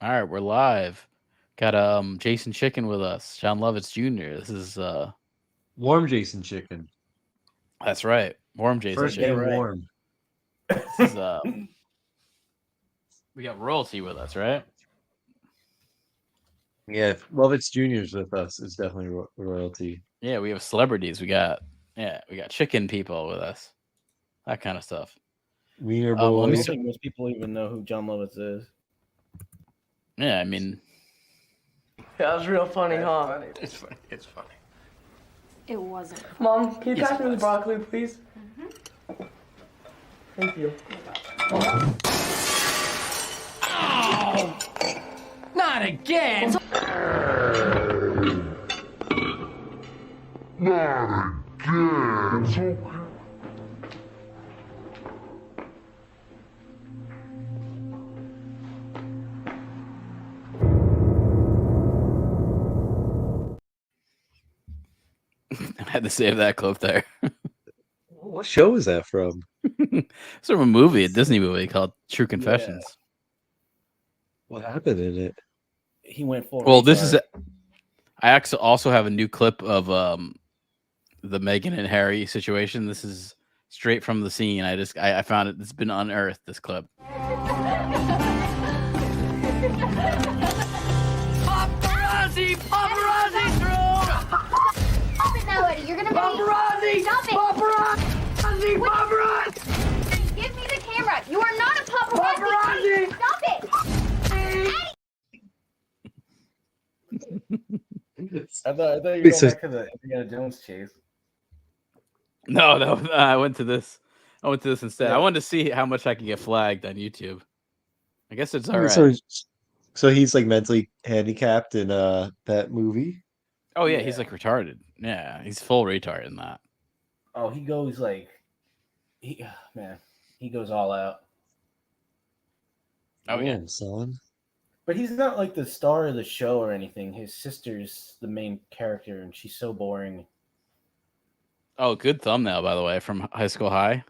All right, we're live. Got Jason Chicken with us, John Lovitz Jr. This is Warm Jason chicken. that's right, warm Jason First Get it Chicken. being right. warm. This is we got royalty with us, right? Yeah, if Lovitz Jr.'s with us, it's definitely royalty. Yeah, we have celebrities. We got chicken people with us, that kind of stuff. Wiener Let I me don't boys. start. think most people even know who John Lovitz is. Yeah, I mean, That was real funny, huh? Funny. It's funny. It's funny. It wasn't. Mom, can you Yes, pass it me the was. broccoli, please? Thank you. Not again. I had to save that clip there. What show is that from? It's from a movie, a Disney movie called True Confessions. What happened in it? He went full. Well, this is. retard. I actually also have a new clip of the Meghan and Harry situation. This is straight from the scene. I found it. It's been unearthed. This clip. Paparazzi! Paparazzi! Stop it now, Eddie. You're gonna Paparazzi! Stop it. Paparazzi! Paparazzi! Give me the camera. You are not a paparazzi. Paparazzi! Stop it. I thought you were Wait, going so- back to the Indiana Jones chase. No, I went to this. I went to this instead. Yeah. I wanted to see how much I could get flagged on YouTube. I guess it's all right. So he's like mentally handicapped in that movie. Oh yeah, he's Yeah. like retarded. Yeah, he's full retard in that. Oh, he goes like, he goes all out. Oh yeah. Damn, son. But he's not like the star of the show or anything. His sister's the main character, and she's so boring. Oh, good thumbnail by the way from High School High.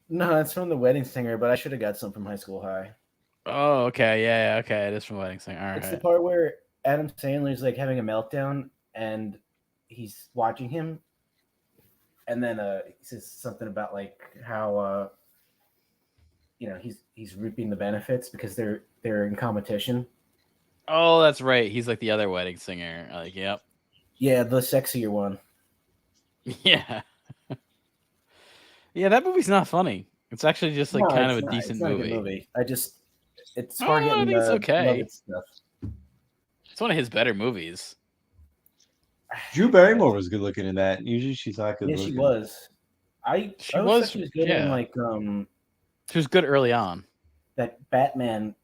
No, it's from The Wedding Singer, but I should have got some from High School High. Oh, okay, yeah, okay. It is from Wedding Singer. All It's the right. part where Adam Sandler's like having a meltdown, and he's watching him, and then he says something about like how he's reaping the benefits because they're in competition. Oh, that's right. He's like the other Wedding Singer. Like, yep. Yeah, the sexier one. Yeah. Yeah, that movie's not funny. It's actually just like No, kind of it's a not- decent it's not a good movie. It's Oh, hard I getting think it's okay. Lovett stuff. It's one of his better movies. Drew Barrymore was good looking in that. Usually she's not good Yeah, looking. she was. I She always was, thought she was good yeah. in like She was good early on. that Batman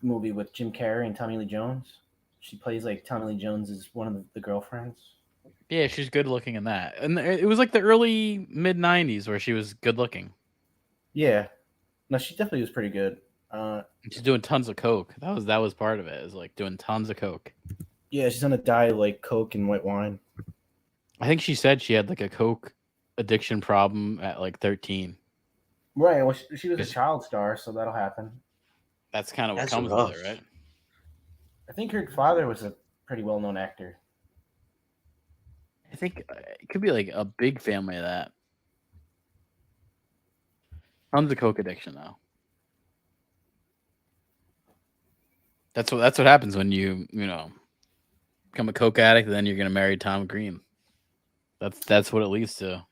movie with Jim Carrey and Tommy Lee Jones. She plays like Tommy Lee Jones is one of the girlfriends. Yeah, she's good looking in that. And it was like the early mid 90s where she was good looking. Yeah, no, she definitely was pretty good. She's doing tons of coke. That was part of it. Is like doing tons of coke. Yeah, she's on a diet like Coke and white wine. I think she said she had like a coke addiction problem at like 13. Right. Well, she was a Is- child star, so that'll happen. That's kind of what That's comes rough. with it, right? I think her father was a pretty well-known actor. I think it could be like a big family of that. Tons of coke addiction though. That's what happens when you become a coke addict, and then you're gonna marry Tom Green. That's what it leads to.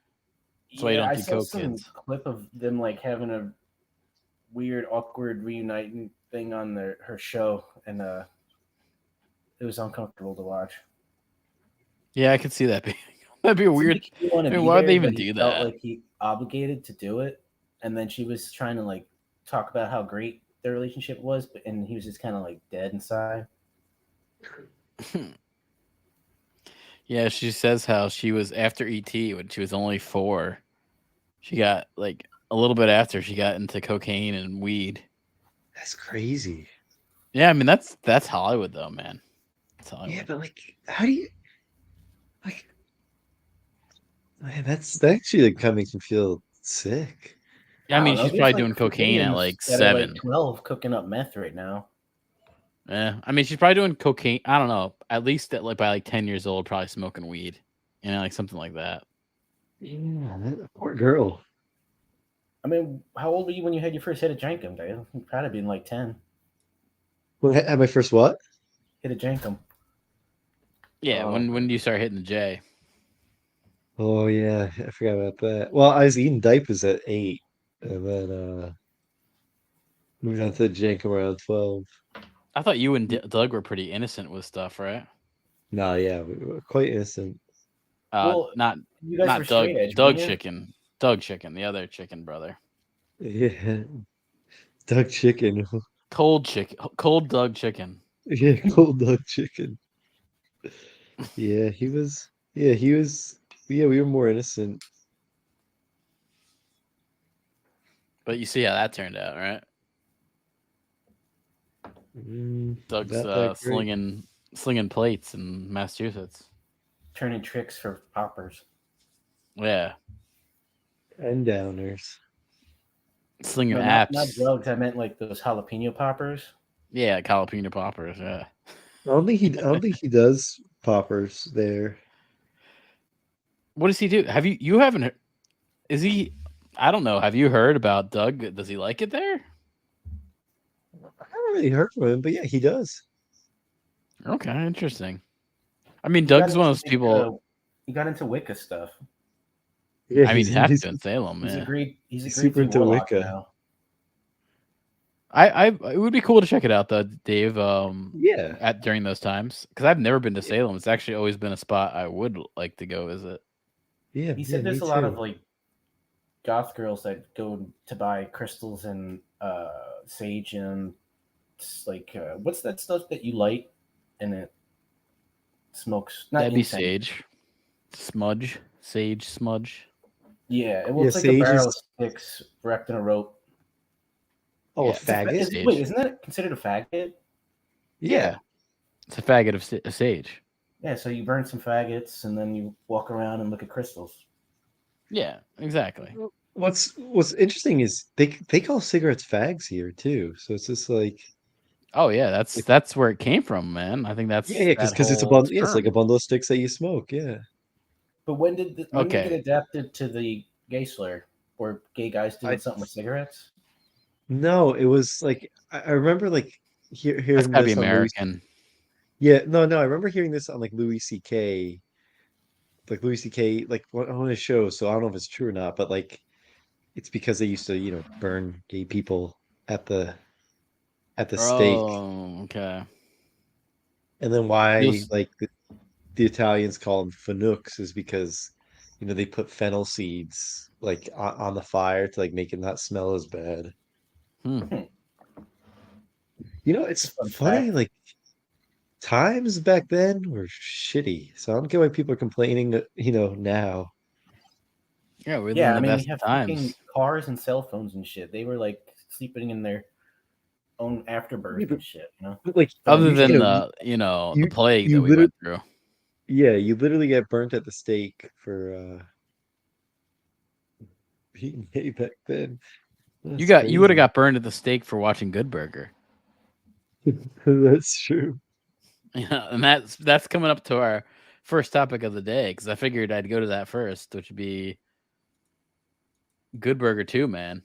That's why you don't I do saw coke, some kids. clip of them like having a weird, awkward reuniting thing on her show, and it was uncomfortable to watch. Yeah, I could see that being that'd be a weird. He wanted to I mean, be why would there, they even but he do felt that? like he obligated to do it, and then she was trying to like talk about how great their relationship was, and he was just kind of like dead inside. Yeah, she says how she was after ET when she was only 4. She got like a little bit after she got into cocaine and weed. That's crazy. Yeah, I mean that's Hollywood though, man. That's Hollywood. Yeah, but like, how do you like? Man, that's actually like kind of makes me feel sick. I mean, don't know, she's there's, probably like, doing cocaine at Koreans like that are, 7. like 12 cooking up meth right now. Yeah, I mean, she's probably doing cocaine. I don't know. At least by like 10 years old, probably smoking weed. Like something like that. Yeah, that poor girl. I mean, how old were you when you had your first hit of Jankum, Dale? You'd probably been like 10. Well, had my first what? Hit of Jankum. Yeah, when do you start hitting the J? Oh yeah, I forgot about that. Well, I was eating diapers at 8, and then moved on to Jankum around 12. I thought you and Doug were pretty innocent with stuff, right? No, yeah, we were quite innocent. Well, Not You guys were not Doug. straight edge, Doug weren't you? Chicken. Doug Chicken, the other chicken brother. Yeah, Doug chicken. Cold Doug Chicken. Yeah, cold Doug chicken. Yeah, he was. Yeah, he was. Yeah, we were more innocent. But you see how that turned out, right? Doug's Not that great. slinging plates in Massachusetts. Turning tricks for poppers. Yeah, And downers. slinging No, apps. not drugs. I meant like those jalapeno poppers. Yeah, jalapeno poppers. Yeah. I don't think he does poppers there. What does he do? You haven't? Is he? I don't know. Have you heard about Doug? Does he like it there? I haven't really heard from him, but yeah, he does. Okay, interesting. I mean, Doug's one of those people. He got into Wicca stuff. Yeah, I mean, you have to in Salem. He's Yeah. agreed. He's He's agreed super to into Warlock Wicca. now. It would be cool to check it out though, Dave. Yeah. During those times, because I've never been to Salem. It's actually always been a spot I would like to go visit. Yeah, He said me there's a lot too. of like goth girls that go to buy crystals and sage and like what's that stuff that you light and it smokes? Not That'd be incense. sage smudge. Yeah, Yeah, it's like a sage barrel of is- sticks wrapped in a rope. Oh, Yeah, a it's a faggot? sage. Wait, isn't that considered a faggot? Yeah, it's a faggot of sage. Yeah, so you burn some faggots and then you walk around and look at crystals. Yeah, exactly. What's interesting is they call cigarettes fags here too. So it's just like Oh yeah, that's where it came from, man. I think that's yeah, because that it's a whole bundle. Yeah, it's like a term. bundle of sticks that you smoke. Yeah. But when did it Okay. get adapted to the gay slur or gay guys doing something with cigarettes? No, it was like I remember like That's hearing gotta be this on Louis. American. Yeah, no, I remember hearing this on like Louis C.K. Like Louis C.K. like on his show. So I don't know if it's true or not, but like it's because they used to burn gay people at the stake, Oh, okay. and then why Feels- like the Italians call them fanooks is because they put fennel seeds like on the fire to like make it not smell as bad. It's Fun funny, fact. like times back then were shitty. So I don't get why people are complaining, now. Yeah, we're Yeah, I the mean, best you have times. freaking cars and cell phones and shit. They were like sleeping in their own afterbirth Yeah, but- and shit, you know? But like Other you- than you the you- plague you that we literally- went through. yeah, you literally get burnt at the stake for being gay back then. You That's would have crazy. got burned at the stake for watching Good Burger. That's true. Yeah, and that's coming up to our first topic of the day because I figured I'd go to that first, which would be Good Burger 2, man.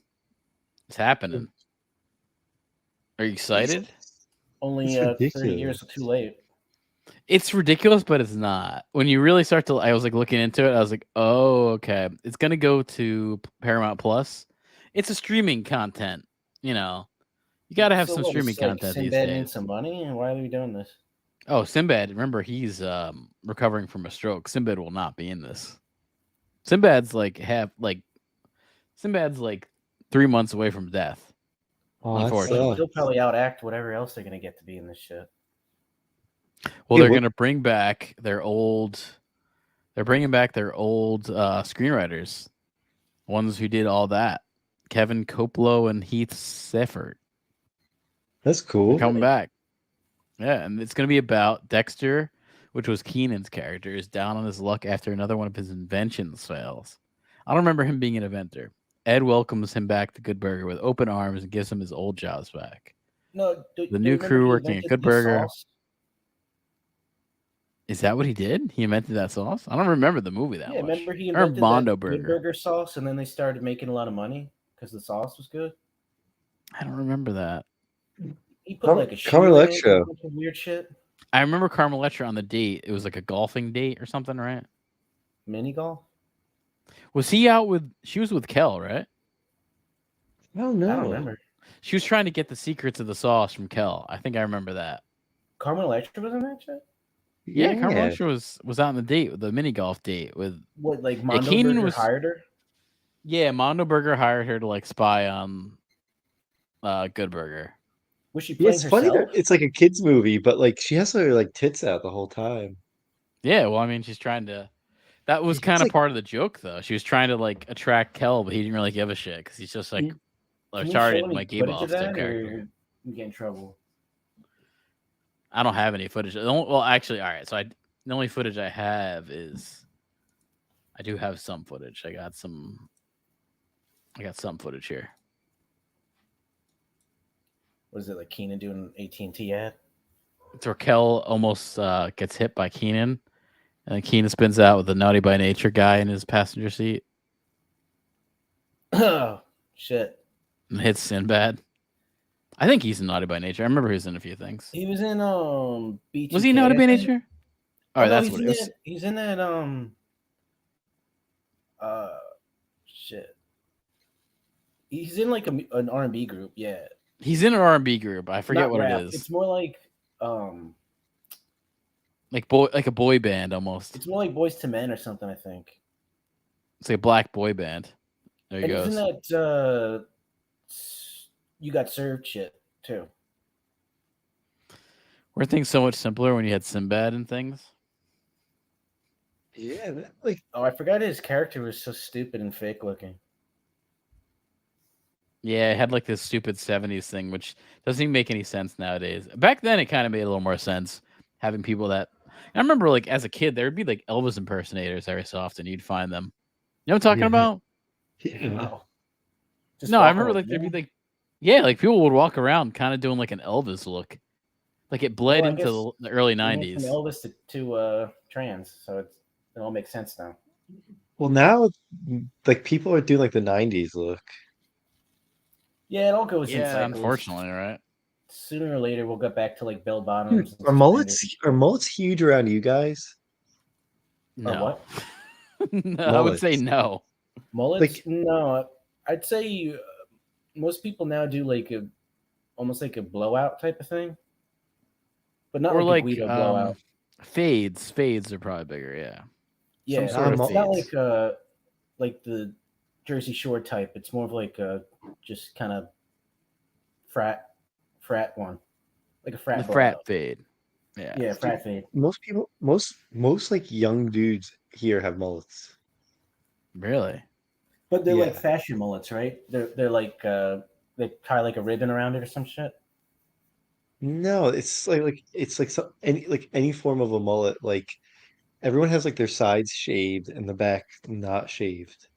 It's happening. Are you excited? Only It's 30 years too late. It's ridiculous, but it's not. When you really start to, I was like looking into it. I was like, oh, okay. It's gonna go to Paramount Plus. It's a streaming content. You got to have So some what, streaming it's like content these Sinbad needs days. some money, and why are we doing this? Oh, Sinbad! Remember, he's recovering from a stroke. Sinbad will not be in this. Sinbad's like 3 months away from death. Oh, that Unfortunately. sucks. He'll probably outact whatever else they're gonna get to be in this shit. Well, Yeah, they're what- gonna bring back their old. They're bringing back their old screenwriters, ones who did all that. Kevin Koplo and Heath Seffert. That's cool. Coming back. Yeah, and it's going to be about Dexter, which was Keenan's character, is down on his luck after another one of his inventions fails. I don't remember him being an inventor. Ed welcomes him back to Good Burger with open arms and gives him his old jobs back. No, The new crew working at Good Burger. Sauce? Is that what he did? He invented that sauce? I don't remember the movie that much. Remember he Or invented Mondo that Good Burger. Burger sauce, and then they started making a lot of money because the sauce was good. I don't remember that. He put like a Carmen shoe in it, Electra. a bunch of weird shit. I remember Carmen Electra on the date. It was like a golfing date or something, right? Mini golf. Was he out with? She was with Kel, right? Oh no. I don't remember. She was trying to get the secrets of the sauce from Kel. I think I remember that. Carmen Electra was in that shit. Yeah, Carmen Electra was out on the date with the mini golf date with What, like Mondo Keenan Burger was- hired her? Yeah, Mondo Burger hired her to like spy on Good Burger. Was she Yeah, playing it's funny herself? that it's like a kids movie, but like she has her like tits out the whole time. Yeah, well, I mean, she's trying to. That was It's kind of like- part of the joke, though. She was trying to like attract Kel, but he didn't really give a shit because he's just like Can we retarded, show any like Gabe footage of Off's that, character. or we get in trouble? I don't have any footage. Well, actually, all right. So the only footage I have is I do have some footage. I got some footage here. Was it like Keenan doing an AT&T ad? It's where Kel almost gets hit by Keenan, and then Keenan spins out with the Naughty by Nature guy in his passenger seat Oh shit! and hits Sinbad. I think he's in Naughty by Nature. I remember he was in a few things. He was in B2K, Was he Naughty by I think. Nature? All right, no, that's he's what in it is. that- He's in that shit. He's in like an R&B group. Yeah, He's in an R&B group. I forget Not what rap. it is. It's more like like a boy band almost. it's more like Boys to Men or something. I think. It's like a black boy band. There he And he's in goes. that You Got Served shit too. Were things so much simpler when you had Sinbad and things? Yeah, like Oh, I forgot his character was so stupid and fake looking. Yeah, it had like this stupid 70s thing, which doesn't even make any sense nowadays. Back then, it kind of made a little more sense having people that. I remember, like, as a kid, there would be like Elvis impersonators every so often. You'd find them. You know what I'm talking Yeah. about? Wow. Just No, I walking remember, around, like, there'd be yeah. like, yeah, like people would walk around kind of doing like an Elvis look. Like it bled Well, I into guess the early He went 90s. from Elvis to trans, so it all makes sense now. well now like people are doing like the 90s look. Yeah, it all goes in Yeah, cycles. unfortunately, right? Sooner or later, we'll get back to like bell bottoms. and Are mullets huge around you guys? Or No. what? No, I would say Mullets. no. Mullets? Like- No, I'd say most people now do like almost like a blowout type of thing, but not Or like, like a Guido blowout. fades. Fades are probably bigger, yeah. Yeah, some sort of it's not fades. like the Jersey Shore type. It's more of like a just kind of frat one, like a frat. The blowout. frat fade. Yeah. Yeah, frat fade. Most people most like young dudes here have mullets. Really? But they're like Yeah. fashion mullets, right? They're like they tie like a ribbon around it or some shit. No, it's like it's like any form of a mullet. Like everyone has like their sides shaved and the back not shaved.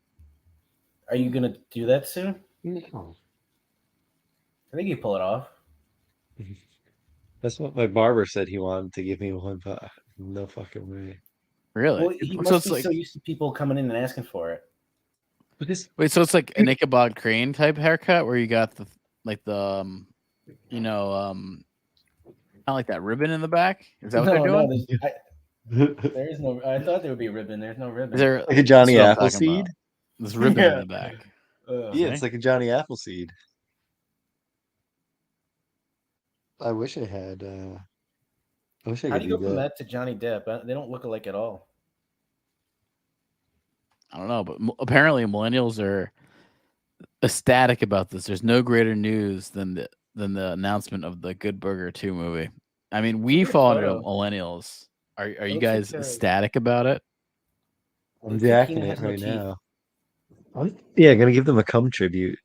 Are you gonna do that soon? No. I think you pull it off. That's what my barber said he wanted to give me one, but no fucking way. Really? Well, he So must it's be like so used to people coming in and asking for it. But this wait, so it's like an Ichabod Crane type haircut where you got the like the kind of like that ribbon in the back. Is that what they're doing? There is no. I thought there would be a ribbon. There's no ribbon. Is there like a Johnny that's what I'm talking Appleseed? about. This ribbon Yeah. in the back? Yeah, it's like a Johnny Appleseed. I wish I had I wish I How could do you do go from that. that to Johnny Depp? They don't look alike at all. I don't know, but apparently millennials are ecstatic about this. There's no greater news than the announcement of the Good Burger 2 movie. I mean, we Look at fall the into photo. millennials. Are you looks guys like a- ecstatic about it? I'm Looks like jacking Keenan it has no right teeth. now. Yeah, gonna give them a cum tribute.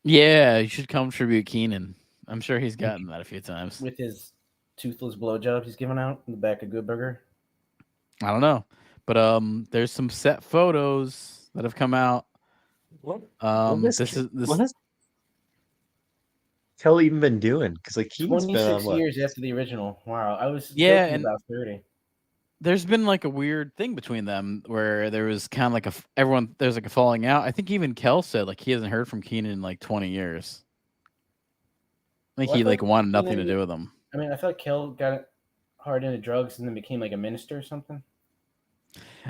Yeah, you should come tribute Keenan. I'm sure he's gotten that a few times. With his toothless blowjob he's giving out in the back of Good Burger. I don't know, but there's some set photos that have come out. What? This is this. What has Kel even been doing? Because like Keenan's been 26 on what? years after the original. Wow, I was Yeah, joking and about 30. there's been like a weird thing between them where there was kind of like everyone there's like a falling out. I think even Kel said like he hasn't heard from Keenan in like 20 years. I think Well, I he feel like like wanted nothing to Keenan- do with him. I mean, I feel like Kel got hard into drugs and then became like a minister or something.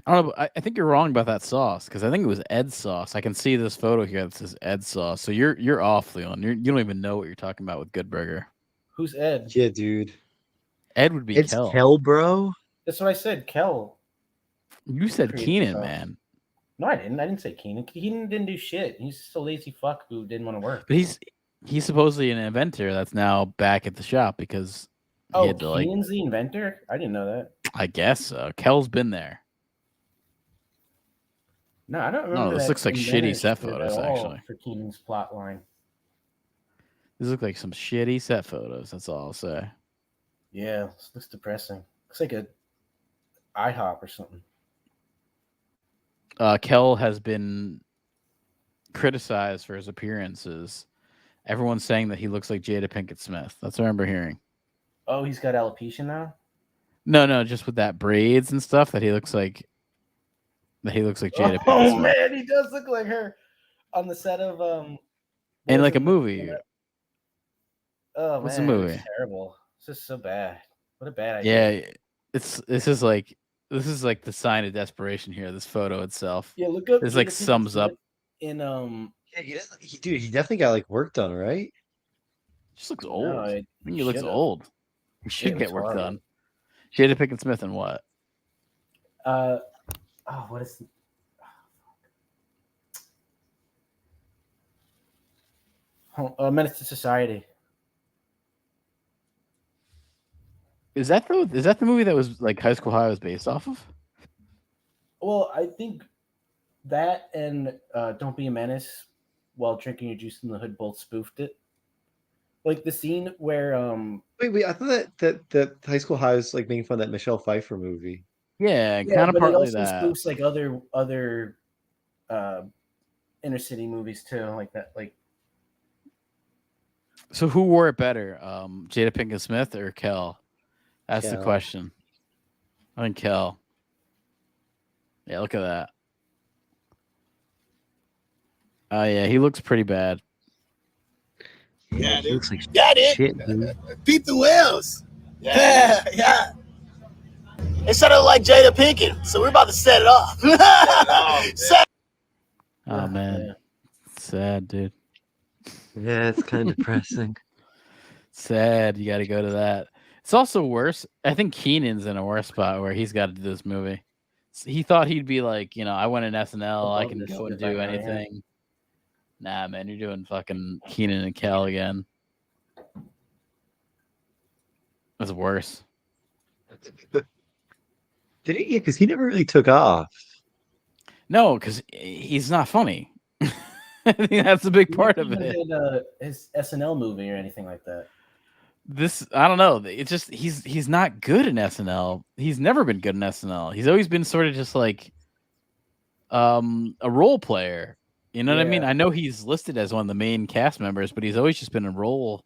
I don't know. But I think you're wrong about that sauce because I think it was Ed's sauce. I can see this photo here that says Ed's sauce. So you're off, Leon. You don't even know what you're talking about with Good Burger. Who's Ed? Yeah, dude. Ed would be It's Kel. Kel, bro. That's what I said. Kel. You said Creative Keenan, sauce. man. No, I didn't. I didn't say Keenan. Keenan didn't do shit. He's just a lazy fuck who didn't want to work. But he's supposedly an inventor that's now back at the shop because he Oh, had to, like, Keenan's the inventor? I didn't know that. I guess so. Kel's been there. No, I don't remember. No, this that looks like inventor shitty set shit photos, at all actually. for Keenan's plot line. These look like some shitty set photos. That's all I'll say. Yeah, this looks depressing. Looks like a IHOP or something. Kel has been criticized for his appearances. Everyone's saying that he looks like Jada Pinkett Smith. That's what I remember hearing. Oh, he's got alopecia now? No, just with that braids and stuff that he looks like Jada Pinkett Oh Smith. man, he does look like her on the set of In like a Wilson- movie. Oh What's the man, movie? it's terrible. It's just so bad. What a bad idea. Yeah, this is like the sign of desperation here. This photo itself. Yeah, look up. This like Jada Pinkett sums up. Smith in Yeah, dude, he definitely got like work done, right? Just looks old. No, I think he looks should've. old. He should it get looks work horrible. done. Jada Pinkett Smith and what? What is Menace to Society. Is that the movie that was like High School High was based off of? Well, I think that and Don't Be a Menace while drinking your juice in the hood both spoofed it. Like the scene where Wait, I thought that High School High was like making fun of that Michelle Pfeiffer movie. Yeah, yeah, kind of but it partly also that. spoofs like other inner city movies too, like that. Like So who wore it better, Jada Pinkett Smith or Kel? That's the Kel. question. I think Kel. Yeah, look at that. Oh yeah, he looks pretty bad. Yeah, He looks like got it. shit, dude. Beat the wheels. Yeah. It sort of like Jada Pinkett, so we're about to set it off. Oh man, yeah. sad dude. Yeah, it's kind of depressing. Sad. You got to go to that. It's also worse. I think Keenan's in a worse spot where he's got to do this movie. He thought he'd be like, I went in SNL. I love can this go and shit do right now, yeah. anything. Nah, man, you're doing fucking Keenan and Kel again. That's worse. Did he? Yeah, because he never really took off. No, because he's not funny. I think that's a big part of He it. did, his SNL movie or anything like that. I don't know. It's just he's not good in SNL. He's never been good in SNL. He's always been sort of just like a role player. You know what I mean? Yeah. I know he's listed as one of the main cast members, but he's always just been a role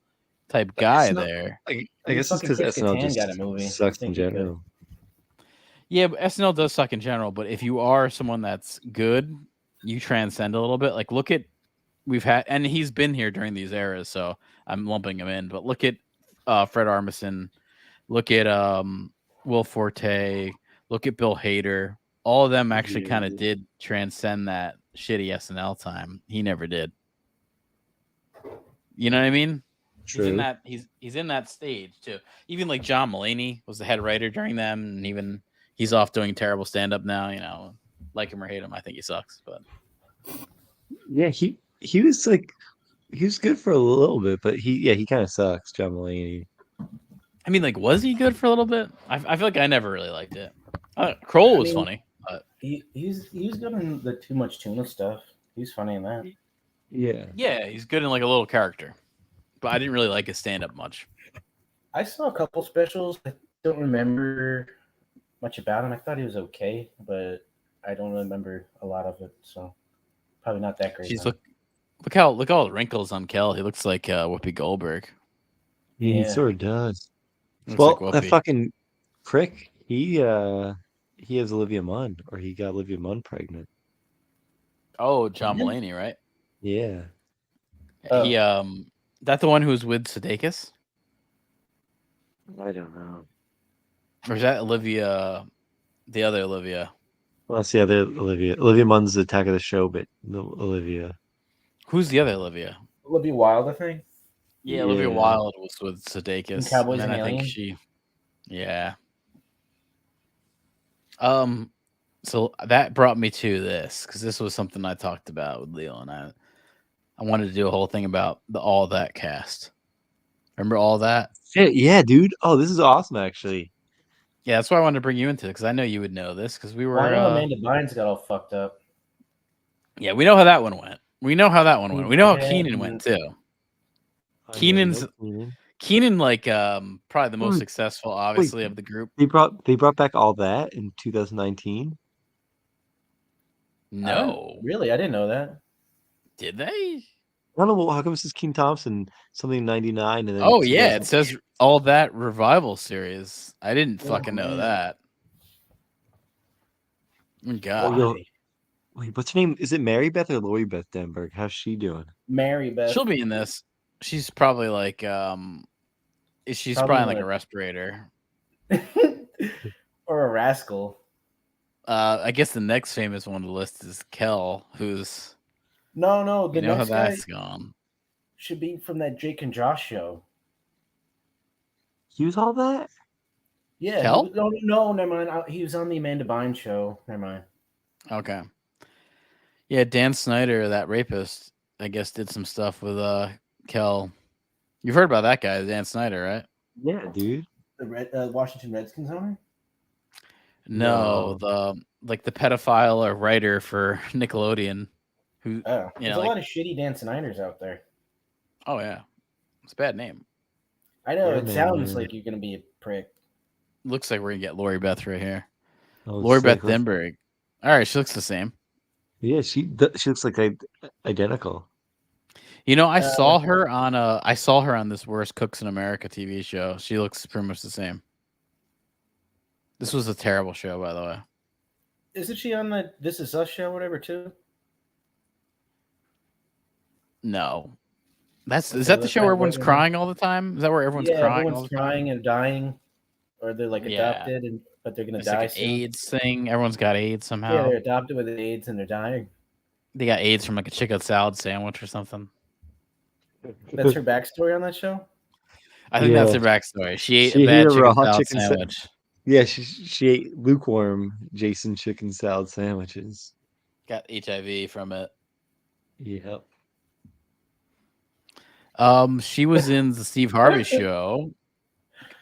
type guy SNL there. I mean, guess it's fucking because Chris SNL Kattan just got a movie. sucks I in think he could. general. Yeah, but SNL does suck in general. But if you are someone that's good, you transcend a little bit. Like look at and he's been here during these eras, so I'm lumping him in. But look at Fred Armisen, look at Will Forte, look at Bill Hader. All of them actually kind of did transcend that shitty SNL time. He never did. You know what I mean? True. He's in that stage too. Even like John Mulaney was the head writer during them, and even he's off doing terrible stand up now. Like him or hate him, I think he sucks. But Yeah, he was like he was good for a little bit, but he kind of sucks, John Mulaney. I mean, like, was he good for a little bit? I feel like I never really liked it. Kroll was funny. But He was good in the Too Much Tuna stuff. He's funny in that. Yeah. yeah, he's good in like a little character. But I didn't really like his stand up much. I saw a couple specials. I don't remember much about him. I thought he was okay, but I don't remember a lot of it. So probably not that great. She's now. Look all the wrinkles on Kel. He looks like Whoopi Goldberg. He Yeah. sort of does. Looks Well, like that Whoopi. fucking prick, he has Olivia Munn, or he got Olivia Munn pregnant. Oh, John Yeah. Mulaney, right? Yeah. Oh. He that the one who's with Sudeikis? I don't know. Or is that Olivia, the other Olivia? Well, that's the other Olivia. Olivia Munn's the Attack of the Show, but no Olivia. Who's the other Olivia? Olivia Wilde, I think. Yeah, Olivia Yeah. Wilde was with Sudeikis. In Cowboys and then and I think Aliens? she, yeah. So that brought me to this because this was something I talked about with Leo, and I wanted to do a whole thing about the All That cast. Remember All That? Shit, yeah, dude. Oh, this is awesome, actually. Yeah, that's why I wanted to bring you into it because I know you would know this because we were. Well, I know Amanda Bynes got all fucked up. Yeah, we know how that one went. We know how that one went. We know how Yeah, Keenan and- went too. I Keenan's- know Keenan. Keenan, like, probably the most Wait, successful, obviously, of the group. They brought back All That in 2019. No, Really? I didn't know that. did they? I don't know. How come it says King Thompson something 99 and then Oh yeah, 2000 it says All That revival series. I didn't Oh, fucking know man. that. Oh, God, yo, wait, what's her name? Is it Mary Beth or Lori Beth Denberg? How's she doing? Mary Beth. she'll be in this. She's probably like, she's Probably probably like a like- respirator. Or a rascal. I guess the next famous one on the list is Kel, who's No, the you know how next guy that's gone. should be from that Jake and Josh show. He was All That? Yeah. Kel? No, never mind. He was on the Amanda Bynes show. Never mind. Okay. Yeah, Dan Snyder, that rapist, I guess did some stuff with Kel. You've heard about that guy, Dan Snyder, right? Yeah, dude. The Washington Redskins owner? No, the pedophile or writer for Nickelodeon. Who? Oh, there's know, a lot of shitty Dan Snyders out there. Oh yeah, it's a bad name. I know, Yeah, it sounds man. like you're going to be a prick. Looks like we're gonna get Lori Beth right here. Oh, Lori sick. Beth Denberg. All right, she looks the same. Yeah, she looks like identical. You know, I saw her on this Worst Cooks in America TV show. She looks pretty much the same. This was a terrible show, by the way. Isn't she on the This Is Us show, whatever, too? No, is Okay, that the let's show not where everyone's vote on crying all the time? Is that where everyone's crying? all everyone's the time? crying and dying, or they're like Yeah. adopted, but they're going to It's die like an soon. AIDS thing. Everyone's got AIDS Yeah, somehow. they're adopted with AIDS and they're dying. They got AIDS from like a chicken salad sandwich or something. That's her backstory on that show? I think that's Yeah. her backstory. She ate She a bad ate a chicken raw salad chicken sa- sandwich. Yeah, she ate lukewarm Jason chicken salad sandwiches. Got HIV from it. Yep. She was in the Steve Harvey show.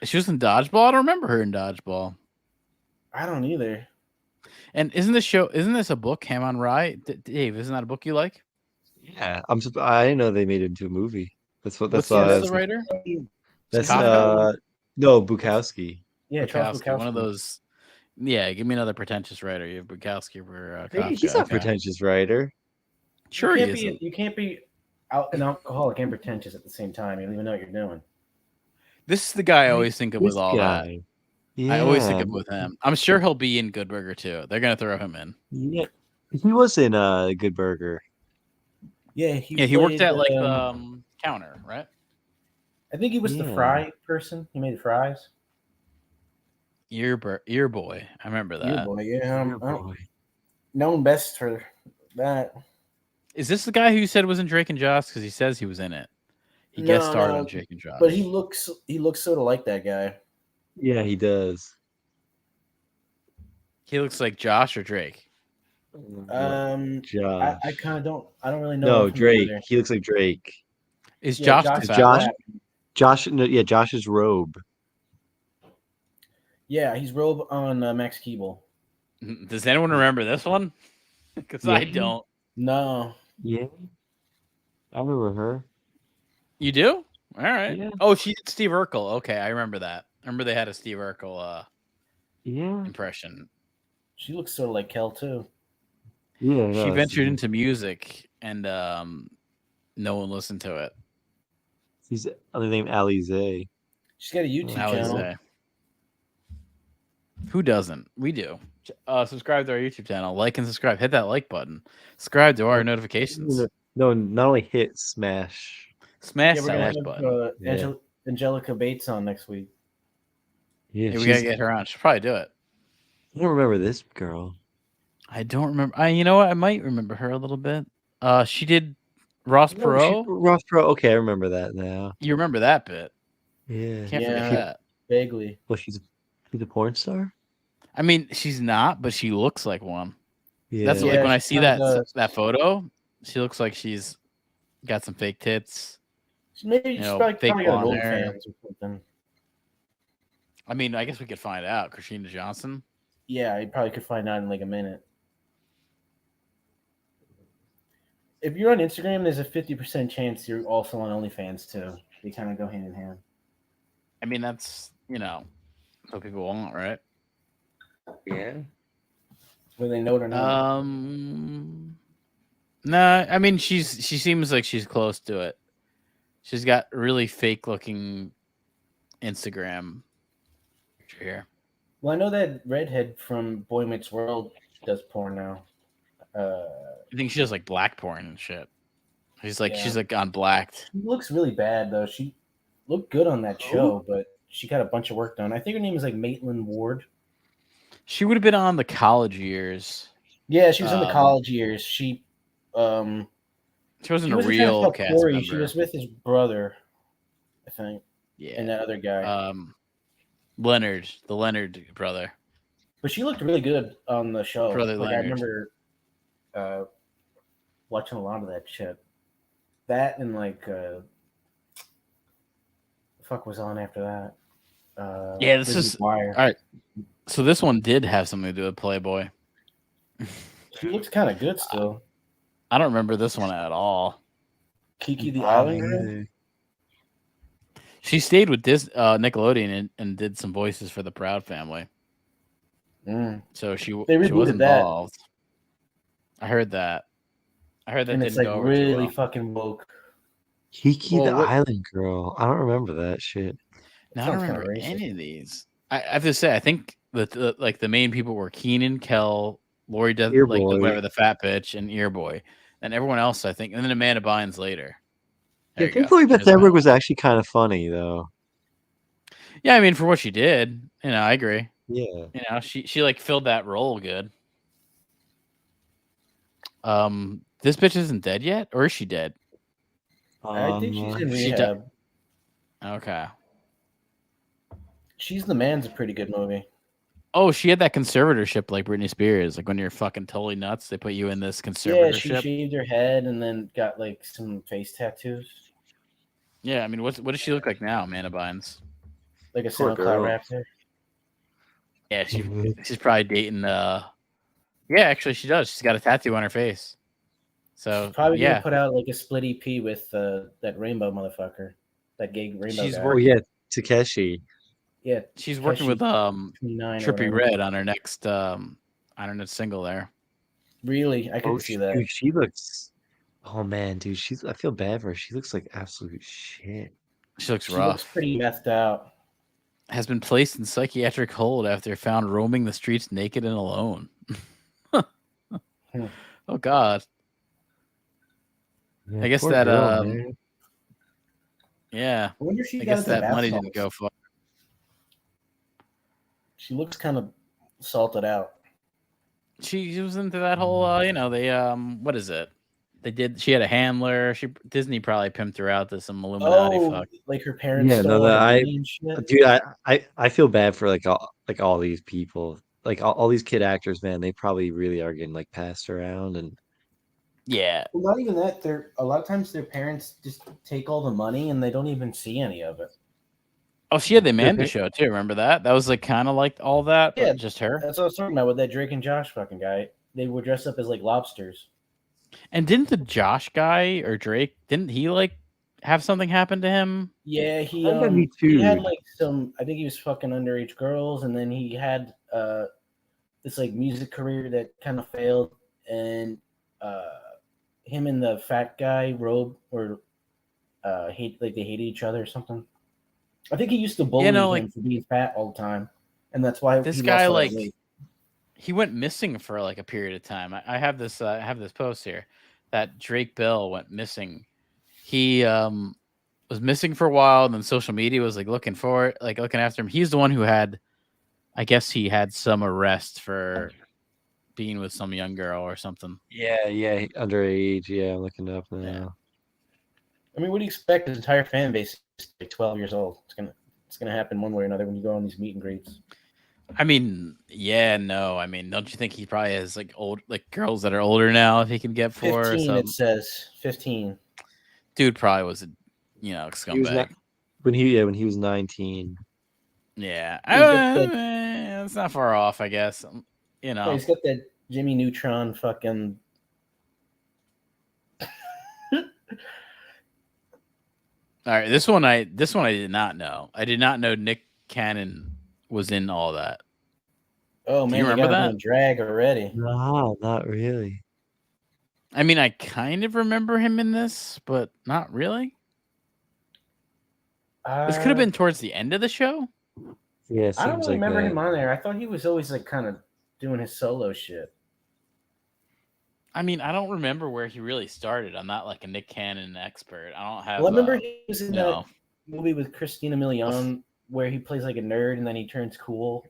She was in Dodgeball. I don't remember her in Dodgeball. I don't either. And isn't this a book, Ham on Rye? Dave, isn't that a book you like? Yeah, I didn't know they made it into a movie. That's What's that's the writer? that's Kafka? no Bukowski. Yeah, Charles Bukowski, one of Bukowski. those. Yeah, give me another pretentious writer. You have Bukowski for He's Kafka. not Okay. pretentious writer. Sure, you he can't be, isn't. you can't be an alcoholic and pretentious at the same time. You don't even know what you're doing. This is the guy I always think of with This all that. guy. I always think Yeah. of with him. I'm sure he'll be in Good Burger too. They're gonna throw him in. Yeah, he was in Good Burger. Yeah, He worked played, at like the counter, right? I think he was the Yeah. fry person. He made the fries. Ear boy. I remember that. Yeah, boy. Yeah, Oh, boy. known best for that. Is this the guy who you said was in Drake and Josh? Because he says he was in it. He guest No, starred no, on Drake and Josh. But he looks sort of like that guy. Yeah, he does. He looks like Josh or Drake. Josh. I kind of don't. I don't really know. No, him from Drake. either. He looks like Drake. Is Yeah, Josh Josh- the fat Josh- guy? Josh. No, yeah, Josh's robe. Yeah, he's Robe on Max Keeble. Does anyone remember this one? Because I Yeah. don't. No, Yeah, I remember her. You do? All right. Yeah. Oh, she did Steve Urkel. Okay, I remember that. I remember they had a Steve Urkel Yeah, impression. she looks sort of like Kel too. yeah. She no, ventured it's- into music and No one listened to it. He's other name Alize. She's got a YouTube channel. Alize. Who doesn't? We do. Subscribe to our YouTube channel. Like and subscribe. Hit that like button. Subscribe to our notifications. No, not only hit, smash. Smash Yeah, we're that gonna like have button. Yeah. Angelica Bates on next week. Yeah, Yeah, we gotta get her on. She'll probably do it. I don't remember this girl. I don't remember. You know what? I might remember her a little bit. She did Ross No, Perot. Ross Perot. Okay, I remember that now. You remember that bit? Yeah. Can't forget Yeah. that. Vaguely. Well, she's a porn star. I mean, she's not, but she looks like one. Yeah. That's Yeah, like when I she see kinda that does. that photo. She looks like she's got some fake tits. Maybe she's probably fake got blonde hair. OnlyFans or something. I mean, I guess we could find out. Christina Johnson. Yeah, you probably could find out in like a minute. If you're on Instagram, there's a 50% chance you're also on OnlyFans too. They kind of go hand in hand. I mean, that's what people want, right? Yeah. Whether they know it or not. No, I mean she seems like she's close to it. She's got really fake looking Instagram picture here. Well, I know that redhead from Boy Meets World does porn now. I think she does like black porn and shit. She's like on blacked. She looks really bad though. She looked good on that show, but she got a bunch of work done. I think her name is like Maitland Ward. She would have been on the College Years. Yeah, she was in the college years. She wasn't she a wasn't trying to real fuck cast Corey. member. She was with his brother, I think, Yeah, and that other guy. Leonard, the Leonard brother. But she looked really good on the show. Brother Like, I Leonard. remember watching a lot of that shit. That and like the fuck was on after that. Yeah, this Lizzie is Wire. all right. So this one did have something to do with Playboy. She looks kind of good still. I don't remember this one at all. Kiki the Island Girl? She stayed with Nickelodeon and did some voices for the Proud Family. So she was involved. I heard that. And didn't it's like go over too really well. fucking woke. Kiki the Island Girl. I don't remember that shit. No, I don't remember any of these. I have to say, I think the main people were Keenan, Kel, Lori, whatever the fat bitch, and Earboy, and everyone else. I think, and then Amanda Bynes later. I think Lori Beth Edwards was actually kind of funny though. Yeah, I mean, for what she did, I agree. Yeah, she like filled that role good. This bitch isn't dead yet, or is she dead? I think she's in rehab. Okay. She's the Man's a pretty good movie. Oh, she had that conservatorship like Britney Spears. Like when you're fucking totally nuts, they put you in this conservatorship. Yeah, she shaved her head and then got like some face tattoos. Yeah, I mean, what does she look like now, Amanda Bynes? Like a SoundCloud rapper. Yeah, she's probably dating. Yeah, actually, she does. She's got a tattoo on her face. So she's probably gonna put out like a split EP with that rainbow motherfucker, that gay rainbow guy. Oh yeah, Takeshi. Yeah, she's working with Trippie Redd on her next single there. Really, I could see that. Dude, she looks. Oh man, dude, I feel bad for her. She looks like absolute shit. She looks rough. She looks pretty methed out. Has been placed in psychiatric hold after found roaming the streets naked and alone. Oh God. Yeah, I guess that girl, yeah. I wonder if she I guess that money didn't go far. She looks kind of salted out. She was into that whole they what is it? She had a handler. Disney probably pimped her out to some Illuminati fuck. Like her parents. Yeah, dude, I feel bad for like all these people, like all these kid actors, man. They probably really are getting like passed around and. Yeah. Well, not even that. A lot of times their parents just take all the money and they don't even see any of it. Oh, she had the Amanda show too. Remember that? That was like kind of like all that, but just her. That's what I was talking about with that Drake and Josh fucking guy. They were dressed up as like lobsters. And didn't the Josh guy or Drake, didn't he like have something happen to him? Yeah, he had like some. I think he was fucking underage girls, and then he had this like music career that kind of failed, and him and the fat guy Robe were they hated each other or something. I think he used to bully him for being fat all the time, and that's why this he guy lost all that weight. he went missing for like a period of time. I have this post here that Drake Bell went missing. He was missing for a while, and then social media was like looking after him. He's the one who had, I guess he had some arrest for being with some young girl or something. Yeah, underage. Yeah, I'm looking it up now. Yeah. I mean, what do you expect? His entire fan base is like 12 years old. It's gonna happen one way or another when you go on these meet and greets. I mean, yeah, no. I mean, don't you think he probably has like girls that are older now if he can get for 15, it says 15. Dude probably was a scumbag. When he was 19. Yeah. It's not far off, I guess. Yeah, he's got that Jimmy Neutron fucking. All right, this one I did not know. I did not know Nick Cannon was in all that. Oh man, you remember that? Drag already? No, not really. I mean, I kind of remember him in this, but not really. This could have been towards the end of the show. Yeah, I don't remember him on there. I thought he was always like kind of doing his solo shit. I mean, I don't remember where he really started. I'm not like a Nick Cannon expert. I don't have. Well, I remember he was in that movie with Christina Milian where he plays like a nerd and then he turns cool.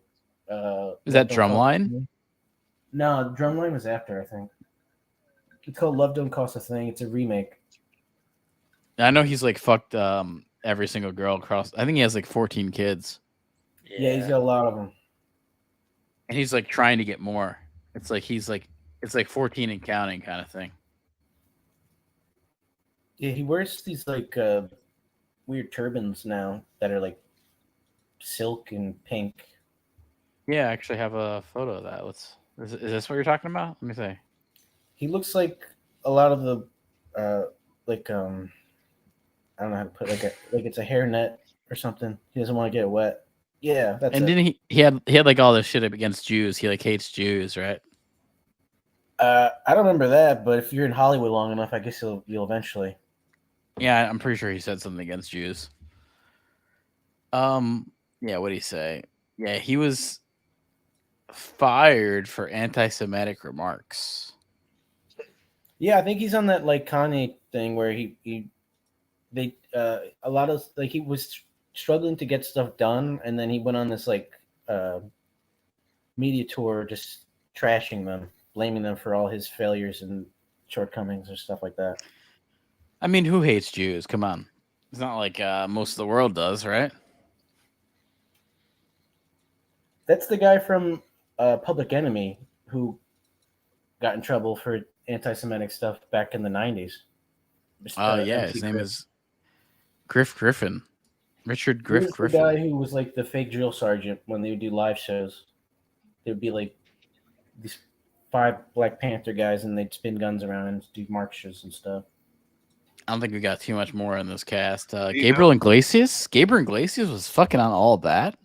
Is that Drumline? No, Drumline was after, I think. It's called Love Don't Cost a Thing. It's a remake. I know he's like fucked every single girl across. I think he has like 14 kids. Yeah, he's got a lot of them. And he's like trying to get more. It's like 14 and counting kind of thing. Yeah, he wears these like weird turbans now that are like silk and pink. Yeah, I actually have a photo of that. Is this what you're talking about? Let me see. He looks like a lot of the I don't know how to put like it's a hairnet or something. He doesn't want to get wet. Yeah, that's and it. didn't he had like all this shit against Jews. He like hates Jews, right? I don't remember that, but if you're in Hollywood long enough, I guess you'll eventually. Yeah, I'm pretty sure he said something against Jews. Yeah, what did he say? Yeah, he was fired for anti-Semitic remarks. Yeah, I think he's on that like Kanye thing where he a lot of like he was struggling to get stuff done, and then he went on this like media tour just trashing them, blaming them for all his failures and shortcomings and stuff like that. I mean, who hates Jews? Come on. It's not like most of the world does, right? That's the guy from Public Enemy who got in trouble for anti-Semitic stuff back in the 90s. Oh, yeah. His name is Griff Griffin. Richard Griff Griffin. The guy who was like the fake drill sergeant when they would do live shows. They would be like these 5 Black Panther guys, and they'd spin guns around and do marches and stuff. I don't think we got too much more in this cast. Gabriel Iglesias? Gabriel Iglesias was fucking on all that?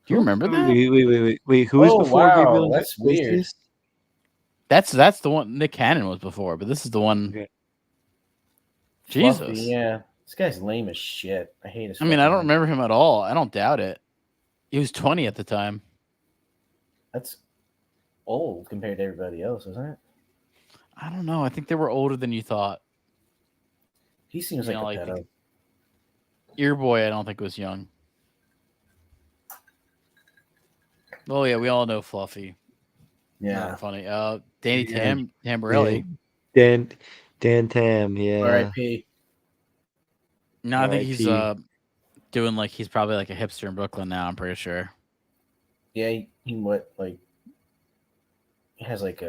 Do you remember that? Wait. Who was before Gabriel? That's weird. That's the one Nick Cannon was before, but this is the one. Okay. Jesus. Fluffy, yeah. This guy's lame as shit. I hate his. I mean, I don't remember him at all. I don't doubt it. He was 20 at the time. That's old compared to everybody else, isn't it? I don't know. I think they were older than you thought. He seems like a pedo. Earboy, I don't think was young. Oh yeah, we all know Fluffy. Yeah, not funny. Danny Tamborelli. Dan Tam, yeah. R.I.P. No, I think he's doing like he's probably like a hipster in Brooklyn now. I'm pretty sure. Yeah, he has like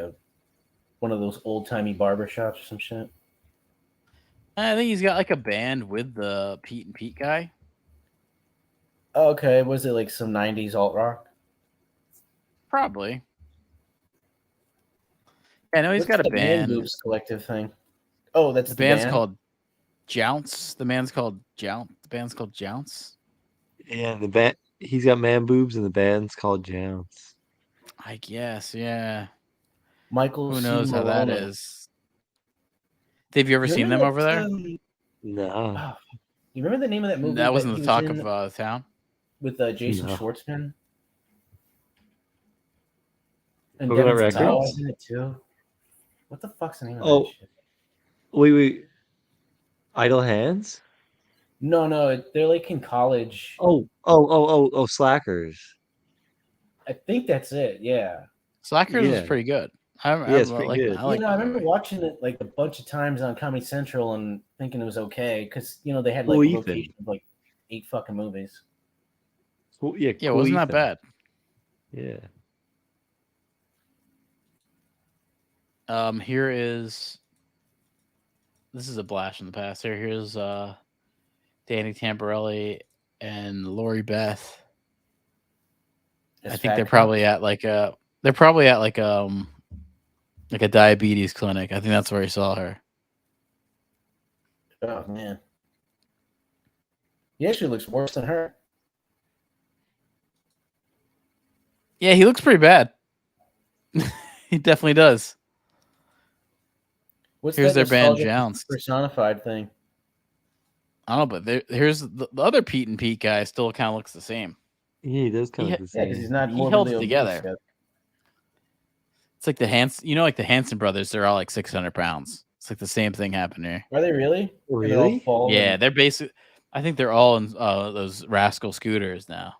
one of those old timey barbershops or some shit. I think he's got like a band with the Pete and Pete guy. Oh, okay, was it like some 90s alt rock? Probably. Yeah, no, he's got a band. Man Collective thing. Oh, that's the band's called Jounce. The band's called Jounce. Yeah, the band. He's got man boobs, and the band's called Jounce. I guess, yeah. Michael. Who knows how that is? Have you ever You seen them remember over that, there? No. oh, you remember the name of that movie That wasn't he the was talk in of town. with Jason No. Schwartzman? And Coconut Devin Sawa Records? was in it too. What the fuck's the name of Oh. that shit? Wait. Idle Hands? No, they're like in college. Oh, Slackers. I think that's it. Yeah. Slackers was Yeah. pretty good. Yeah, it's pretty good. I like I that remember movie. watching it like a bunch of times on Comedy Central and thinking it was okay because they had like Cool a Ethan. rotation of like 8 fucking movies. Cool, yeah, Yeah, it cool wasn't that Ethan. bad. Yeah. Here is. This is a blast from the past. Here's Danny Tamborelli and Lori Beth. As I think fat they're cops. probably at like a diabetes clinic. I think that's where he saw her. Oh man, he actually looks worse than her. Yeah, he looks pretty bad. He definitely does. What's Here's that their band nostalgic Jounced. personified thing? I don't know, but here's the other Pete and Pete guy. Still kind of looks the same. Yeah, he does kind He of the Yeah, same. because he's not He held morbidly it obese together. yet. It's like like the Hanson brothers. They're all like 600 pounds. It's like the same thing happened here. Are they really? Really? They're all bald Yeah, and- they're basic. I think they're all in those rascal scooters now.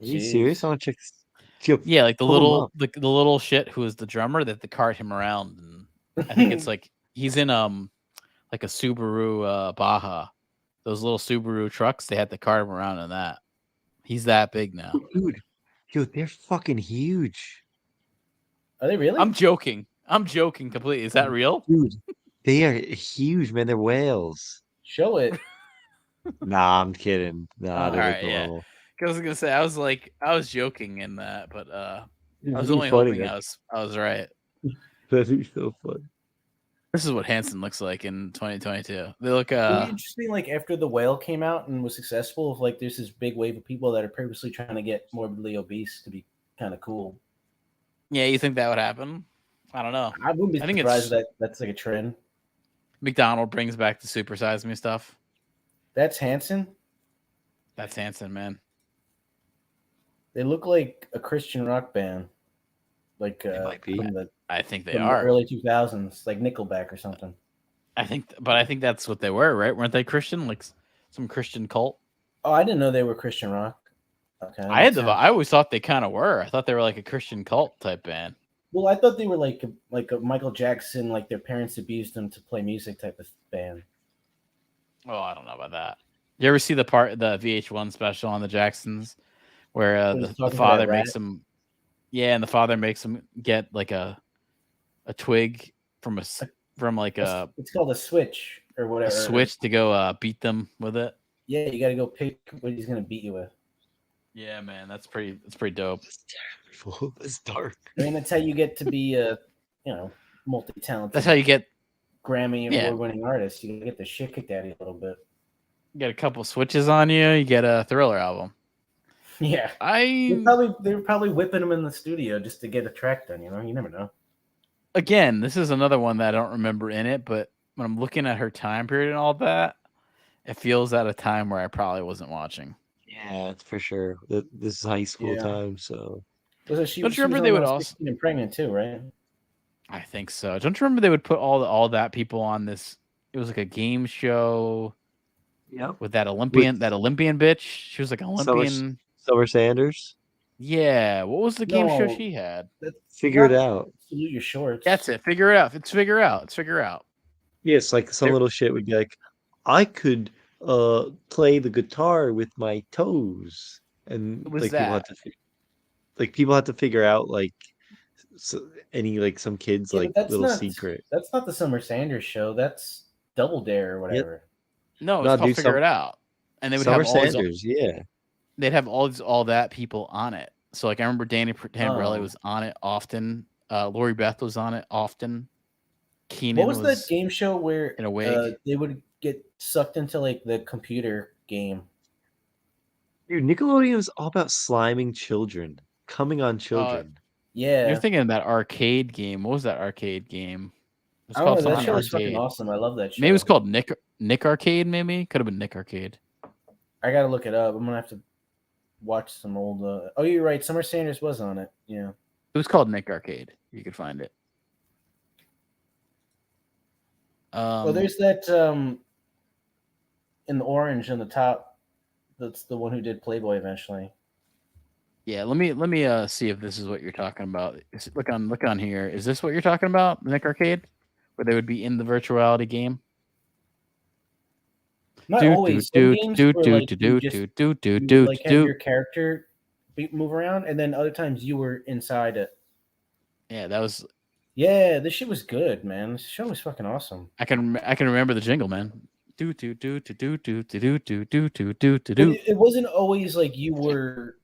Are you Jeez. serious? I want to check this. Yo, Yeah, like the pull him little up. the little shit who is the drummer that they cart him around, and I think it's like he's in like a Subaru Baja, those little Subaru trucks. They had to cart him around in that. He's that big now. Dude, yo, they're fucking huge. Are they really? I'm joking. I'm joking completely. Is that real? Dude, they are huge, man. They're whales. Show it. Nah, I'm kidding. Nah, they're Alright, like yeah. normal. I was gonna say I was joking in that, but I was That'd be only funny, hoping man. I was right. That'd be so fun. This is what Hanson looks like in 2022. They look It'd be interesting, like after the whale came out and was successful, if like there's this big wave of people that are purposely trying to get morbidly obese to be kind of cool. yeah. You think that would happen? I don't know. I wouldn't be I think surprised that that's like a trend. McDonald brings back the Super Size Me stuff. That's Hanson. That's Hanson, man. They look like a Christian rock band, like might be. from the, I think they from the are. early 2000s, like Nickelback or something. I think that's what they were, right? Weren't they Christian? Like some Christian cult? Oh, I didn't know they were Christian rock. Okay, that I makes sense. always thought they kind of were. I thought they were like a Christian cult type band. Well, I thought they were like a Michael Jackson, like their parents abused them to play music type of band. Oh, I don't know about that. You ever see the VH1 special on the Jacksons where When the he's talking to father that makes rat? him, yeah, and the father makes him get like a twig from It's called a switch or whatever. a switch to go beat them with it. Yeah, you got to go pick what he's gonna beat you with. Yeah, man, that's pretty dope. It's terrible. It's dark. I mean, that's how you get to be a multi-talented. That's how you get Grammy Yeah. award-winning artist. You get the shit kicked out of you a little bit. a couple switches on you. You get a Thriller album. Yeah, they were probably whipping him in the studio just to get a track done. You never know. Again, this is another one that I don't remember in it, but when I'm looking at her time period and all that, it feels at a time where I probably wasn't watching. Yeah, that's for sure. This is high school Yeah. time, so Don't you remember they would also- 16 and pregnant too, right? I think so. Don't you remember they would put all that people on this? It was like a game show yep. with that Olympian bitch. She was like an Summer- Olympian. Summer Sanders. Yeah. What was the game show No. she had? Figure it out. Salute your shorts. That's it. Figure it out. It's figure out. It's figure out. Yeah, it's like some There- little shit would be like, I could play the guitar with my toes, and What was like that? people had to figure out like some kids Yeah, like but that's little not- secret. That's not the Summer Sanders show. That's Double Dare or whatever. No, it's No, called dude, Figure It Out. And they would Summer have all these, Sanders, yeah. they'd have all that people on it. So like I remember Danny Tamborelli Oh. was on it often. Lori Beth was on it often. Keenan What was that game show where in a wig. they would get sucked into like the computer game? Dude, Nickelodeon was all about sliming children, coming on children. Yeah, You're thinking of that arcade game. What was that arcade game? It's I don't called know. That something show was fucking Arcade. awesome. I love that show. Maybe it was called Nick Arcade. Maybe could have been Nick Arcade. I gotta look it up. I'm gonna have to watch some old. Oh, you're right. Summer Sanders was on it. Yeah. It was called Nick Arcade. You could find it. Well, there's that in the orange on the top. That's the one who did Playboy eventually. Yeah, let me see if this is what you're talking about. Look on here. Is this what you're talking about, Nick Arcade, where they would be in the virtuality game? Not always. Some games where, like, you just like have your character move around, and then other times you were inside it. Yeah, that was. Yeah, this shit was good, man. This show was fucking awesome. I can remember the jingle, man. Do do do do do do do do do do do But do. it wasn't always like you were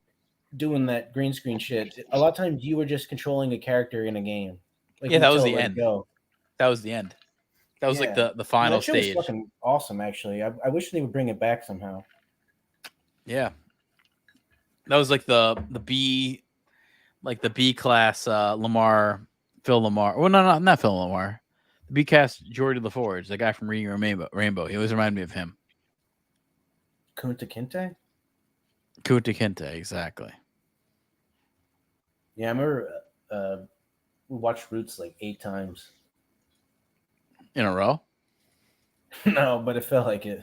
doing that green screen shit. A lot of times you were just controlling a character in a game. Like, Yeah, that was until the it let end. go. That was the end. That was like Yeah. the final That show stage. was fucking awesome, actually. I wish they would bring it back somehow. Yeah, that was like the B, like the B class Phil Lamar. Well, no, not Phil Lamar. The B class Jordy LaForge, the guy from Reading Rainbow. He always reminded me of him. Kunta Kinte? Kunta Kinte, exactly. Yeah, I remember we watched Roots like 8 times. In a row? No, but it felt like it.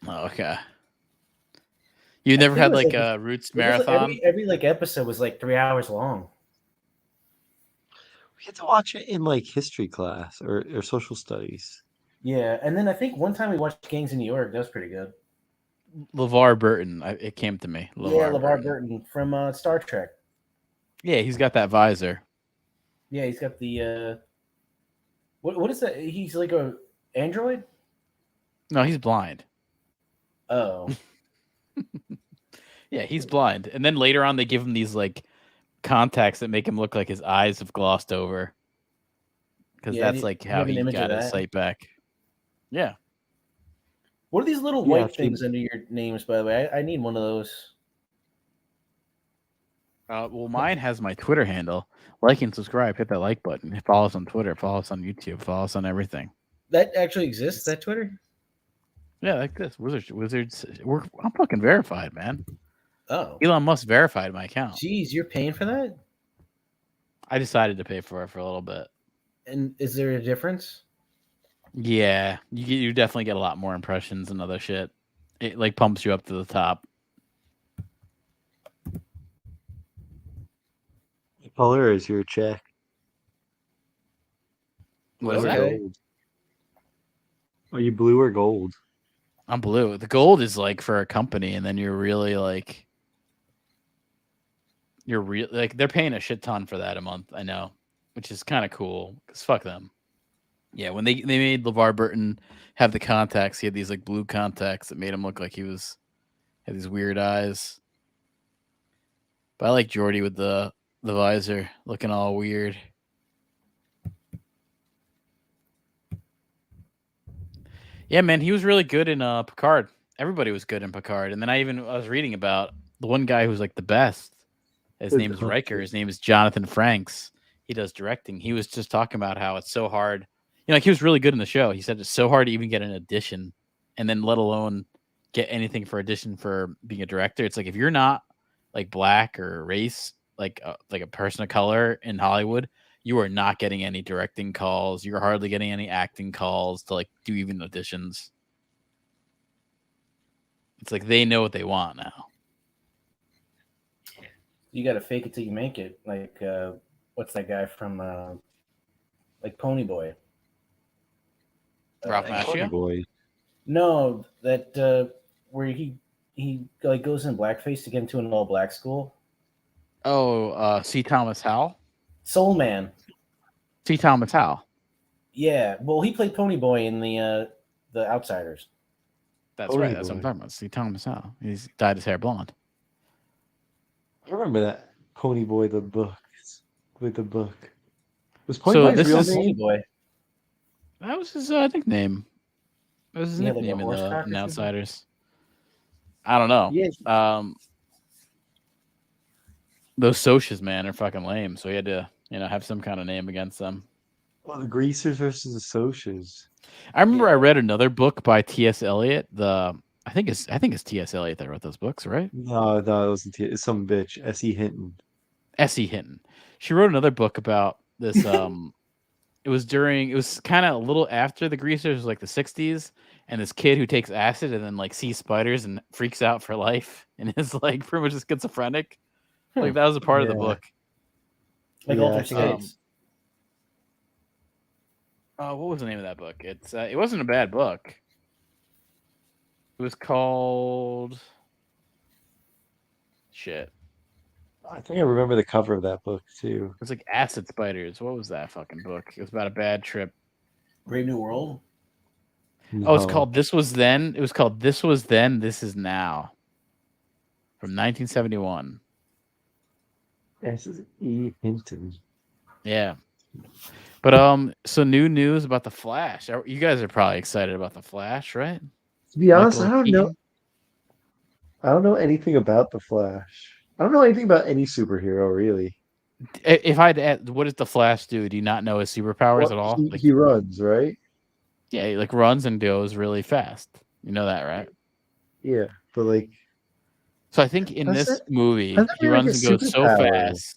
Oh, okay. You never think had it was like like- a Roots It was like marathon? every like episode was like 3 hours long. We had to watch it in like history class or social studies. Yeah, and then I think one time we watched Gangs in New York. That was pretty good. LeVar Burton. It came to me. LeVar Burton from Star Trek. Yeah, he's got that visor. Yeah, he's got the what is that? He's like a android? No, he's blind. Oh. Yeah, he's blind. And then later on, they give him these like contacts that make him look like his eyes have glossed over. Because Yeah, that's like you how have an he image of got his that? sight back. Yeah. What are these little Yeah, white things under your names, by the way? I need one of those. Well, mine has my Twitter handle. Like and subscribe. Hit that like button. Follow us on Twitter. Follow us on YouTube. Follow us on everything. That actually exists, that Twitter? Yeah, like this. Wizards. I'm fucking verified, man. Oh. Elon Musk verified my account. Jeez, you're paying for that? I decided to pay for it for a little bit. And is there a difference? Yeah, you definitely get a lot more impressions and other shit. It like pumps you up to the top. What color is your check? What is Okay. that? Gold. Are you blue or gold? I'm blue. The gold is like for a company, and then you're really like they're paying a shit ton for that a month. I know, which is kind of cool because fuck them. Yeah, when they made LeVar Burton have the contacts, he had these like blue contacts that made him look like he had these weird eyes. But I like Jordy with the visor looking all weird. Yeah, man, he was really good in Picard. Everybody was good in Picard. And then I was reading about the one guy who's like the best. His name is Riker. His name is Jonathan Frakes. He does directing. He was just talking about how it's so hard. You know, like he was really good in the show. He said it's so hard to even get an audition, and then let alone get anything for audition for being a director. It's like if you're not like black or race, like a person of color in Hollywood, you are not getting any directing calls. You're hardly getting any acting calls to like do even auditions. It's like they know what they want now. You got to fake it till you make it. Like, what's that guy from, like Ponyboy? Ralph Funny Macchio? boy. No, that where he like goes in blackface to get into an all black school. Oh, C. Thomas Howell? Soul Man. C. Thomas Howell. Yeah, well, he played Ponyboy in the Outsiders. That's right. That's what I'm talking about. C. Thomas Howell. He's dyed his hair blonde. I remember that Pony Boy the book. With the book. Was So Pony Boy's this real is- name? Ponyboy. That was his nickname. That was his Yeah, like a nickname horse cock or in something? Outsiders. I don't know. Yeah. Those socias, man, are fucking lame. So he had to, have some kind of name against them. Well, the Greasers versus the Socials. I remember Yeah. I read another book by T.S. Eliot. I think it's T.S. Eliot that wrote those books, right? No, it wasn't. It's some bitch. S.E. Hinton. S.E. Hinton. She wrote another book about this. It was kind of a little after the Greasers, it was like the 60s, and this kid who takes acid and then like sees spiders and freaks out for life and is like pretty much schizophrenic. Like that was a part of the Yeah. book. Like Yeah, I Altered think I- States. What was the name of that book? It wasn't a bad book. It was called shit. I think I remember the cover of that book too. It was like Acid Spiders. What was that fucking book? It was about a bad trip. Brave New World. Oh, it's No. called This Was Then. It was called This Was Then, This Is Now. From 1971. S.E. Hinton. Yeah. But so new news about the Flash. You guys are probably excited about the Flash, right? To be honest, Michael I don't know. Keaton? I don't know anything about the Flash. I don't know anything about any superhero really. If I had to add, what does the Flash do? Do you not know his superpowers Well, at all? He, Like, he runs, right? yeah, he like runs and goes really fast. You know that, right? Yeah, but like, So I think in How's this that- movie, how's that he like runs a and goes so superpower? fast.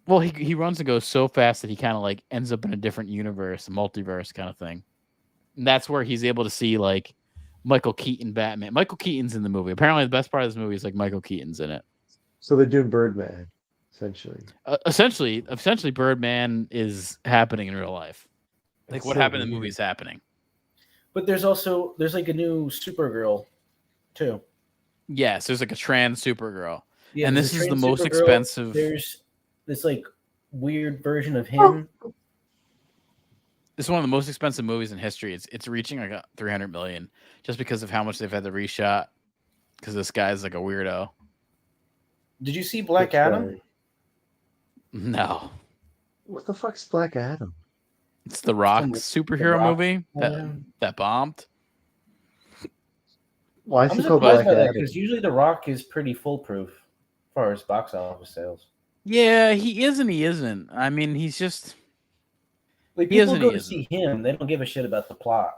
Well, he runs and goes so fast that he kind of like ends up in a different universe, a multiverse kind of thing. And that's where he's able to see like Michael Keaton Batman. Michael Keaton's in the movie. Apparently, the best part of this movie is like Michael Keaton's in it. so they're doing Birdman, essentially. Essentially, Birdman is happening in real life. Like That's what so happened in the weird. movie is happening. But there's like a new Supergirl, too. Yes, there's like a trans Supergirl. Yeah, And there's this a is the trans most Supergirl. expensive- There's this like weird version of him. This is one of the most expensive movies in history. It's reaching like $300 million just because of how much they've had to reshot. Because this guy's like a weirdo. Did you see Black Which Adam? guy? No, What the fuck's Black Adam? it's the Rock The superhero Rock movie one. that bombed. Why is I'm he called surprised Black by that Adam? because usually The Rock is pretty foolproof as far as box office sales. Yeah, he is and he isn't. I mean, he's just Like He is people and go he to see him, they don't give a shit about the plot.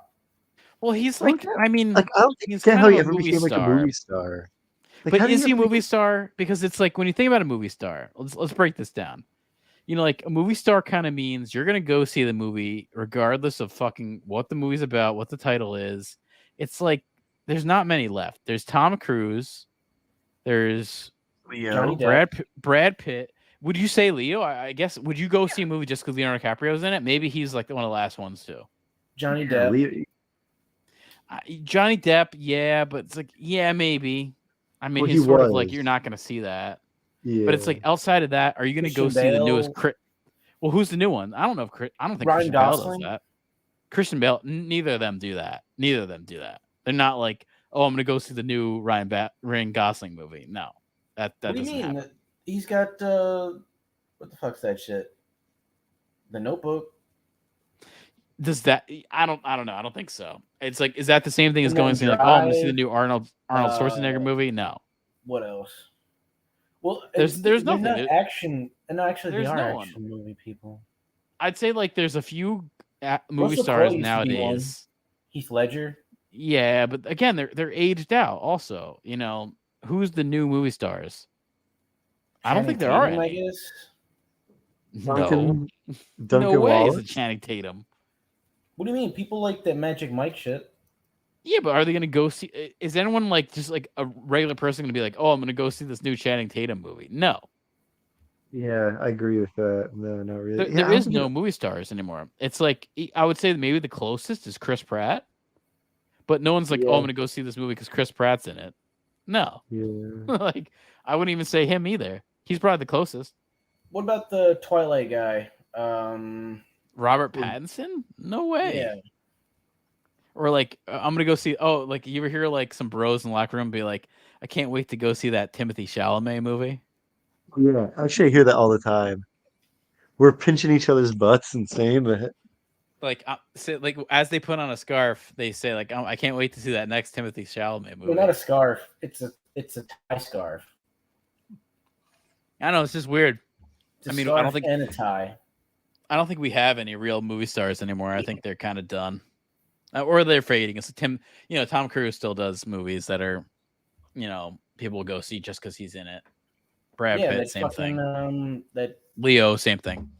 well, he's Well, like yeah, I mean, Like, I don't think he's get kind how of he a ever movie became like a star. movie star. Like, But how did is he a ever movie star? Because it's like when you think about a movie star, let's break this down. You know, like a movie star kind of means you're gonna go see the movie regardless of fucking what the movie's about, what the title is. It's like there's not many left. There's Tom Cruise. There's Johnny Depp. Brad Pitt. Would you say Leo? I guess. Would you go see a movie just because Leonardo DiCaprio's in it? Maybe he's like one of the last ones too. Johnny Yeah, Depp. Johnny Depp, yeah, but it's like, yeah, maybe. I mean, Well, he's he sort of like was. you're not gonna see that. Yeah. But it's like outside of that, are you going to go Christian see the newest? Bale. Well, who's the new one? I don't know. I don't think Ryan Christian Bale does Gosling? that. Christian Bale. Neither of them do that. Neither of them do that. They're not like, oh, I'm going to go see the new Ryan Gosling movie. No, that What do you doesn't mean? happen. He's got what the fuck's that shit? The Notebook. Does that? I don't know. I don't think so. It's like, is that the same thing as And going then to see like, oh, I'm going to see the Drive, new Arnold Schwarzenegger movie? No, What else? Well, There's they're nothing. not There- action. No, actually, they there's are no one. action movie people. I'd say like there's a few movie Russell stars Crowe used to be one. nowadays. Heath Ledger. Yeah, but again, they're aged out. Also, you know, who's the new movie stars? I don't think there are Channing any. Tatum, I guess. No, Duncan no way is it Wallace? Channing Tatum. What do you mean? People like that Magic Mike shit. Yeah, but are they going to go see? Is anyone like just like a regular person going to be like, oh, I'm going to go see this new Channing Tatum movie? No, Yeah, I agree with that. No, not really. there, Yeah, there I is don't no think- movie stars anymore. It's like I would say maybe the closest is Chris Pratt, but no one's like, oh, Yeah. I'm going to go see this movie because Chris Pratt's in it. No, Yeah. like I wouldn't even say him either. He's probably the closest. What about the Twilight guy? Robert Pattinson? No way. Yeah. Or like I'm gonna go see. Oh, like you ever hear like some bros in the locker room be like, I can't wait to go see that Timothy Chalamet movie. Yeah, actually, I hear that all the time. We're pinching each other's butts and saying that. Like, like as they put on a scarf, they say like, oh, I can't wait to see that next Timothy Chalamet movie. Well, not a scarf. It's a tie scarf. I know it's just weird. It's a I mean, scarf I don't think- and a tie. I don't think we have any real movie stars anymore. I think they're kind of done, or they're fading. It's Tom Cruise still does movies that are, people will go see just because he's in it. Brad Pitt, that same fucking thing. that Leo, same thing.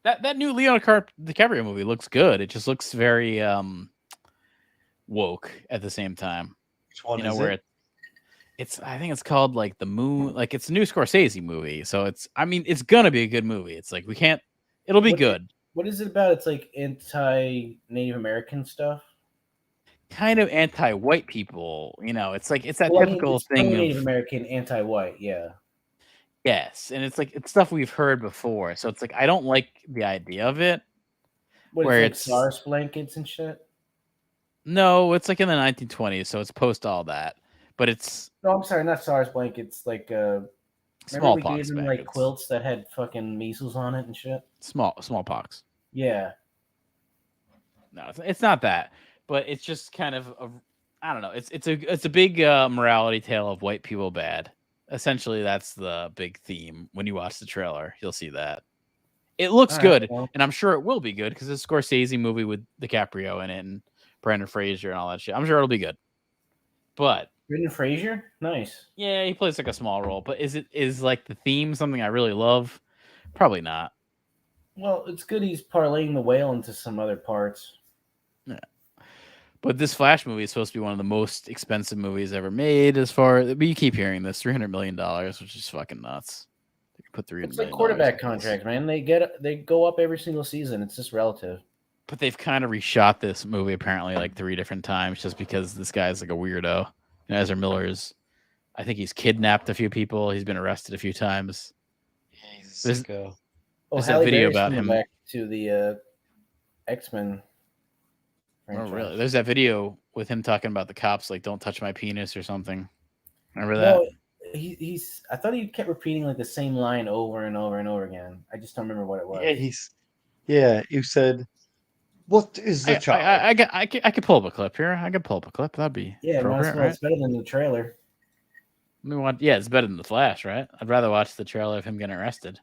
That new Leonardo DiCaprio movie looks good. It just looks very woke at the same time. Which one is where it? I think it's called like The Moon, like it's a new Scorsese movie. So it's gonna be a good movie. It's like it'll be good. What is it about? It's like anti-Native American stuff. Kind of anti-white people, it's like it's that Well, typical it's thing Native of American anti-white, yeah. yes, and it's stuff we've heard before. So it's like I don't like the idea of it. Where it's like SARS blankets and shit. No, it's like in the 1920s, so it's post all that. But it's no, I'm sorry, not SARS blankets. Like smallpox. We gave them like quilts that had fucking measles on it and shit. Smallpox. Yeah. No, it's not that, but it's just kind of I don't know. It's a big morality tale of white people bad. Essentially, that's the big theme. When you watch the trailer, you'll see that. It looks good, and I'm sure it will be good because it's a Scorsese movie with DiCaprio in it and Brendan Fraser and all that shit. I'm sure it'll be good. But Brendan Fraser, nice. Yeah, he plays like a small role. But is like the theme something I really love? Probably not. Well, it's good he's parlaying the whale into some other parts. Yeah. But this Flash movie is supposed to be one of the most expensive movies ever made. But you keep hearing this $300 million, which is fucking nuts. They put $300 It's like quarterback contracts, man. They go up every single season. It's just relative. But they've kind of reshot this movie apparently like 3 different times just because this guy's like a weirdo. Ezra Miller I think he's kidnapped a few people. He's been arrested a few times. Yeah, he's a sicko. There's a video about him back to the X-Men. Oh, really? There's that video with him talking about the cops, like "Don't touch my penis" or something. Remember that? No, he's. I thought he kept repeating like the same line over and over and over again. I just don't remember what it was. Yeah, you said, "What is the child?" I could pull up a clip here. I could pull up a clip. That'd be appropriate, right? It's better than the trailer. Yeah, it's better than the Flash, right? I'd rather watch the trailer of him getting arrested.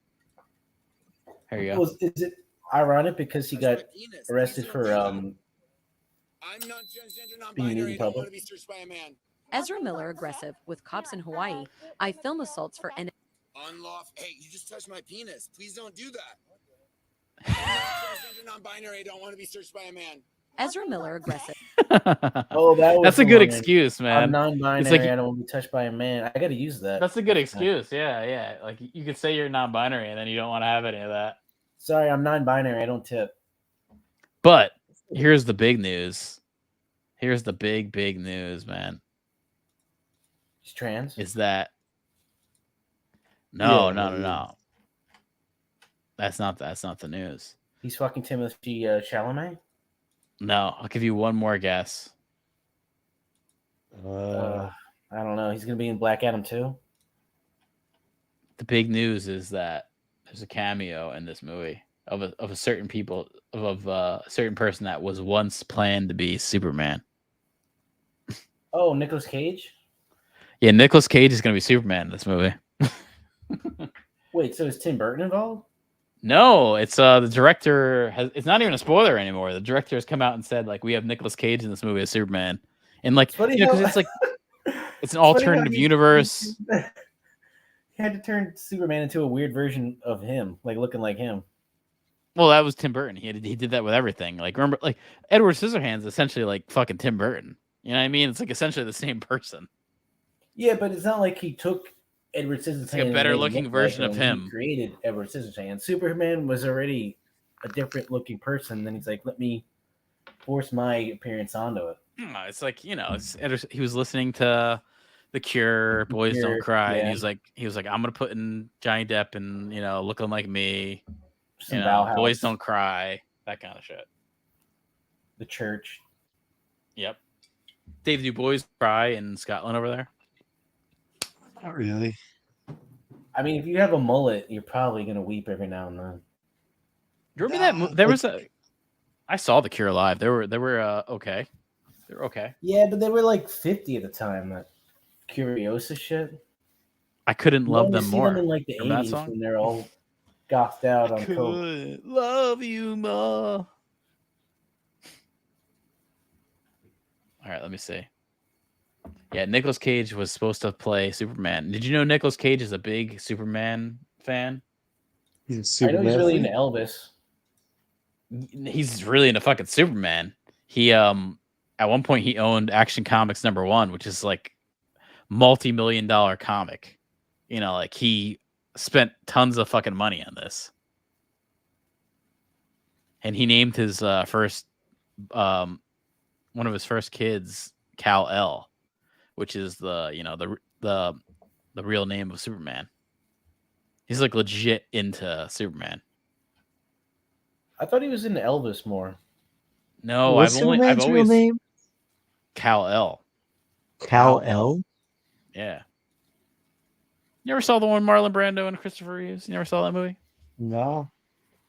Here you go. Is it ironic because he got arrested for I'm not transgender, non-binary. I don't want to be searched by a man. Ezra Miller aggressive with cops in Hawaii. I film assaults for Unlawful. Hey, you just touched my penis. Please don't do that. I'm not transgender, non-binary. I don't want to be searched by a man. Ezra Miller aggressive. That's a good excuse, man. I'm non-binary. I don't want to be touched by a man. I got to use that. That's a good excuse. Yeah. Like you could say you're non-binary and then you don't want to have any of that. Sorry, I'm non-binary. I don't tip. But here's the big news. Here's the big news, man. He's trans. Is that no. That's not the news. He's fucking Timothée Chalamet. No, I'll give you one more guess. I don't know. He's gonna be in Black Adam too. The big news is that there's a cameo in this movie of a certain certain person that was once planned to be Superman. Oh, Nicolas Cage? Yeah, Nicolas Cage is going to be Superman in this movie. Wait, so is Tim Burton involved? No, it's the director it's not even a spoiler anymore. The director has come out and said like we have Nicolas Cage in this movie as Superman. And like because it's like it's an alternative universe. He had to turn Superman into a weird version of him, like looking like him. Well, that was Tim Burton. He did that with everything. Like remember like Edward Scissorhands is essentially like fucking Tim Burton. You know what I mean? It's like essentially the same person. Yeah, but it's not like he took Edward Scissorhands. It's like a better looking version of him. He created Edward Scissorhands. Superman was already a different looking person. Then he's like, let me force my appearance onto it. It's like, he was listening to The Cure, Boys Don't Cry, and he was like, I'm gonna put in Johnny Depp and looking like me. Boys Don't Cry, that kind of shit. The Church. Yep. Dave, do boys cry in Scotland over there? Not really. I mean, if you have a mullet, you're probably gonna weep every now and then. Remember that? There was I saw The Cure live. They were okay. They were okay. Yeah, but they were like 50 at the time. That Curiosa shit. I couldn't love them more. Them in like the 80s when they're all gothed out on coke. Could love you more. All right, let me see. Yeah, Nicolas Cage was supposed to play Superman. Did you know Nicolas Cage is a big Superman fan? He's a I know he's Superman really fan? into Elvis. He's really into fucking Superman. He at one point he owned Action Comics #1, which is like multi-million-dollar comic. You know, like he spent tons of fucking money on this. And he named his first one of his first kids Kal-El, which is the real name of Superman. He's like legit into Superman. I thought he was into Elvis more. No, What's I've Superman's real always name? Kal-El. Kal-El? Yeah. You ever saw the one Marlon Brando and Christopher Reeves? You never saw that movie? No.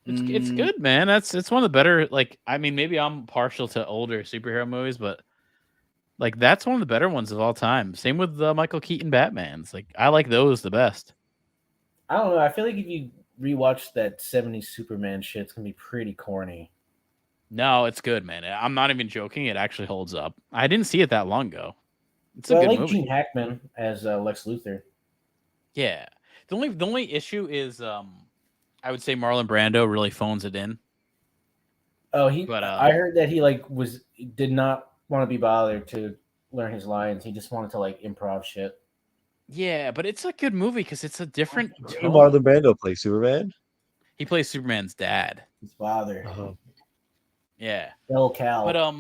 It's good, man. It's one of the better. Like, I mean, maybe I'm partial to older superhero movies, but like that's one of the better ones of all time. Same with the Michael Keaton Batmans. Like, I like those the best. I don't know. I feel like if you rewatch that 70s Superman shit, it's gonna be pretty corny. No, it's good, man. I'm not even joking. It actually holds up. I didn't see it that long ago. It's a Well, I good like movie. Gene Hackman as Lex Luthor. Yeah. The only issue is I would say Marlon Brando really phones it in. Oh, But, I heard that he did not want to be bothered to learn his lines. He just wanted to like improv shit. Yeah, but it's a good movie because it's a different tone. Marlon Brando play Superman? He plays Superman's dad. His father. Yeah. El Cal. But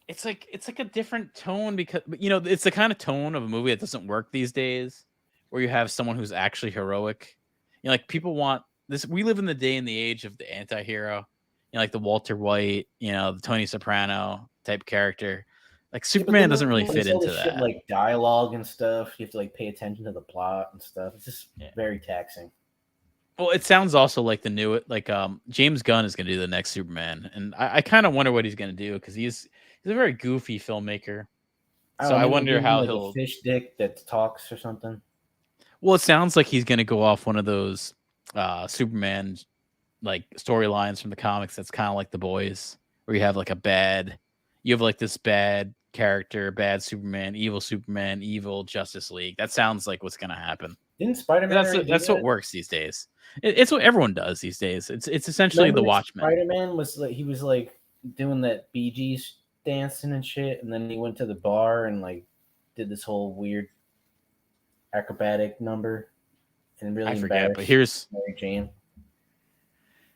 it's like a different tone because it's the kind of tone of a movie that doesn't work these days, where you have someone who's actually heroic. Like people want this. We live in the day and the age of the anti-hero. Like the Walter White, the Tony Soprano type character. Like Superman doesn't really fit into that. Shit, like dialogue and stuff. You have to like pay attention to the plot and stuff. It's just very taxing. Well, it sounds also like the new James Gunn is going to do the next Superman, and I kind of wonder what he's going to do because he's a very goofy filmmaker. So I wonder how he'll a fish dick that talks or something. Well, it sounds like he's going to go off one of those Superman like storylines from the comics. That's kind of like The Boys, where you have like this bad character, bad Superman, evil Justice League. That sounds like what's going to happen. Didn't Spider-Man? That's what works these days. It's what everyone does these days. It's essentially the Watchmen. Spider-Man was like doing that Bee Gees dancing and shit, and then he went to the bar and like did this whole weird acrobatic number, and really I forget. But here's Mary Jane.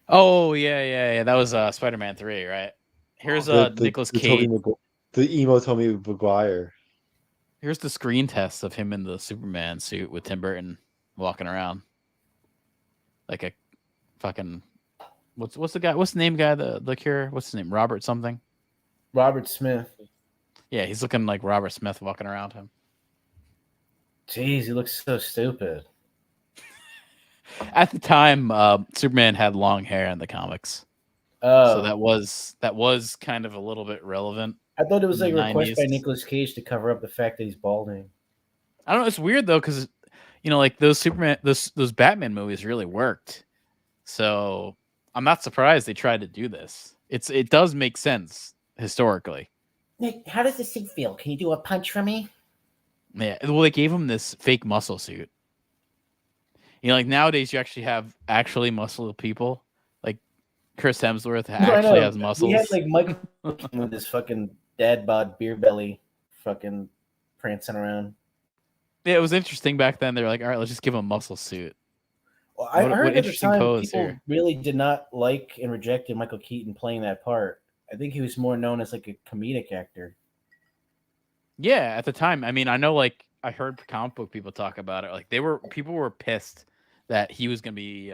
Oh yeah. That was Spider-Man 3, right? Here's Nicolas Cage. The emo Tommy Maguire. Here's the screen test of him in the Superman suit with Tim Burton walking around. Like a fucking what's the name guy, the Cure? What's his name? Robert something? Robert Smith. Yeah, he's looking like Robert Smith walking around him. Jeez, he looks so stupid. At the time, Superman had long hair in the comics. Oh. So that was kind of a little bit relevant. I thought it was like a request 90s. by Nicolas Cage to cover up the fact that he's balding. I don't know. It's weird though, because like those those Batman movies really worked. So I'm not surprised they tried to do this. It does make sense historically. Nick, how does this suit feel? Can you do a punch for me? Yeah. Well, they gave him this fake muscle suit. Like nowadays, you actually have muscle people. Like Chris Hemsworth actually has muscles. He had like Michael with his fucking dad bod beer belly, fucking prancing around. Yeah, it was interesting back then. They were like, "All right, let's just give him a muscle suit." Well, I heard at the time pose people here. really did not like and rejected Michael Keaton playing that part. I think he was more known as like a comedic actor. Yeah, at the time. I mean, I know like I heard comic book people talk about it. Like people were pissed that he was gonna be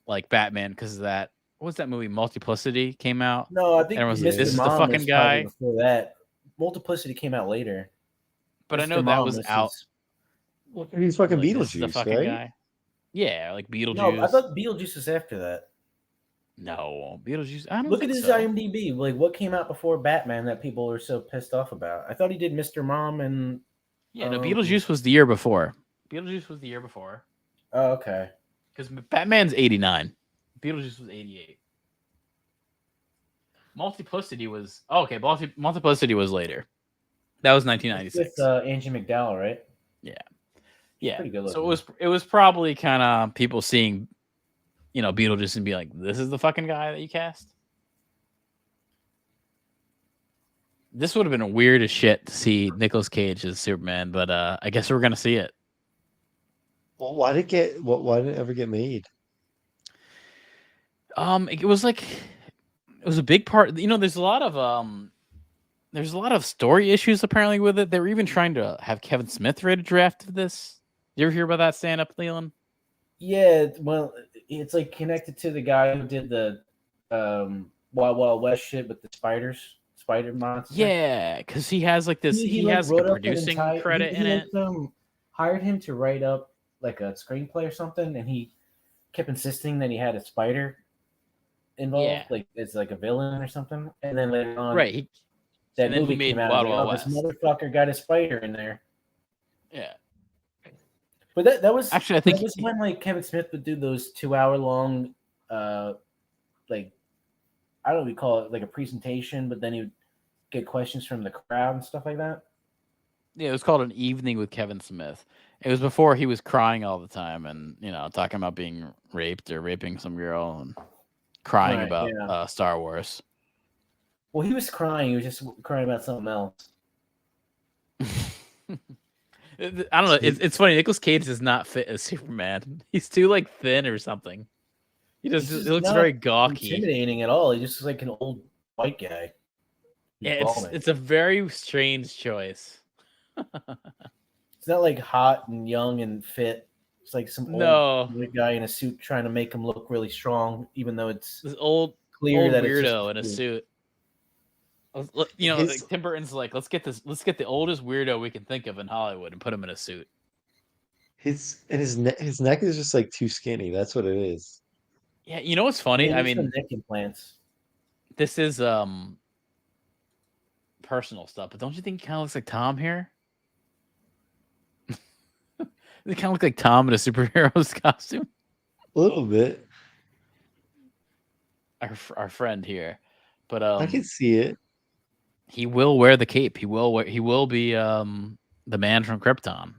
like Batman because of that. What was that movie? Multiplicity came out. No, I think everyone's Mr. like, this is the Mom fucking was guy. before that. Multiplicity came out later. But Mr. I know that Mom was out. He's fucking Like, this is the Beetlejuice, fucking right? guy. Yeah, like Beetlejuice. No, I thought Beetlejuice was after that. No, Beetlejuice. I don't Look at think his so. IMDb. Like, what came out before Batman that people were so pissed off about? I thought he did Mr. Mom and. Yeah, no, Beetlejuice was the year before. Oh, okay. Because Batman's 89. Beetlejuice was 88. Multiplicity was okay. Multiplicity was later. That was 1996. With Angie McDowell, right? Yeah. Pretty good So looking. it was probably kind of people seeing, Beetlejuice and be like, "This is the fucking guy that you cast." This would have been weird as shit to see Nicolas Cage as Superman, but I guess we're gonna see it. Well, why did it ever get made? It was like it was a big part. There's a lot of story issues apparently with it. They were even trying to have Kevin Smith write a draft of this. You ever hear about that stand up, Leland? Yeah, well, it's like connected to the guy who did the Wild Wild West shit with the spider monster. Yeah, because he has like this. He has like wrote a up an producing entire- credit he in it. Hired him to write up like a screenplay or something, and he kept insisting that he had a spider involved, Yeah. like it's like a villain or something. And then later on, Right. that and then he movie made came out. Wild And Wild this West. motherfucker got a spider in there. Yeah. But that was Actually, I think that was when like Kevin Smith would do those 2-hour long, like I don't know, we call it like a presentation, but then he would get questions from the crowd and stuff like that. Yeah, it was called An Evening with Kevin Smith. It was before he was crying all the time and talking about being raped or raping some girl and crying Right, about yeah. Star Wars. Well, he was crying. He was just crying about something else. I don't know. It's funny. Nicolas Cage does not fit as Superman. He's too like thin or something. He He's he just looks not very gawky. Intimidating at all. He just looks like an old white guy. He's Yeah, balding. it's a very strange choice. It's not like hot and young and fit. It's like some old white guy in a suit trying to make him look really strong, even though it's This old clear that weirdo in a it's just suit. His- Tim Burton's like, let's get the oldest weirdo we can think of in Hollywood and put him in a suit. his neck is just like too skinny. That's what it is. Yeah, you know what's funny? I Maybe some mean, neck implants. this is personal stuff, but don't you think he kind of looks like Tom here? They kind of look like Tom in a superhero's costume. A little bit. Our friend here, but I can see it. he will wear the cape. He will be the man from Krypton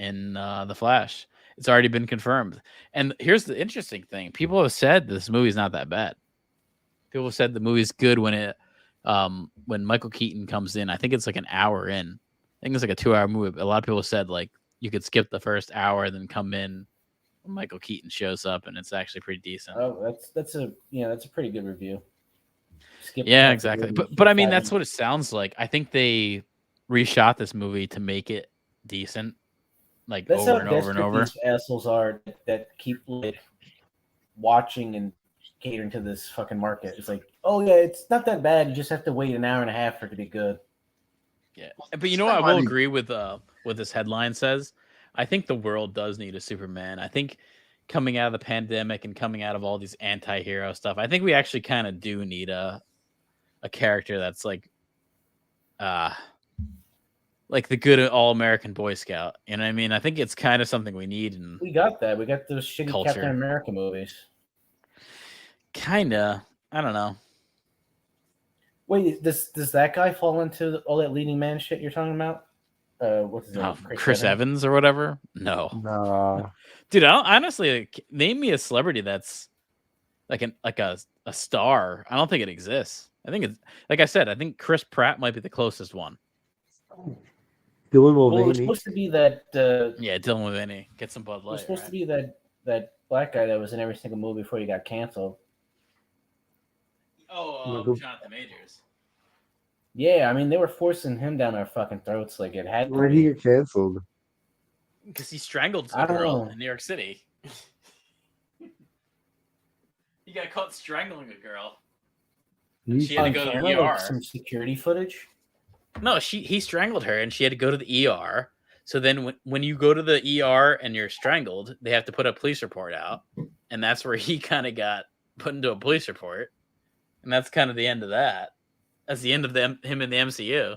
in the Flash. It's already been confirmed. And here's the interesting thing: people have said this movie's not that bad. People have said the movie's good when Michael Keaton comes in. I think it's like an hour in. I think it's like a 2-hour movie. A lot of people said like you could skip the first hour and then come in when Michael Keaton shows up, and it's actually pretty decent. Oh, that's a pretty good review. Skip Yeah, the exactly. movie, But I mean, 5 that's minutes. what it sounds like. I think they reshot this movie to make it decent, like That's over how and over and desperate over. these assholes are that keep like watching and catering to this fucking market. It's like, oh yeah, it's not that bad. You just have to wait an hour and a half for it to be good. Yeah, but you know what? I will agree with what this headline says. I think the world does need a Superman. I think coming out of the pandemic and coming out of all these anti-hero stuff, I think we actually kind of do need a character that's like the good all-American Boy Scout. You know what I mean? I think it's kind of something we need. And We got that. We got those shitty Culture. Captain America movies. kinda, I don't know. Wait, does that guy fall into all that leading man shit you're talking about? What's his name? Oh, Chris Evans or whatever? No, Nah. dude. I don't, honestly, like, name me a celebrity that's like a star. I don't think it exists. I think it's like I said. I think Chris Pratt might be the closest one. Dylan Well, it's Mulvaney. supposed to be that. Yeah, Dylan Mulvaney. Get some Bud It was Light. supposed Right? to be that black guy that was in every single movie before he got canceled. Jonathan Majors. Yeah, I mean they were forcing him down our fucking throats like it had to Why did he be. get canceled? Because he strangled I a don't girl know. in New York City. He got caught strangling a girl. She had to On go to camera, the like ER. some security footage. No, he strangled her, and she had to go to the ER. So then, when you go to the ER and you're strangled, they have to put a police report out, and that's where he kind of got put into a police report, and that's kind of the end of that. That's the end of him in the MCU,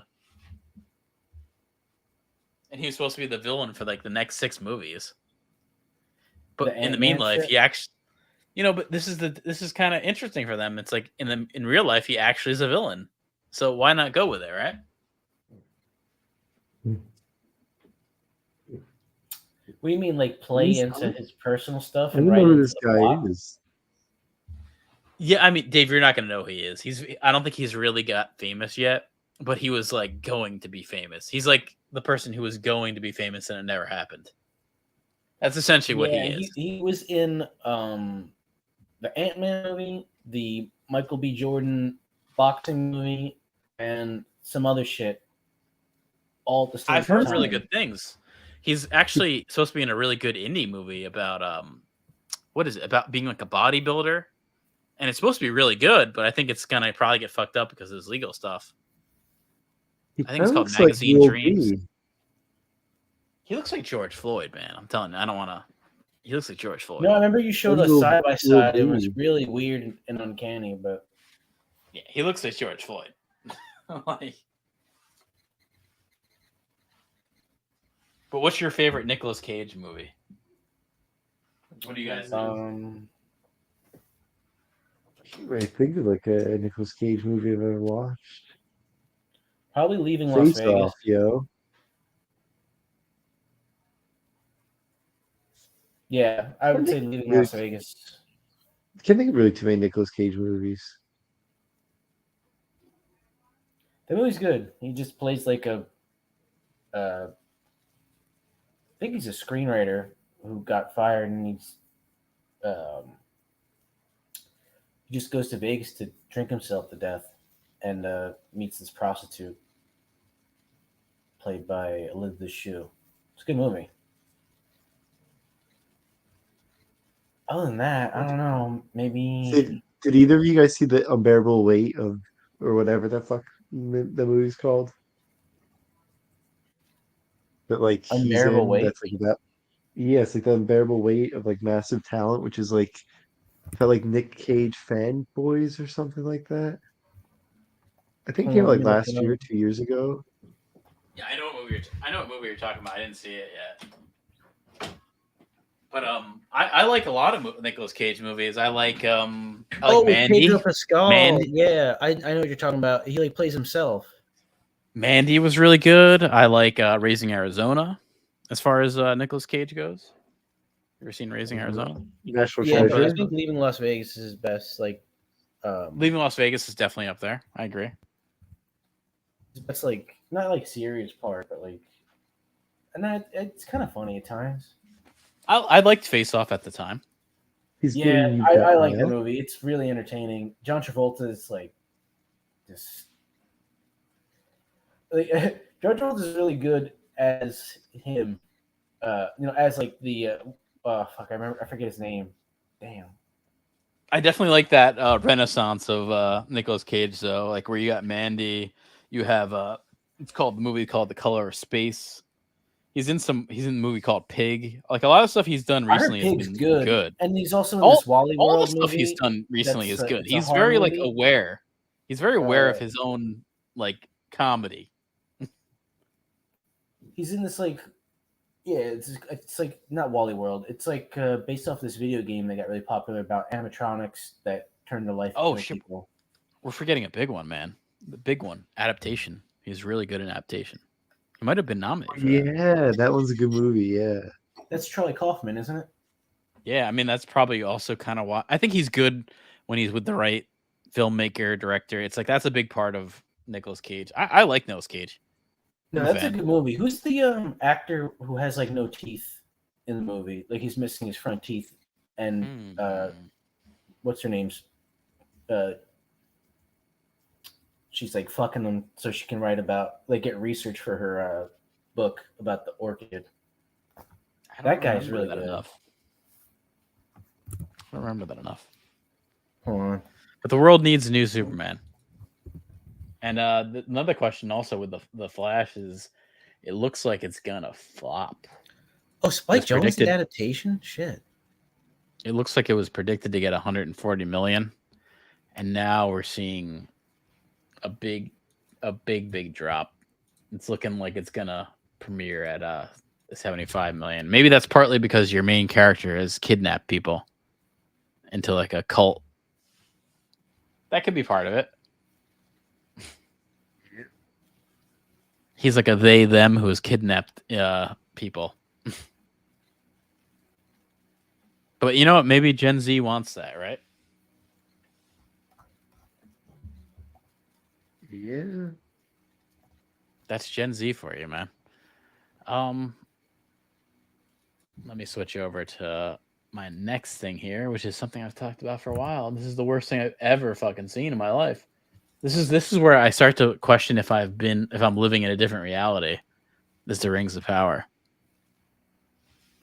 and he was supposed to be the villain for like the next 6 movies. But The in the Ant-Man mean life, shit? he actually, but this is kind of interesting for them. It's like in real life, he actually is a villain. So why not go with it, right? What do you mean, like play He's- into his personal stuff I and don't write know who into this the guy plot? is. Yeah, I mean, Dave, you're not gonna know who he is. I don't think he's really got famous yet, but he was like going to be famous. He's like the person who was going to be famous and it never happened. That's essentially what he Yeah, is. he was in the Ant-Man movie, the Michael B. Jordan boxing movie, and some other shit all at the same I've heard time. really good things. He's actually supposed to be in a really good indie movie about what is it? About being like a bodybuilder. And it's supposed to be really good, but I think it's gonna probably get fucked up because of his legal stuff. He I think it's kinda called looks like Magazine Will Dreams. B. He looks like George Floyd, man. I'm telling you, I don't want to. He looks like George Floyd. No, I remember you showed us Will- side by Will side. It was be. really weird and uncanny, but Yeah, he looks like George Floyd. Like, but what's your favorite Nicolas Cage movie? What do you guys? I think of like a Nicolas Cage movie I've ever watched. probably Leaving Las Face Vegas. Off, yo. Yeah, I would say Leaving Yeah. Las Vegas. Can't think of really too many Nicolas Cage movies. The movie's good. He just plays like I think he's a screenwriter who got fired and he just goes to Vegas to drink himself to death and meets this prostitute played by Elizabeth Shue. It's a good movie. Other than that, I don't know. Maybe Did either of you guys see the unbearable weight of, or whatever the fuck the movie's called? That like he's Unbearable in. Weight? That's like that. Yes, like the unbearable weight of like massive talent, which is like felt like Nick Cage fanboys or something like that. I think it came out Let like me look last it year, up. 2 years ago. Yeah, I know what movie you're talking about. I didn't see it yet. But I like a lot of Nicolas Cage movies. I like Mandy. Pedro Pascal. Mandy. Yeah, I know what you're talking about. He like plays himself. Mandy was really good. I like Raising Arizona, as far as Nicolas Cage goes. You ever seen Raising Arizona? National Yeah, but I Treasure. think Leaving Las Vegas is his best. Like, Leaving Las Vegas is definitely up there. I agree. that's like not like serious part, but like, and that it's kind of funny at times. I liked Face Off at the time. He's Yeah, getting you I like back. the movie. It's really entertaining. John Travolta is like just like John Travolta is really good as him. As like the fuck, I forget his name. Damn. I definitely like that renaissance of Nicolas Cage, though. Like where you got Mandy, you have the movie called The Color of Space. He's in the movie called Pig. Like a lot of stuff he's done I heard recently has Pig's been good. and he's also in All- this Wally All World the stuff movie. he's done recently is good. it's a He's horror very like movie. aware. He's very aware of his own like comedy. He's in this like, yeah, it's like not Wally World. It's like based off this video game that got really popular about animatronics that turned to life. Oh, into shit. people. We're forgetting a big one, man. The big one, adaptation. He's really good in adaptation. He might have been nominated for that. Yeah, that one's a good movie. Yeah. That's Charlie Kaufman, isn't it? Yeah, I mean that's probably also kind of why I think he's good when he's with the right filmmaker, director. It's like that's a big part of Nicolas Cage. I like Nicolas Cage. No, I'm a that's a fan. good movie. Who's the actor who has like no teeth in the movie? Like he's missing his front teeth, and what's her name's? She's like fucking them so she can write about like get research for her book about the orchid. I don't That guy's remember really that good. enough. I don't remember that enough. Hold on. But the world needs a new Superman. And another question also with the Flash is, it looks like it's gonna flop. Oh, Spike It's Jonze predicted- did adaptation? Shit. It looks like it was predicted to get 140 million, and now we're seeing a big drop. It's looking like it's gonna premiere at 75 million. Maybe that's partly because your main character has kidnapped people into like a cult. That could be part of it. He's like a they them who has kidnapped people. But you know what? Maybe Gen Z wants that, right? Yeah. That's Gen Z for you, man. Let me switch over to my next thing here, which is something I've talked about for a while. This is the worst thing I've ever fucking seen in my life. This is where I start to question if I'm living in a different reality. This is the Rings of Power.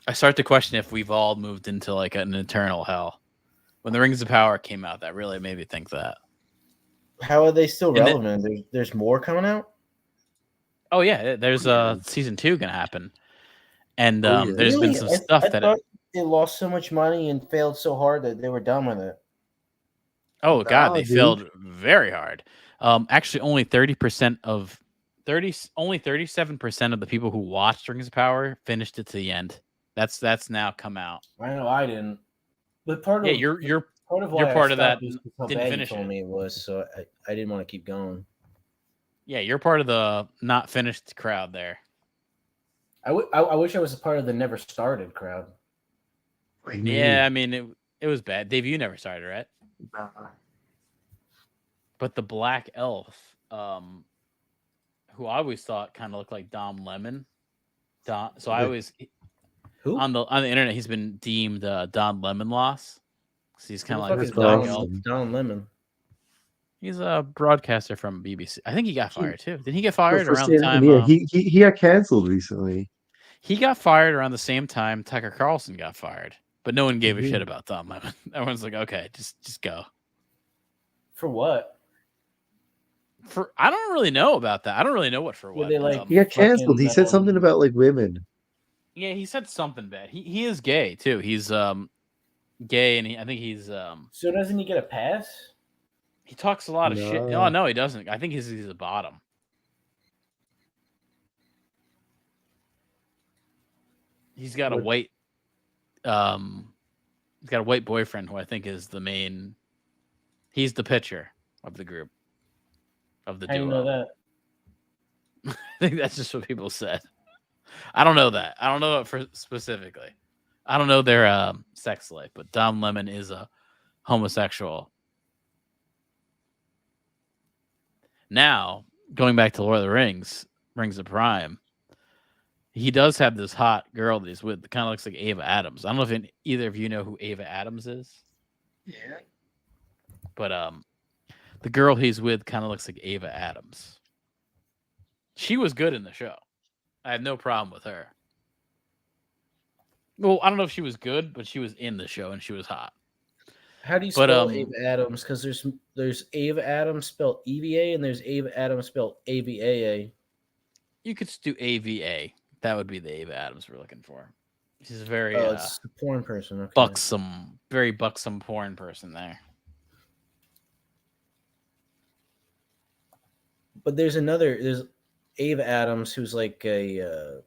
I start to question if we've all moved into like an eternal hell. When the Rings of Power came out, that really made me think that. How are they still And relevant? There's more coming out? Oh yeah, there's season 2 gonna happen. And Oh, yeah. there's been some stuff I that thought they lost so much money and failed so hard that they were done with it. oh god, they dude. failed very hard. Actually only 37% of the people who watched Rings of Power finished it to the end. That's now come out. I know I didn't. But part Yeah, of you're part of why you're part I of that stopped was how didn't bad you finish told it. me it was, so I didn't want to keep going. Yeah, you're part of the not finished crowd there. I wish I was a part of the never started crowd. Yeah, I mean it was bad. Dave, you never started, right? But the black elf, who I always thought kind of looked like Dom Lemon. So I always Who? on the internet he's been deemed Don Lemon Loss. So he's kind of Who like the this fuck black is elf. Don Lemon. He's a broadcaster from BBC. I think he got fired too. Did he get fired For around the saying- time? yeah, he got canceled recently. He got fired around the same time Tucker Carlson got fired, but no one gave a Mhm. shit about Don Lemon. Everyone's like, okay, just go. For what? I don't really know about that. I don't really know what for Were what. they, like, He got canceled. fucking, He said something about like women. Yeah, he said something bad. He is gay too. He's gay, and I think he's So doesn't he get a pass? he talks a lot of shit. No. Oh no, he doesn't. I think he's a bottom. He's got a white he's got a white boyfriend who I think is the main. He's the pitcher of the group of the How do duo. you know that? I think that's just what people said. I don't know that. I don't know it for specifically. I don't know their sex life, but Dom Lemon is a homosexual. Now, going back to Lord of the Rings, Rings of Prime, he does have this hot girl that he's with that kind of looks like Ava Adams. I don't know if either of you know who Ava Adams is. Yeah. But the girl he's with kind of looks like Ava Adams. She was good in the show. I have no problem with her. Well, I don't know if she was good, but she was in the show and she was hot. How do you But, spell Ava Adams? Because there's Ava Adams spelled EVA and there's Ava Adams spelled AVAA. You could just do AVA. That would be the Ava Adams we're looking for. She's a very it's the porn person. Okay. buxom, very buxom porn person there. But there's Ava Adams who's like a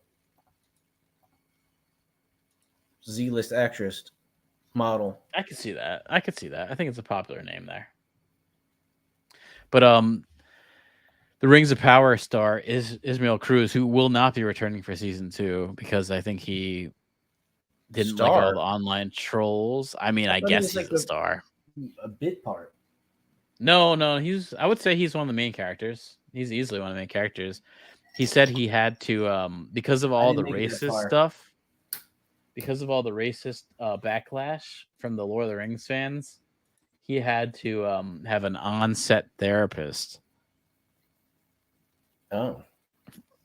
Z-list actress model. I could see that. I think it's a popular name there. But the Rings of Power star is Ismael Cruz, who will not be returning for season 2 because I think he didn't like all the online trolls. I mean, I guess he's a star. A bit part. No, I would say he's one of the main characters. He's easily one of the main characters. He said he had to because of all the racist stuff. Because of all the racist backlash from the Lord of the Rings fans, he had to have an on-set therapist. Oh.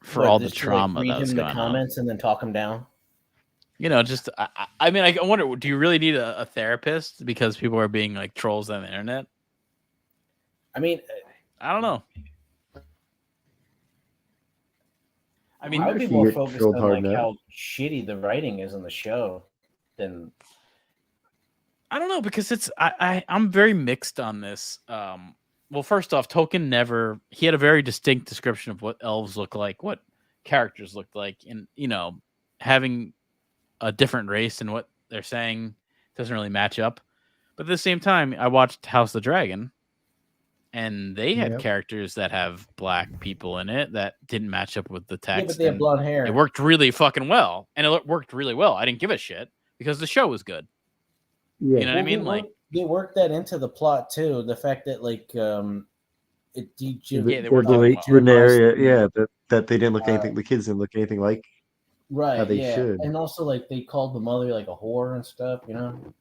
For all the trauma read that was him the going comments and then talk him down. You know, just I mean, I wonder, do you really need a therapist because people are being like trolls on the internet? I mean, I don't know. I mean, I would be if you more get focused trolled on hard like enough. how shitty the writing is on the show than I don't know, because I'm very mixed on this. Well, first off, Tolkien he had a very distinct description of what elves look like, what characters looked like, and having a different race and what they're saying doesn't really match up. But at the same time, I watched House of the Dragon, and they had Yep. characters that have black people in it that didn't match up with the text. Yeah, but they have and blonde hair. It worked really fucking well, and it worked really well. I didn't give a shit because the show was good. Yeah. You know what I mean? Like, they worked that into the plot too. The fact that like it Yeah, they the worked relate out to an well. area, that they didn't look anything. The kids didn't look anything like right, how they yeah. should. And also like they called the mother like a whore and stuff, you know.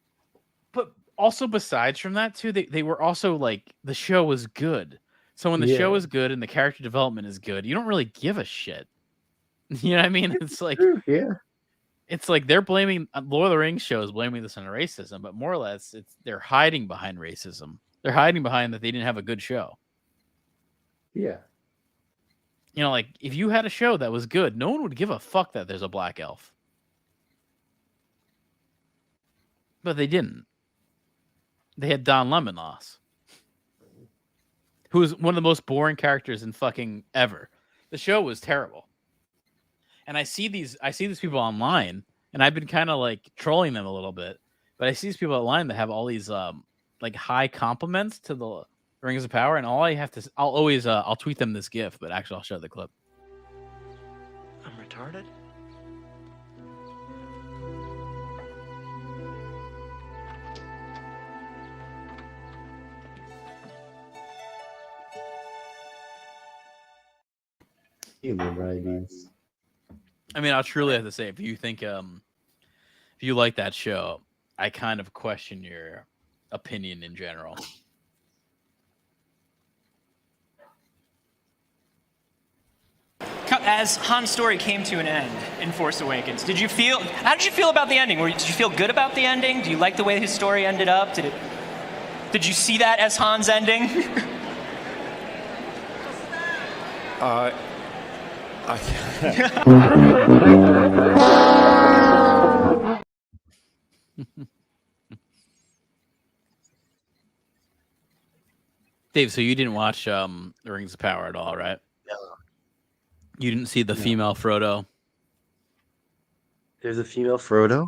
But also besides from that too, they were also like, the show was good. So when the show Yeah. is good and the character development is good, you don't really give a shit. You know what I mean? It's like, Yeah. it's like they're blaming Lord of the Rings shows blaming this on racism, but more or less they're hiding behind racism. They're hiding behind that they didn't have a good show. Yeah. You know, like if you had a show that was good, no one would give a fuck that there's a black elf. But they didn't. They had Don Lemonloss, who was one of the most boring characters in fucking ever. The show was terrible. And I see these people online, and I've been kind of like trolling them a little bit. But I see these people online that have all these like high compliments to the Rings of Power, and all I have to, I'll always I'll tweet them this GIF, but actually I'll show the clip. I'm retarded? Human rights. I mean, I'll truly have to say, if you think if you like that show, I kind of question your opinion in general. As Han's story came to an end in Force Awakens, how did you feel about the ending? Did you feel good about the ending? Do you like the way his story ended up? Did you see that as Han's ending? Dave, so you didn't watch The Rings of Power at all, right? No. You didn't see the female Frodo? There's a female Frodo?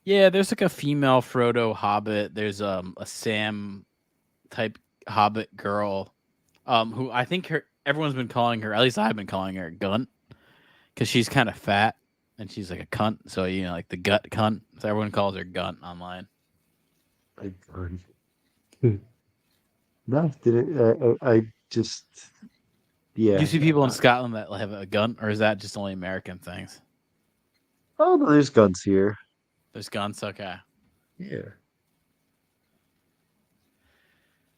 Yeah, there's like a female Frodo Hobbit. There's a Sam type Hobbit girl, who I think everyone's been calling her, at least I've been calling her, Gunt, because she's kind of fat and she's like a cunt. So like the gut cunt. So everyone calls her Gunt online. No, didn't. I just. Yeah. Do you see people in Scotland that have a gun, or is that just only American things? Oh no, there's guns here. There's guns, okay. Yeah.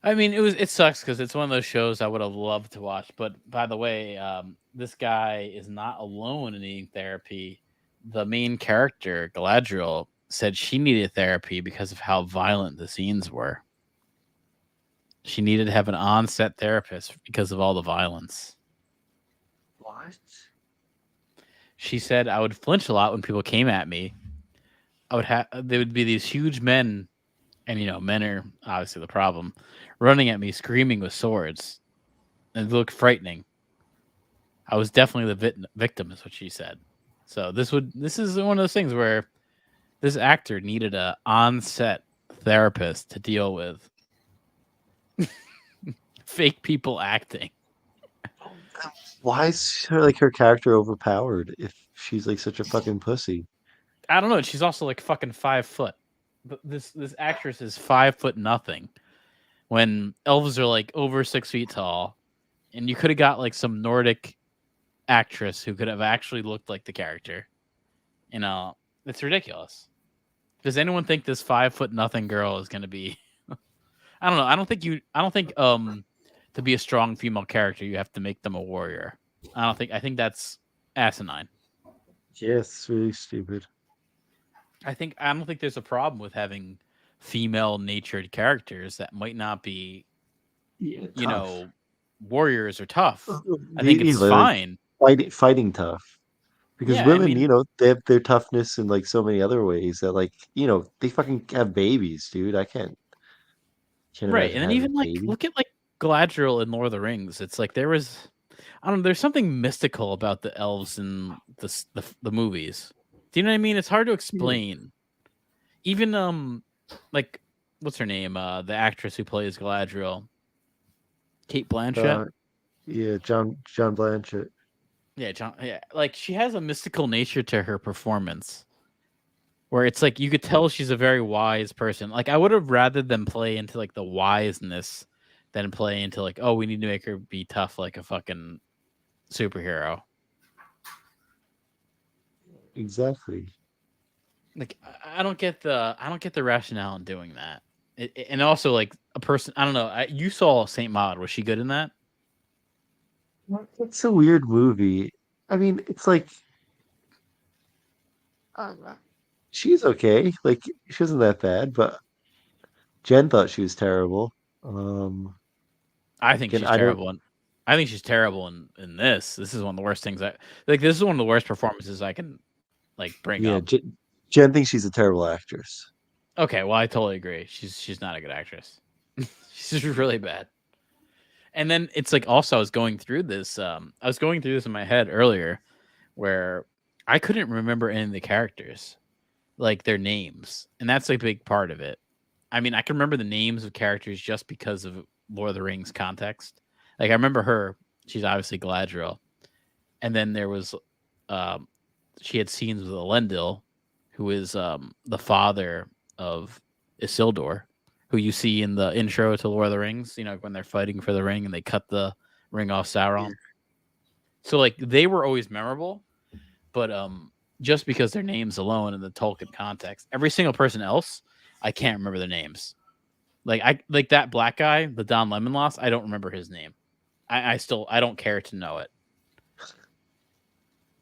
I mean, it sucks because it's one of those shows I would have loved to watch. But by the way, this guy is not alone in needing therapy. The main character, Galadriel, said she needed therapy because of how violent the scenes were. She needed to have an on-set therapist because of all the violence. What? She said, I would flinch a lot when people came at me. There would be these huge men, and men are obviously the problem, running at me, screaming with swords, and it looked frightening. I was definitely the victim, is what she said. So this is one of those things where this actor needed a on-set therapist to deal with fake people acting. Why is her character overpowered if she's like such a fucking pussy? I don't know. She's also like fucking 5 foot. But this actress is 5 foot nothing. When elves are like over 6 feet tall, and you could have got like some Nordic actress who could have actually looked like the character. It's ridiculous. Does anyone think this 5 foot nothing girl is going to be? I don't know. I don't think to be a strong female character you have to make them a warrior. I think that's asinine. Yeah, it's really stupid. I don't think there's a problem with having female natured characters that might not be warriors or tough. I think it's fine. Fighting tough. Because women, they have their toughness in like so many other ways that they fucking have babies, dude. I can't right, and then even like baby. Look at like Galadriel in Lord of the Rings. It's like there was I don't know. There's something mystical about the elves in the movies. Do you know what I mean? It's hard to explain. Even like what's her name? The actress who plays Galadriel, Kate Blanchett. Yeah, John Blanchett. Yeah, John. Yeah, like she has a mystical nature to her performance, where it's like you could tell she's a very wise person. Like I would have rather them play into like the wiseness than play into like, oh, we need to make her be tough like a fucking superhero. Exactly. Like I don't get the rationale in doing that. And also like a person, I don't know. You saw Saint Maud. Was she good in that? It's a weird movie. I mean, it's like she's okay. Like she wasn't that bad, but Jen thought she was terrible. I think again, she's I don't. terrible. I think she's terrible in this. This is one of the worst things this is one of the worst performances I can like bring Yeah, up. Jen thinks she's a terrible actress. Okay, well, I totally agree. She's not a good actress. She's really bad. And then it's like also I was going through this in my head earlier where I couldn't remember any of the characters, like their names. And that's a big part of it. I mean, I can remember the names of characters just because of Lord of the Rings context. Like I remember her, she's obviously Galadriel. And then there was she had scenes with Elendil, who is the father of Isildur, who you see in the intro to Lord of the Rings, you know, when they're fighting for the ring and they cut the ring off Sauron. So like they were always memorable, but just because their names alone in the Tolkien context, every single person else, I can't remember their names. Like that black guy, the Don Lemonloss, I don't remember his name. I don't care to know it.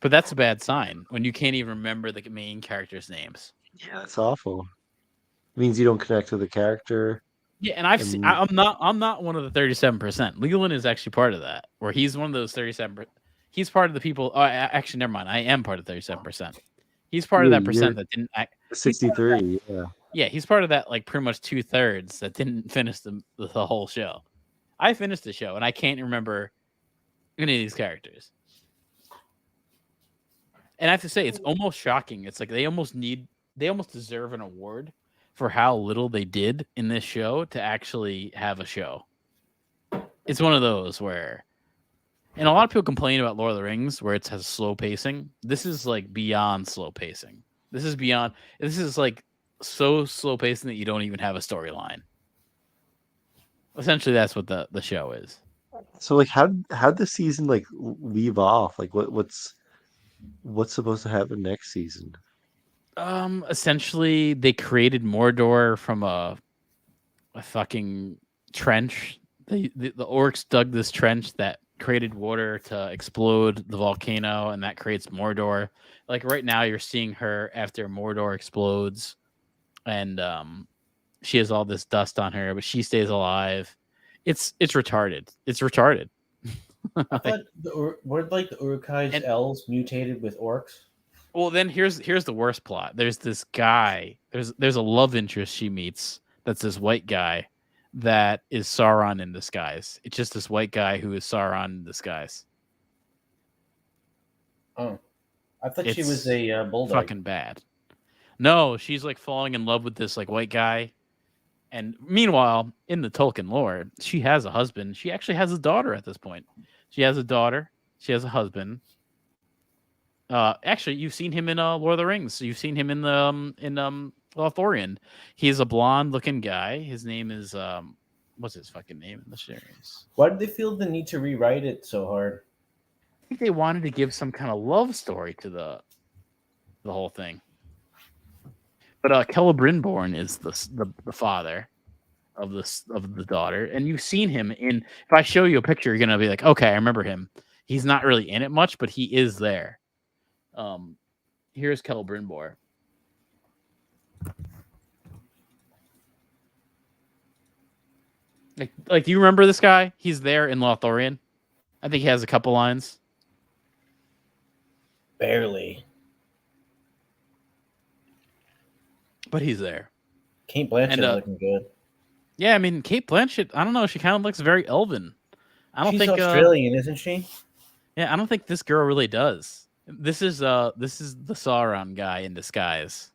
But that's a bad sign when you can't even remember the main characters' names. Yeah, that's awful. It means you don't connect with the character. Yeah, and I'm not one of the 37%. Leland is actually part of that, where he's one of those 37%. He's part of the people. Oh, actually, never mind. I am part of 37%. He's part of that percent that didn't. 63. Yeah. Yeah, he's part of that, like pretty much 2/3 that didn't finish the whole show. I finished the show and I can't remember any of these characters. And I have to say, it's almost shocking. It's like they almost deserve an award for how little they did in this show to actually have a show. It's one of those where, and a lot of people complain about Lord of the Rings where it has slow pacing. This is like beyond slow pacing. This is like so slow pacing that you don't even have a storyline. Essentially, that's what the show is. So like how'd the season like leave off? Like what's supposed to happen next season? Essentially they created Mordor from a fucking trench. The orcs dug this trench that created water to explode the volcano, and that creates Mordor. Like right now you're seeing her after Mordor explodes, and she has all this dust on her, but she stays alive. It's retarded. It's retarded. I thought weren't like the Uruk-hai's elves mutated with orcs? Well, then here's the worst plot. There's this guy. There's a love interest she meets. That's this white guy that is Sauron in disguise. It's just this white guy who is Sauron in disguise. Oh, I thought she was a bulldog. Fucking bad. No, she's like falling in love with this like white guy. And meanwhile, in the Tolkien lore, she has a husband. She actually has a daughter at this point. She has a daughter. She has a husband. Actually, you've seen him in Lord of the Rings. You've seen him in Lothlorien. He's a blonde-looking guy. His name is what's his fucking name in the series? Why did they feel the need to rewrite it so hard? I think they wanted to give some kind of love story to the whole thing. But Celebrimborn is the father of the daughter, and you've seen him in. If I show you a picture, you're gonna be like, okay, I remember him. He's not really in it much, but he is there. Here's Celebrimborn. Like, do you remember this guy? He's there in Lothlorien. I think he has a couple lines. Barely. But he's there. Kate Blanchett looking good. Yeah, I mean, Kate Blanchett, I don't know. She kind of looks very elven. I don't She's think Australian, isn't she? Yeah, I don't think this girl really does. This is the Sauron guy in disguise.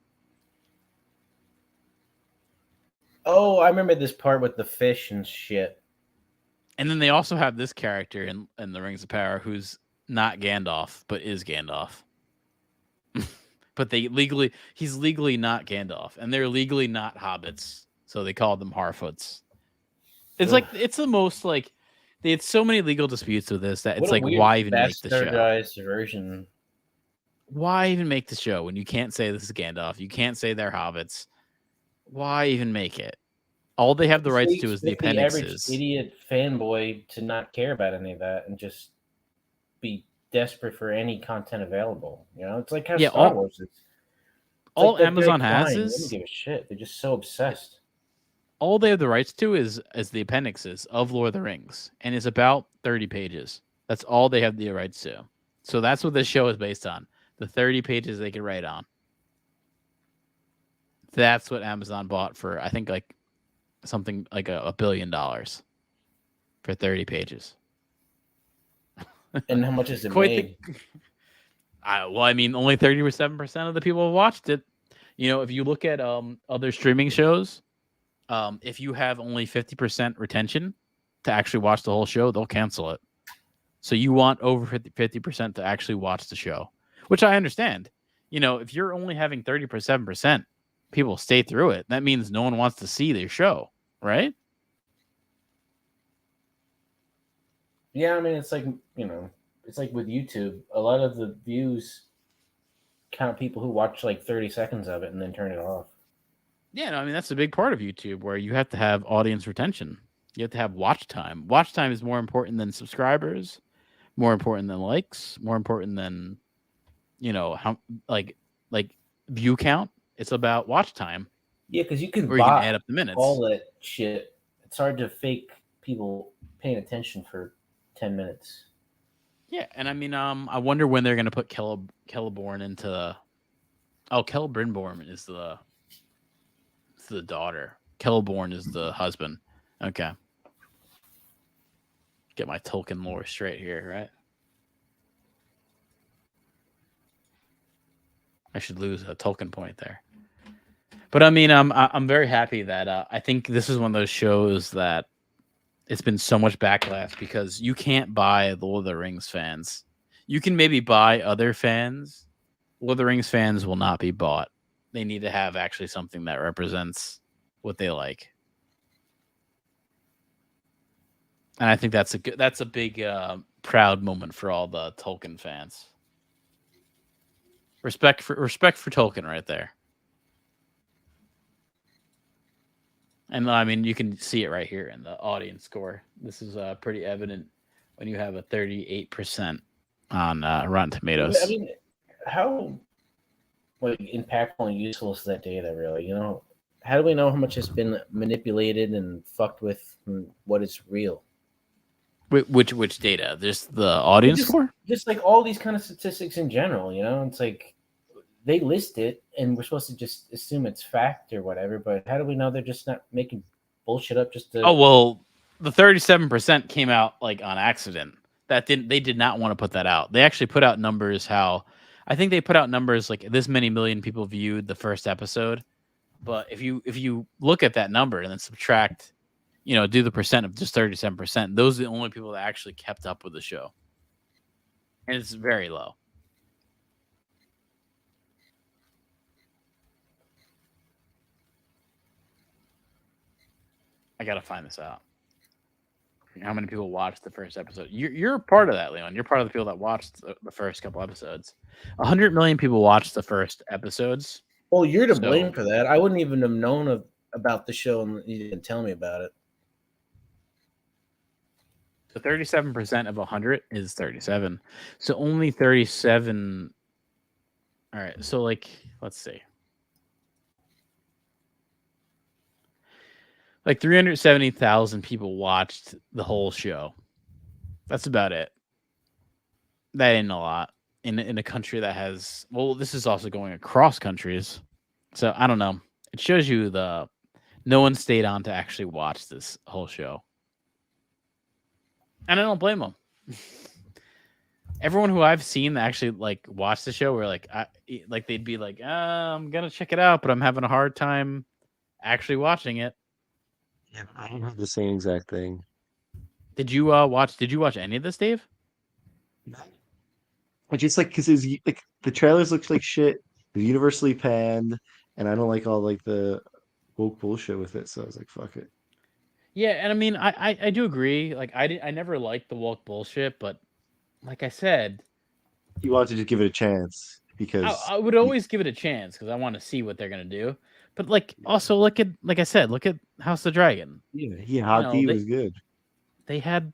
Oh, I remember this part with the fish and shit. And then they also have this character in the Rings of Power who's not Gandalf, but is Gandalf. But he's legally not Gandalf, and they're legally not hobbits, so they call them Harfoots. It's like it's the most like they had so many legal disputes with this that it's like why even make the show? Bastardized version. Why even make the show when you can't say this is Gandalf? You can't say they're hobbits. Why even make it? All they have the rights to is the appendixes. The average idiot fanboy to not care about any of that and just be desperate for any content available. You know, it's like how Star Wars is. All like Amazon has they is don't give a shit. They're just so obsessed. all they have the rights to is the appendixes of Lord of the Rings, and it's about 30 pages. That's all they have the rights to. So that's what this show is based on. The 30 pages they can write on. That's what Amazon bought for, I think, like something like $1 billion for 30 pages. And how much is it made? Well, I mean, only 37% of the people watched it. You know, if you look at other streaming shows, if you have only 50% retention to actually watch the whole show, they'll cancel it. So you want over 50% to actually watch the show, which I understand. You know, if you're only having 37% people stay through it, that means no one wants to see their show, right? Yeah, I mean, it's like, you know, it's like with YouTube. A lot of the views count people who watch like 30 seconds of it and then turn it off. Yeah, no, I mean, that's a big part of YouTube where you have to have audience retention. You have to have watch time. Watch time is more important than subscribers, more important than likes, more important than, you know, how like view count. It's about watch time. Yeah, because you can add up the minutes. All that shit. It's hard to fake people paying attention for 10 minutes. Yeah, and I mean, I wonder when they're gonna put Celeborn into. Celebrimbor is the daughter. Celeborn is the husband. Okay. Get my Tolkien lore straight here, right? I should lose a Tolkien point there. But I mean, I'm very happy that I think this is one of those shows that it's been so much backlash because you can't buy the Lord of the Rings fans. You can maybe buy other fans. Lord of the Rings fans will not be bought. They need to have actually something that represents what they like. And I think that's a big proud moment for all the Tolkien fans. Respect for Tolkien right there. And I mean, you can see it right here in the audience score. This is pretty evident when you have a 38% on Rotten Tomatoes. I mean, how impactful and useful is that data, really? You know, how do we know how much has been manipulated and fucked with and what is real? Which data? Just the audience score? Just like all these kind of statistics in general, you know? It's like they list it and we're supposed to just assume it's fact or whatever, but how do we know they're just not making bullshit up just to... Oh, well, the 37% came out like on accident. They did not want to put that out. They actually put out numbers I think they put out numbers like this many million people viewed the first episode. But if you look at that number and then subtract, you know, do the percent of just 37%, those are the only people that actually kept up with the show. And it's very low. I gotta find this out. How many people watched the first episode? You're a part of that, Leon. You're part of the people that watched the first couple episodes. 100 million people watched the first episodes. Well, you're to blame for that. I wouldn't even have known about the show and you didn't tell me about it. So 37% of 100 is 37. So only 37. All right. So like, let's see. Like 370,000 people watched the whole show. That's about it. That ain't a lot in a country that has. Well, this is also going across countries, so I don't know. It shows you no one stayed on to actually watch this whole show, and I don't blame them. everyone who I've seen that actually like watch the show, were like, they'd be like, I'm gonna check it out, but I'm having a hard time actually watching it. Yeah, I don't have the same exact thing. Did you watch? Did you watch any of this, Dave? I just like because it's like the trailers looks like shit. They're universally panned, and I don't like all like the woke bullshit with it. So I was like, fuck it. Yeah, and I mean, I do agree. Like, I never liked the woke bullshit, but like I said, You wanted to just give it a chance because I would always give it a chance because I want to see what they're gonna do. But like, also look at, like I said, look at House of the Dragon. yeah, Hockey was good. They had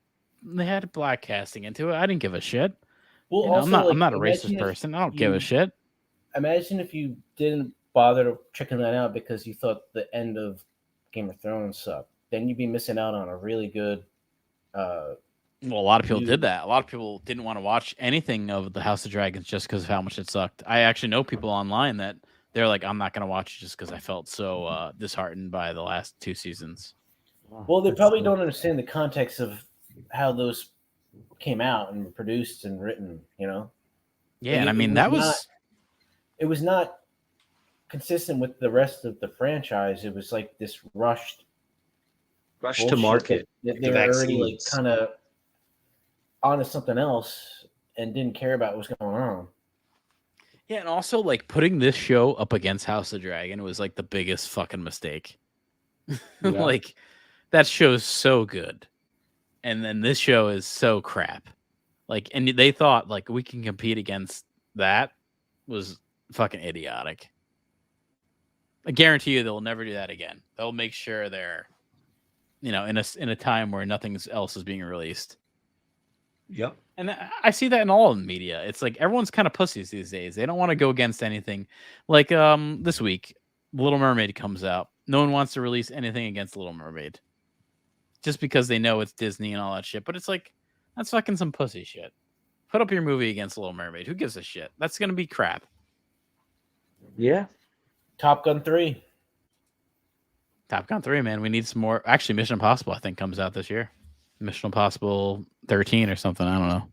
black casting into it. I didn't give a shit. Well, You know, also, I'm not a imagine racist if person. I don't give a you- shit. Imagine if you didn't bother checking that out because you thought the end of Game of Thrones sucked. Then you'd be missing out on a really good. Well, a lot of people did that. A lot of people didn't want to watch anything of the House of Dragons just because of how much it sucked. I actually know people online that they're like, I'm not going to watch it just because I felt so disheartened by the last 2 seasons. Well, they probably don't understand the context of how those came out and were produced and written. You know. Yeah, Like, and I mean that was. It was not consistent with the rest of the franchise. It was like this rushed Rush to market. That the they were already like vaccines. kind of onto something else and didn't care about what's going on. Yeah, and also like putting this show up against House of Dragon was like the biggest fucking mistake. Like that show's so good, and then this show is so crap. Like, and they thought like we can compete against that was fucking idiotic. I guarantee you they'll never do that again. They'll make sure they're, in a time where nothing else is being released. Yep. And I see that in all of the media. It's like everyone's kind of pussies these days. They don't want to go against anything. Like this week, Little Mermaid comes out. No one wants to release anything against Little Mermaid. Just because they know it's Disney and all that shit. But it's like, that's fucking some pussy shit. Put up your movie against Little Mermaid. Who gives a shit? That's going to be crap. Yeah. Top Gun 3. Top Gun 3, man. We need some more. Actually, Mission Impossible, I think, comes out this year. Mission Impossible 13 or something. I don't know.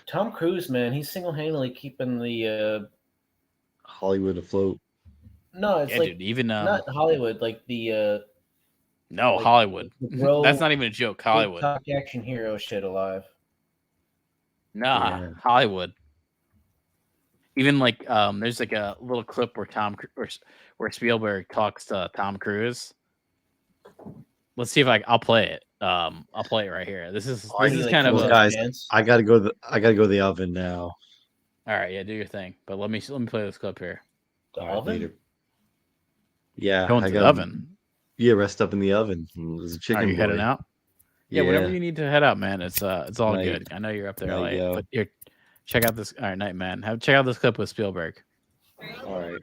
Tom Cruise, man, he's single-handedly keeping the Hollywood afloat. No, it's like dude, even not Hollywood, like the no, like, Hollywood. the That's not even a joke. Hollywood. TikTok action hero shit alive. Nah, Yeah. Hollywood. Even like there's like a little clip where where Spielberg talks to Tom Cruise. Let's see if I'll play it. I'll play it right here. This is kind of Well, guys, I gotta go to the oven now. all right. Yeah, do your thing. But let me play this clip here. The All right, oven? later. Yeah, Going to the oven. Yeah, rest up in the oven. There's a chicken. Are you boy. heading out? Yeah, whenever you need to head out, man. It's all Night. good. I know you're up there Night, late, yo. but here, check out this. All right, night, man. Check out this clip with Spielberg. All right.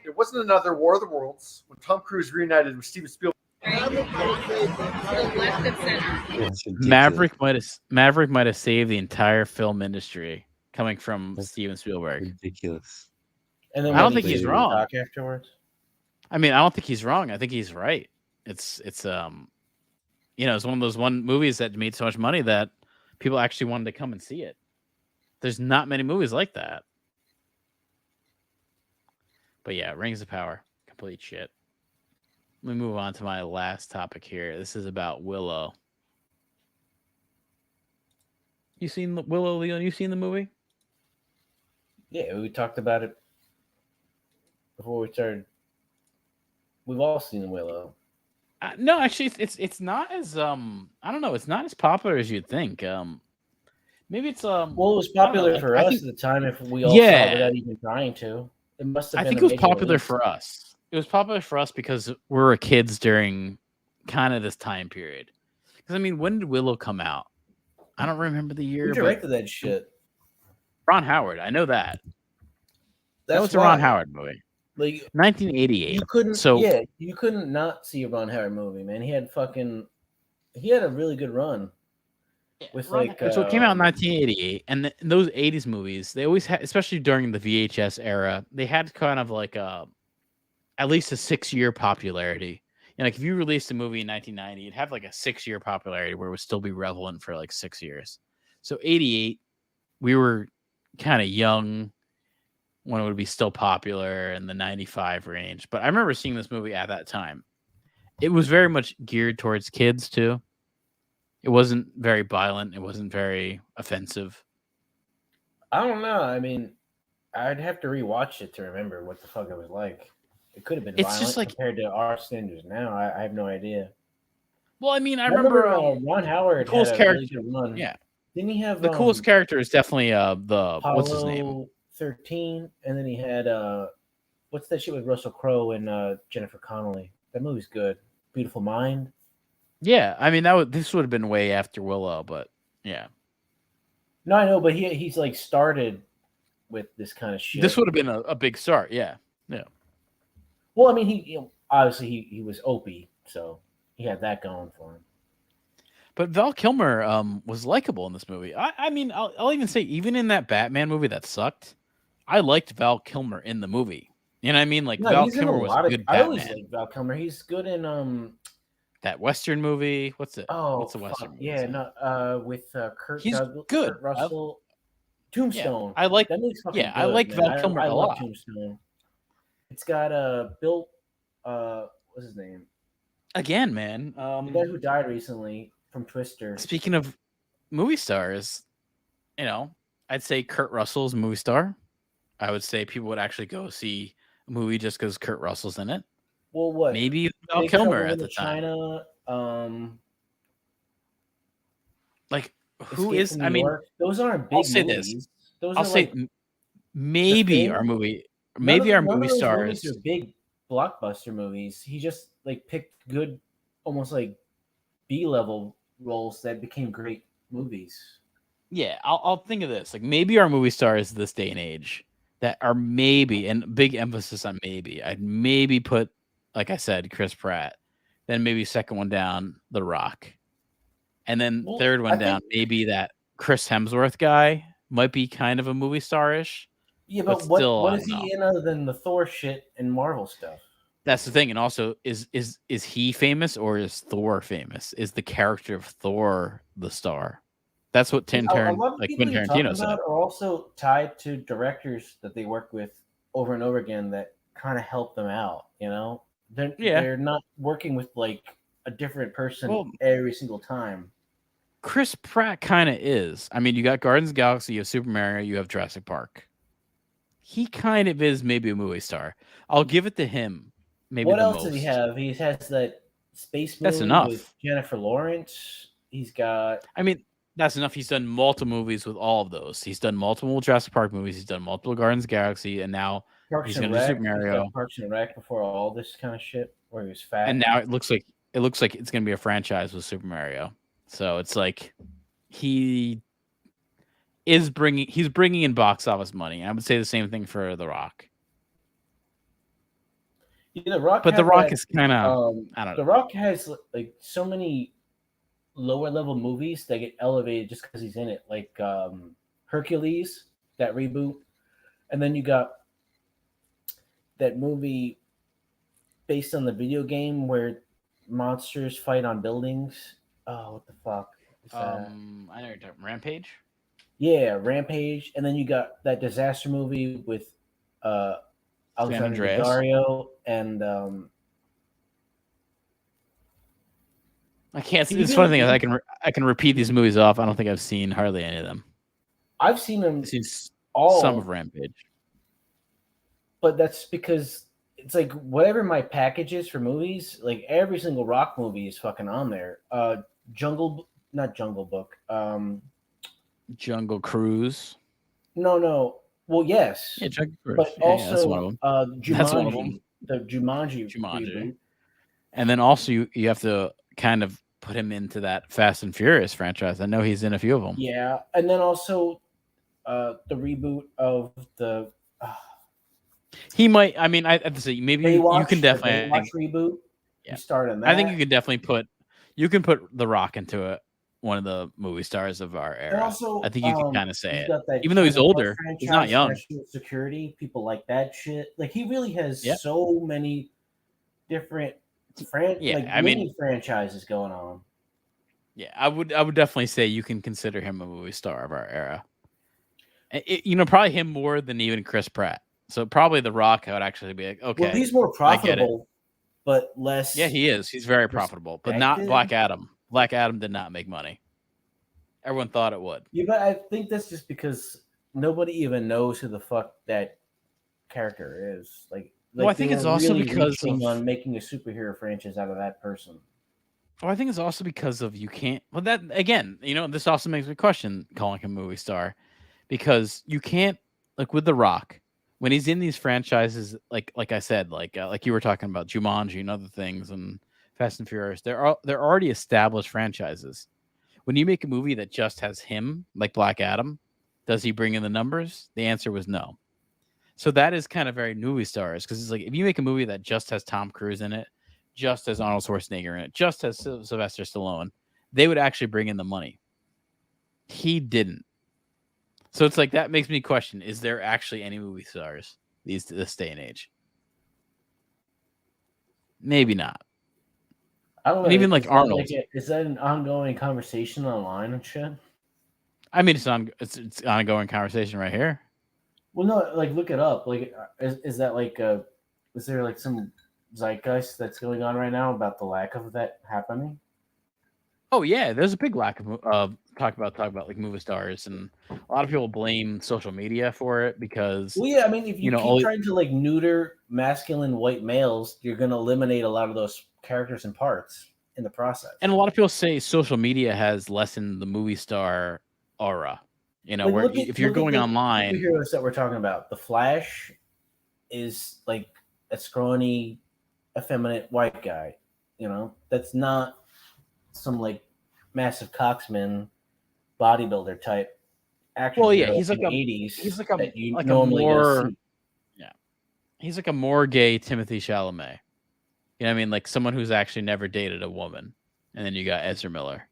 There wasn't another War of the Worlds when Tom Cruise reunited with Steven Spielberg. Maverick might have saved the entire film industry coming from Steven Spielberg. Ridiculous. And then I don't when think he's he wrong. talk afterwards. I mean, I don't think he's wrong. I think he's right. It's it's one of those movies that made so much money that people actually wanted to come and see it. There's not many movies like that. But yeah, Rings of Power, complete shit. Let me move on to my last topic here. This is about Willow. You seen Willow, Leon? You seen the movie? Yeah, we talked about it before we started. We've all seen Willow. No, actually, it's not as I don't know. It's not as popular as you'd think. Maybe it's Well, it was popular for us at the time. If we all saw Yeah. it without even trying to, it must have. I been think a it was major popular release. for us. It was popular for us because we were kids during kind of this time period. Because I mean, when did Willow come out? I don't remember the year. Who directed that shit? Ron Howard. I know that. That That's was a Ron why. Howard movie. Like 1988. you couldn't. So Yeah, you couldn't not see a Ron Howard movie, man. He had a really good run. With so it came out in 1988, and those 80s movies, they always had, especially during the VHS era, they had kind of like at least a 6-year popularity. know, like if you released a movie in 1990, it'd have like a 6-year popularity where it would still be relevant for like 6 years. So 88, we were kind of young when it would be still popular in the 95 range. But I remember seeing this movie at that time. It was very much geared towards kids too. It wasn't very violent. It wasn't very offensive. I don't know. I mean, I'd have to rewatch it to remember what the fuck it was like. It could have been It's violent just like compared to our standards now. I have no idea. Well, I mean, I remember Ron Howard the coolest had a character. really good run. Yeah, Didn't he have the coolest character is definitely the Apollo what's his name? 13, and then he had what's that shit with Russell Crowe and Jennifer Connelly? That movie's good. Beautiful Mind. Yeah, I mean this would have been way after Willow, but yeah. No, I know, but he's like started with this kind of shit. This would have been a big start. Yeah, yeah. Well, I mean, he obviously he was Opie, so he had that going for him. But Val Kilmer was likable in this movie. I mean, I'll even say, even in that Batman movie that sucked, I liked Val Kilmer in the movie. You know what I mean? Like Val Kilmer was a good Batman. I always like Val Kilmer. He's good in that Western movie. What's it? Oh, what's the Western movie? Yeah, no, with Kurt. He's Douglas, good. Kurt Russell. Tombstone. Yeah, I like. That movie's fucking I good, like man. Val Kilmer I a love lot. Tombstone. It's got Bill. What's his name? Again, man. The guy who died recently from Twister. Speaking of movie stars, you know, I'd say Kurt Russell's a movie star. I would say people would actually go see a movie just because Kurt Russell's in it. Well, what? Maybe Val Kilmer at the time. China, like who Escape is? from I New mean, York. Those aren't big I'll say movies. this. Those I'll are say like maybe our movie. Maybe our movie stars. Those are big blockbuster movies. He just like picked good, almost like B-level roles that became great movies. Yeah, I'll think of this. Like maybe our movie stars this day and age that are maybe, and big emphasis on maybe. I'd maybe put, like I said, Chris Pratt. Then maybe second one down, The Rock. And then third one down, maybe that Chris Hemsworth guy might be kind of a movie star-ish. Yeah, but still, what is he in other than the Thor shit and Marvel stuff? That's the thing. And also, is he famous or is Thor famous? Is the character of Thor the star? That's what Quentin Tarantino said. Are also tied to directors that they work with over and over again that kind of help them out. You know, they're not working with like a different person every single time. Chris Pratt kind of is. I mean, you got Guardians of the Galaxy, you have Super Mario, you have Jurassic Park. He kind of is maybe a movie star. I'll give it to him. Maybe what else does he have? He has that space movie with Jennifer Lawrence. He's got. I mean, that's enough. He's done multiple movies with all of those. He's done multiple Jurassic Park movies. He's done multiple Guardians of the Galaxy, and now he's going to do Super Mario. Parks and Rec before all this kind of shit, where he was fat. And now it looks like it's going to be a franchise with Super Mario. So it's like he's bringing in box office money. I would say the same thing for The Rock. Yeah, The Rock, but The Rock is kind of I don't know. The Rock has like so many lower level movies that get elevated just because he's in it, like Hercules, that reboot, and then you got that movie based on the video game where monsters fight on buildings. Oh, what the fuck? I know you're talking Rampage. Yeah, Rampage, and then you got that disaster movie with Alexander Daddario and I can't see. It's funny thing is I can repeat these movies off. I don't think I've seen hardly any of them. I've seen them. I've seen some of Rampage, but that's because it's like whatever my package is for movies. Like every single Rock movie is fucking on there. Jungle Book. Jungle Cruise. No. Well, yes. Yeah, Jungle Cruise. But also that's one of them. Jumanji. That's one of them. The Jumanji. Reboot. And then also you have to kind of put him into that Fast and Furious franchise. I know he's in a few of them. Yeah, and then also the reboot of the. He might. I mean, I have to say maybe you can definitely reboot. Yeah, start on that. I think you could definitely put The Rock into it. One of the movie stars of our era. Also, I think you can kind of say it. Even though he's older, he's not young. Security, people like that shit. Like he really has so many different mini franchises going on. Yeah, I would definitely say you can consider him a movie star of our era. Probably him more than even Chris Pratt. So probably The Rock, I would actually be like, okay. Well, he's more profitable, but less. Yeah, he is. He's very profitable, but not Black Adam. Black Adam did not make money. Everyone thought it would. Yeah, but I think that's just because nobody even knows who the fuck that character is. Well, I think it's also because on making a superhero franchise out of that person. Well, I think it's also because of you can't. Well, that again, this also makes me question calling him a movie star, because you can't, like with The Rock, when he's in these franchises, like I said, like you were talking about Jumanji and other things and Fast and Furious, they're already established franchises. When you make a movie that just has him, like Black Adam, does he bring in the numbers? The answer was no. So that is kind of very movie stars, because it's like if you make a movie that just has Tom Cruise in it, just has Arnold Schwarzenegger in it, just has Sylvester Stallone, they would actually bring in the money. He didn't. So it's like that makes me question: is there actually any movie stars this day and age? Maybe not. I don't know. And even like Arnold, is that an ongoing conversation online and shit? I mean, it's an ongoing conversation right here. Well, no, look it up. Is that is there some zeitgeist that's going on right now about the lack of that happening? Oh yeah, there's a big lack of talk about like movie stars, and a lot of people blame social media for it because. Well, yeah, I mean, if you keep trying to neuter masculine white males, you're going to eliminate a lot of those characters and parts in the process. And a lot of people say social media has lessened the movie star aura. Where if you're going online, superheroes that we're talking about, the Flash is like a scrawny, effeminate white guy. That's not some massive cocksman bodybuilder type actor. Well, yeah, he's like a 80s. He's like a more he's like a more gay Timothy Chalamet. You know what I mean? Like someone who's actually never dated a woman. And then you got Ezra Miller.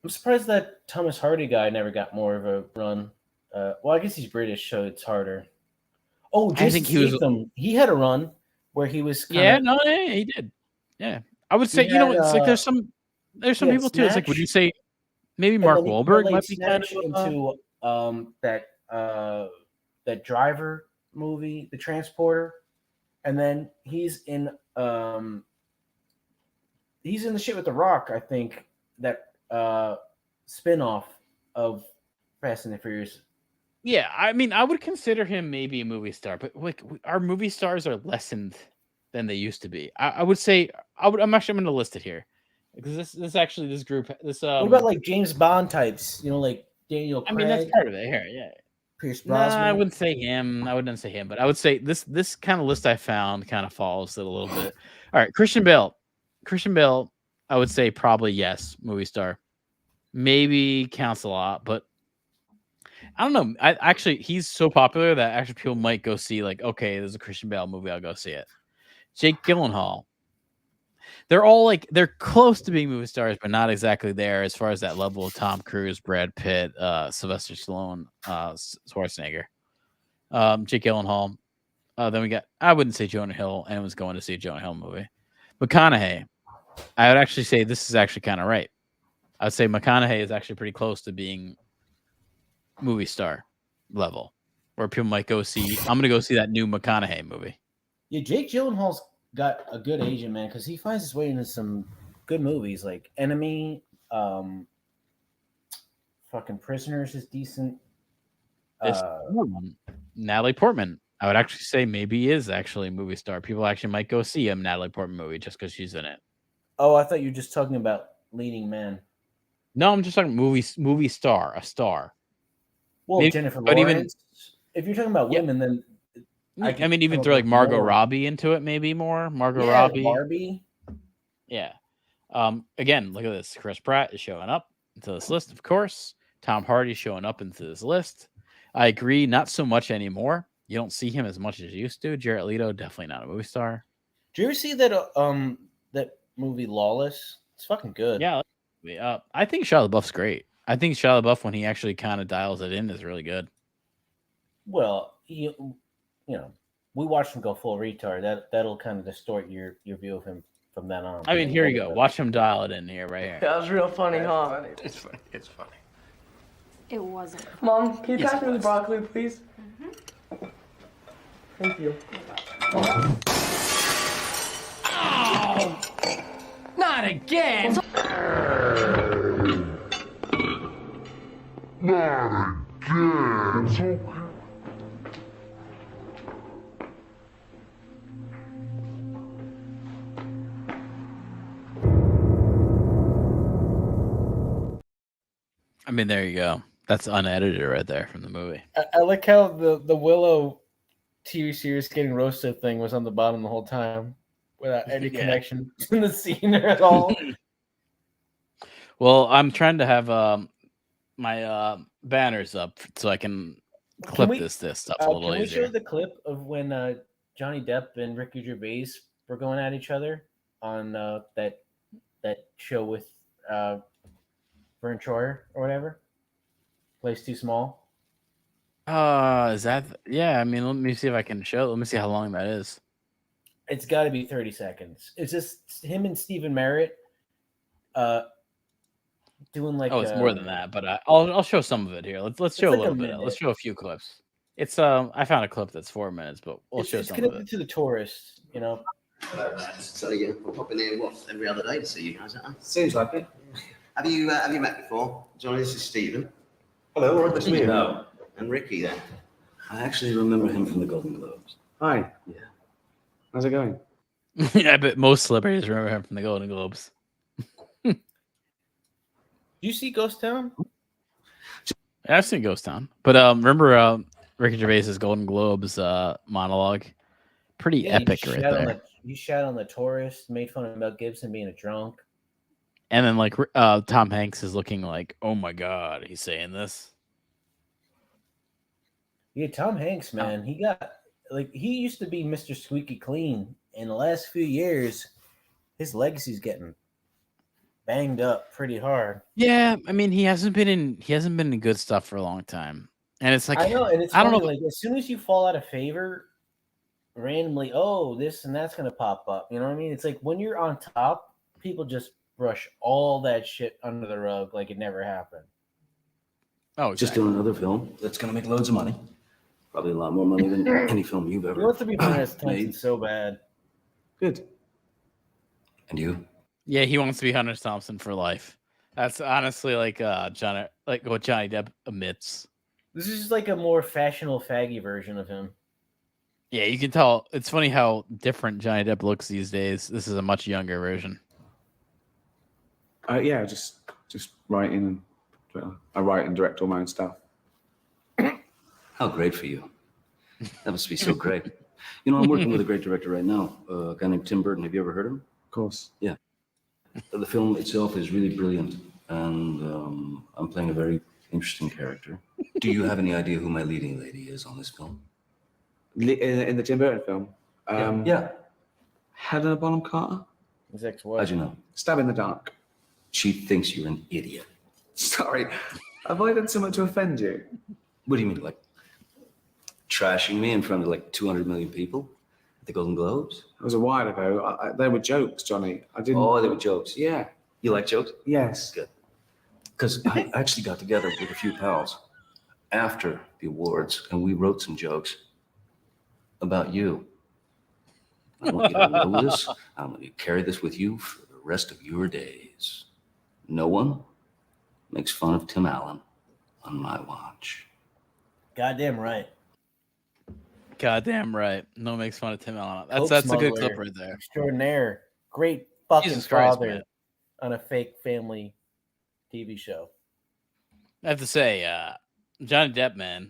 I'm surprised that Thomas Hardy guy never got more of a run. Well, I guess he's British, so it's harder. Oh, Jason I think he had a run where he was. He did. Yeah, I would say it's like there's some people too. It's like, would you say maybe Mark Wahlberg might be kind of into that Driver movie, The Transporter, and then he's in the shit with The Rock. I think that spin-off of Fast and the Furious. Yeah, I mean, I would consider him maybe a movie star, but our movie stars are lessened than they used to be. I would say I'm going to list it here because this group. What about James Bond types? Like Daniel Craig. I mean, that's part of it here. Yeah. Pierce Brosnan. I wouldn't say him. But I would say this kind of list I found kind of follows it a little bit. All right, Christian Bale. I would say probably yes, movie star. Maybe counts a lot, but I don't know. He's so popular that actually people might go see okay, there's a Christian Bale movie, I'll go see it. Jake Gyllenhaal. They're all they're close to being movie stars, but not exactly there as far as that level of Tom Cruise, Brad Pitt, Sylvester Stallone, Schwarzenegger, Jake Gyllenhaal. Then we got, I wouldn't say Jonah Hill. Anyone's going to see a Jonah Hill movie. McConaughey. I would actually say this is actually kind of right. I would say McConaughey is actually pretty close to being movie star level, where people might go see. I'm going to go see that new McConaughey movie. Yeah, Jake Gyllenhaal's got a good agent, man, because he finds his way into some good movies like Enemy, fucking Prisoners is decent. Natalie Portman. I would actually say maybe is actually a movie star. People actually might go see a Natalie Portman movie just because she's in it. Oh, I thought you were just talking about leading man. No, I'm just talking movie star, a star. Well, maybe, Jennifer Lawrence. If you're talking about women, then I mean, even throw Margot Robbie into it, maybe more. Margot Robbie. Barbie. Yeah. Again, look at this. Chris Pratt is showing up into this list, of course. Tom Hardy's showing up into this list. I agree, not so much anymore. You don't see him as much as you used to. Jared Leto, definitely not a movie star. Did you ever see that that movie Lawless? It's fucking good. Yeah. I think Shia LaBeouf's great. I think Shia LaBeouf, when he actually kind of dials it in, is really good. Well, we watched him go full retard. That'll kind of distort your view of him from then on. I mean, here you go. Watch him dial it in here, right here. That was real funny, huh? Funny. It's funny. It's funny. It wasn't. Mom, can you Yes, pass me the it was. broccoli, please? Thank you. Oh! Not again! I mean, there you go. That's unedited right there from the movie. I like how the Willow TV series getting roasted thing was on the bottom the whole time without any Yeah. connection to the scene at all. Well, I'm trying to have my banners up so I can clip we- this stuff a little Can we easier. show the clip of when Johnny Depp and Ricky Gervais were going at each other on that show with Vern Troyer or whatever? Place Too Small. Is that? Yeah, I mean, let me see if I can show. Let me see how long that is. It's got to be 30 seconds. It's just him and Stephen Merritt doing like. Oh, it's more than that, but I'll show some of it here. Let's show like a a little bit. minute. Let's show a few clips. It's I found a clip that's 4 minutes, but we'll show It's some of connected it. to the tourists, you know. So you're popping in what every other day to see you guys? Seems like it. Have you met before, Johnny? This is Stephen. Hello, nice to meet you. No. And Ricky then. I actually remember him from the Golden Globes. Hi. Yeah. How's it going? Yeah, I bet most celebrities remember him from the Golden Globes. Do you see Ghost Town? I've seen Ghost Town, but remember Ricky Gervais's Golden Globes monologue? Pretty Yeah, epic right there. He shat on the tourist, made fun of Mel Gibson being a drunk. And then like Tom Hanks is looking like, oh my god, he's saying this. Yeah, Tom Hanks, man, he used to be Mr. Squeaky Clean. In the last few years, his legacy's getting banged up pretty hard. Yeah, I mean he hasn't been in good stuff for a long time, and it's like I know, and it's I don't funny, know. like as soon as you fall out of favor, randomly, oh, this and that's gonna pop up. You know what I mean? It's like when you're on top, people just brush all that shit under the rug like it never happened. Oh, Just doing another film that's going to make loads of money. Probably a lot more money than any film you've You ever want to be Hunter S. Thompson made. so bad. Good. And you? Yeah, he wants to be Hunter S. Thompson for life. That's honestly like what Johnny Depp admits. This is just like a more fashionable faggy version of him. Yeah, you can tell. It's funny how different Johnny Depp looks these days. This is a much younger version. Yeah, just writing. I write and direct all my own stuff. How great for you. That must be so great. You know, I'm working with a great director right now, a guy named Tim Burton. Have you ever heard of him? Of course. Yeah. The film itself is really brilliant, and I'm playing a very interesting character. Do you have any idea who my leading lady is on this film? In the Tim Burton film? Yeah. Helena Bonham Carter? His ex-wife. How'd you know? Stab in the dark. She thinks you're an idiot. Sorry. Have I done something to offend you? What do you mean, like trashing me in front of like 200 million people at the Golden Globes? It was a while ago. They were jokes, Johnny. I didn't. Oh, they were jokes. Yeah. You like jokes? Yes. Good. Because I actually got together with a few pals after the awards, and we wrote some jokes about you. I want you to know this. I want you to carry this with you for the rest of your days. No one makes fun of Tim Allen on my watch. Goddamn right. Goddamn right. No one makes fun of Tim Allen. Coke That's a good smuggler clip right there. Extraordinaire. Great fucking Jesus Christ, father man. on a fake family TV show. I have to say, Johnny Depp, man.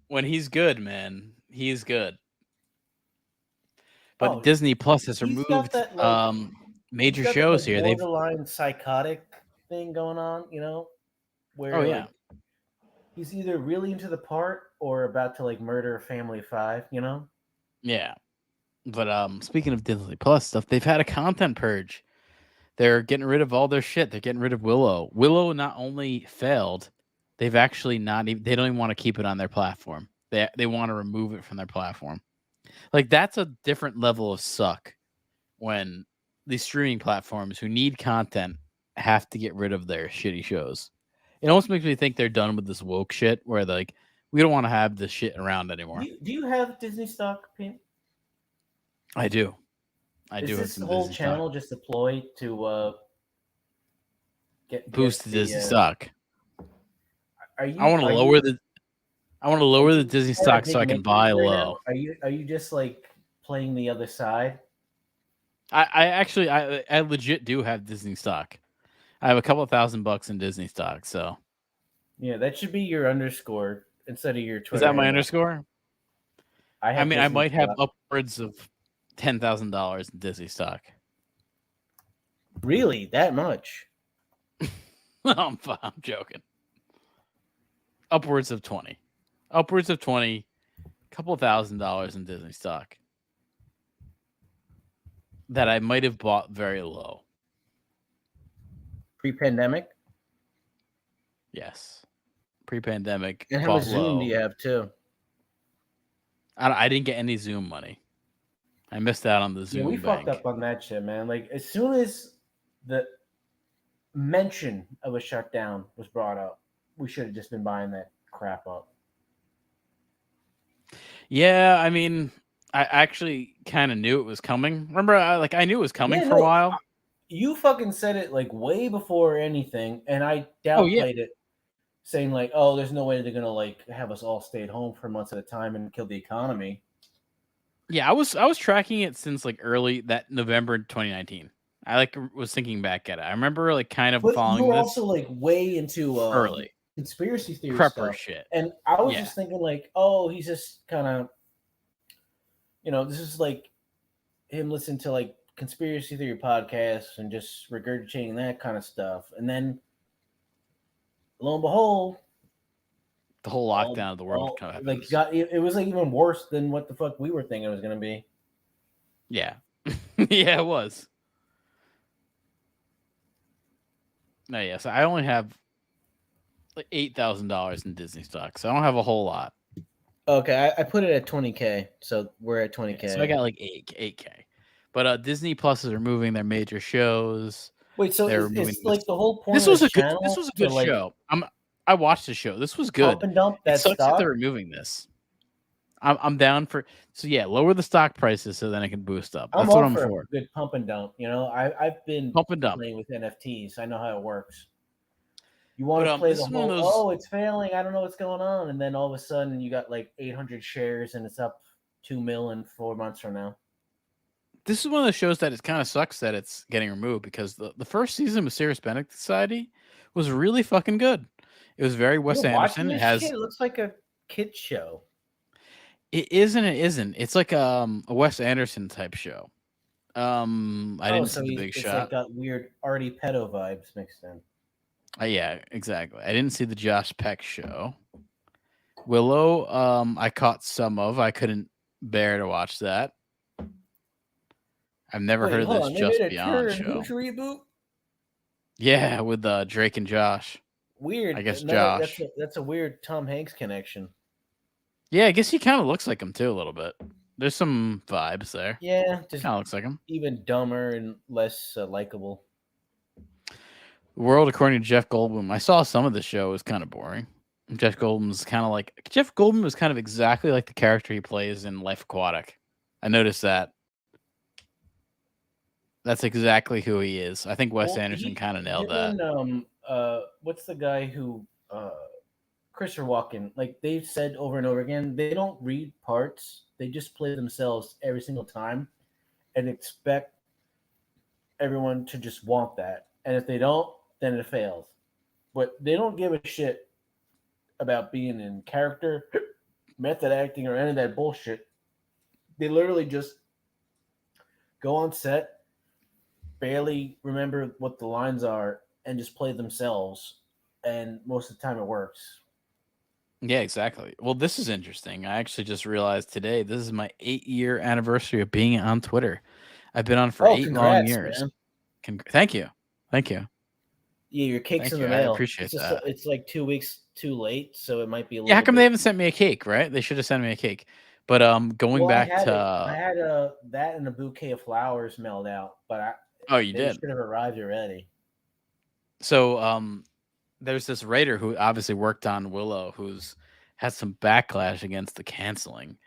When he's good, man, he's good. But Disney Plus has he's got removed that, like, major He's got that, shows like, here. They've borderline psychotic thing going on, you know, where Oh, yeah. like, he's either really into the part or about to like murder a family of 5, you know. Yeah. But speaking of Disney Plus stuff, they've had a content purge. They're getting rid of all their shit. They're getting rid of Willow. Willow not only failed, they've actually not even, they don't even want to keep it on their platform. they want to remove it from their platform. Like that's a different level of suck when these streaming platforms who need content have to get rid of their shitty shows. It almost makes me think they're done with this woke shit where like we don't want to have this shit around anymore. Do you have Disney stock, Pete? I do. Is this whole channel just deployed to boost the Disney stock? Are you? I want to lower the Disney stock so I can buy low. Are you just like playing the other side? I legit do have Disney stock. I have a couple $1,000 in Disney stock. So yeah, that should be your underscore instead of your Twitter. Is that my underscore? I mean, I might have stock. upwards of $10,000 in Disney stock. Really, that much? I'm joking. Upwards of 20. Upwards of 20. Couple $1,000 in Disney stock that I might have bought very low. Pre-pandemic? Yes. Pre-pandemic. And how much Zoom do you have too? I didn't get any Zoom money. I missed out on the Zoom. Yeah, we bank. fucked up on that shit, man. Like as soon as the mention of a shutdown was brought up, we should have just been buying that crap up. Yeah, I mean, I actually kind of knew it was coming. Remember, I knew it was coming for a while. You fucking said it like way before anything, and I downplayed it, saying like, "Oh, there's no way they're gonna like have us all stay at home for months at a time and kill the economy." Yeah, I was tracking it since like early that November 2019. I was thinking back at it. I remember like kind of following you were this also like way into early conspiracy theory prepper stuff. shit, and I was just thinking like, oh, he's just kind of, this is like him listening to like conspiracy theory podcasts and just regurgitating that kind of stuff, and then lo and behold, the whole lockdown of the world kind of it was like even worse than what the fuck we were thinking it was going to be. Yeah. Yeah, it was. No, yes, I only have like $8,000 in Disney stock, so I don't have a whole lot. Okay, I put it at 20K, so we're at 20K. Yeah, so I got like 8K. But Disney Plus is removing their major shows. Wait, so it's like the whole point. This was a good show. I watched the show. This was good. Pump and dump that it sucks stock? that they're removing this. I'm down for lower the stock prices so then I can boost up. That's what I'm for. A good pump and dump. I've been pump and dump playing with NFTs. I know how it works. You want to play the whole, it's failing, I don't know what's going on, and then all of a sudden you got like 800 shares and it's up 2 million 4 months from now. This is one of the shows that it kind of sucks that it's getting removed because the first season of Serious Benedict Society was really fucking good. It was very Wes Anderson. It looks like a kid's show. It is and it isn't. It's like a Wes Anderson type show. I didn't see The Big Shot. It's like got weird arty pedo vibes mixed in. Yeah, exactly. I didn't see the Josh Peck show. Willow, I caught some of. I couldn't bear to watch that. I've never heard of this Just Beyond show. Reboot? Yeah, with Drake and Josh. Weird. I guess Josh. That's a weird Tom Hanks connection. Yeah, I guess he kind of looks like him too a little bit. There's some vibes there. Yeah, just kind of looks like him. Even dumber and less likable. World According to Jeff Goldblum. I saw some of the show. It was kind of boring. Jeff Goldblum was kind of exactly like the character he plays in Life Aquatic. I noticed that. That's exactly who he is. I think Wes Anderson kind of nailed that. What's the guy who Christopher Walken? Like they've said over and over again, they don't read parts. They just play themselves every single time and expect everyone to just want that. And if they don't, then it fails. But they don't give a shit about being in character, method acting, or any of that bullshit. They literally just go on set, barely remember what the lines are, and just play themselves. And most of the time it works. Yeah, exactly. Well, this is interesting. I actually just realized today this is my 8-year anniversary of being on Twitter. I've been on for 8 long years. Man. Thank you. Yeah, your cake's Thank in you. the I mail. appreciate It's just that. it's like 2 weeks too late, so it might be a little. Yeah, how come bit... they haven't sent me a cake? Right? They should have sent me a cake. But going Well, back I to had that and a bouquet of flowers mailed out, but oh, you they did. should have arrived already. So there's this writer who obviously worked on Willow, who's had some backlash against the canceling.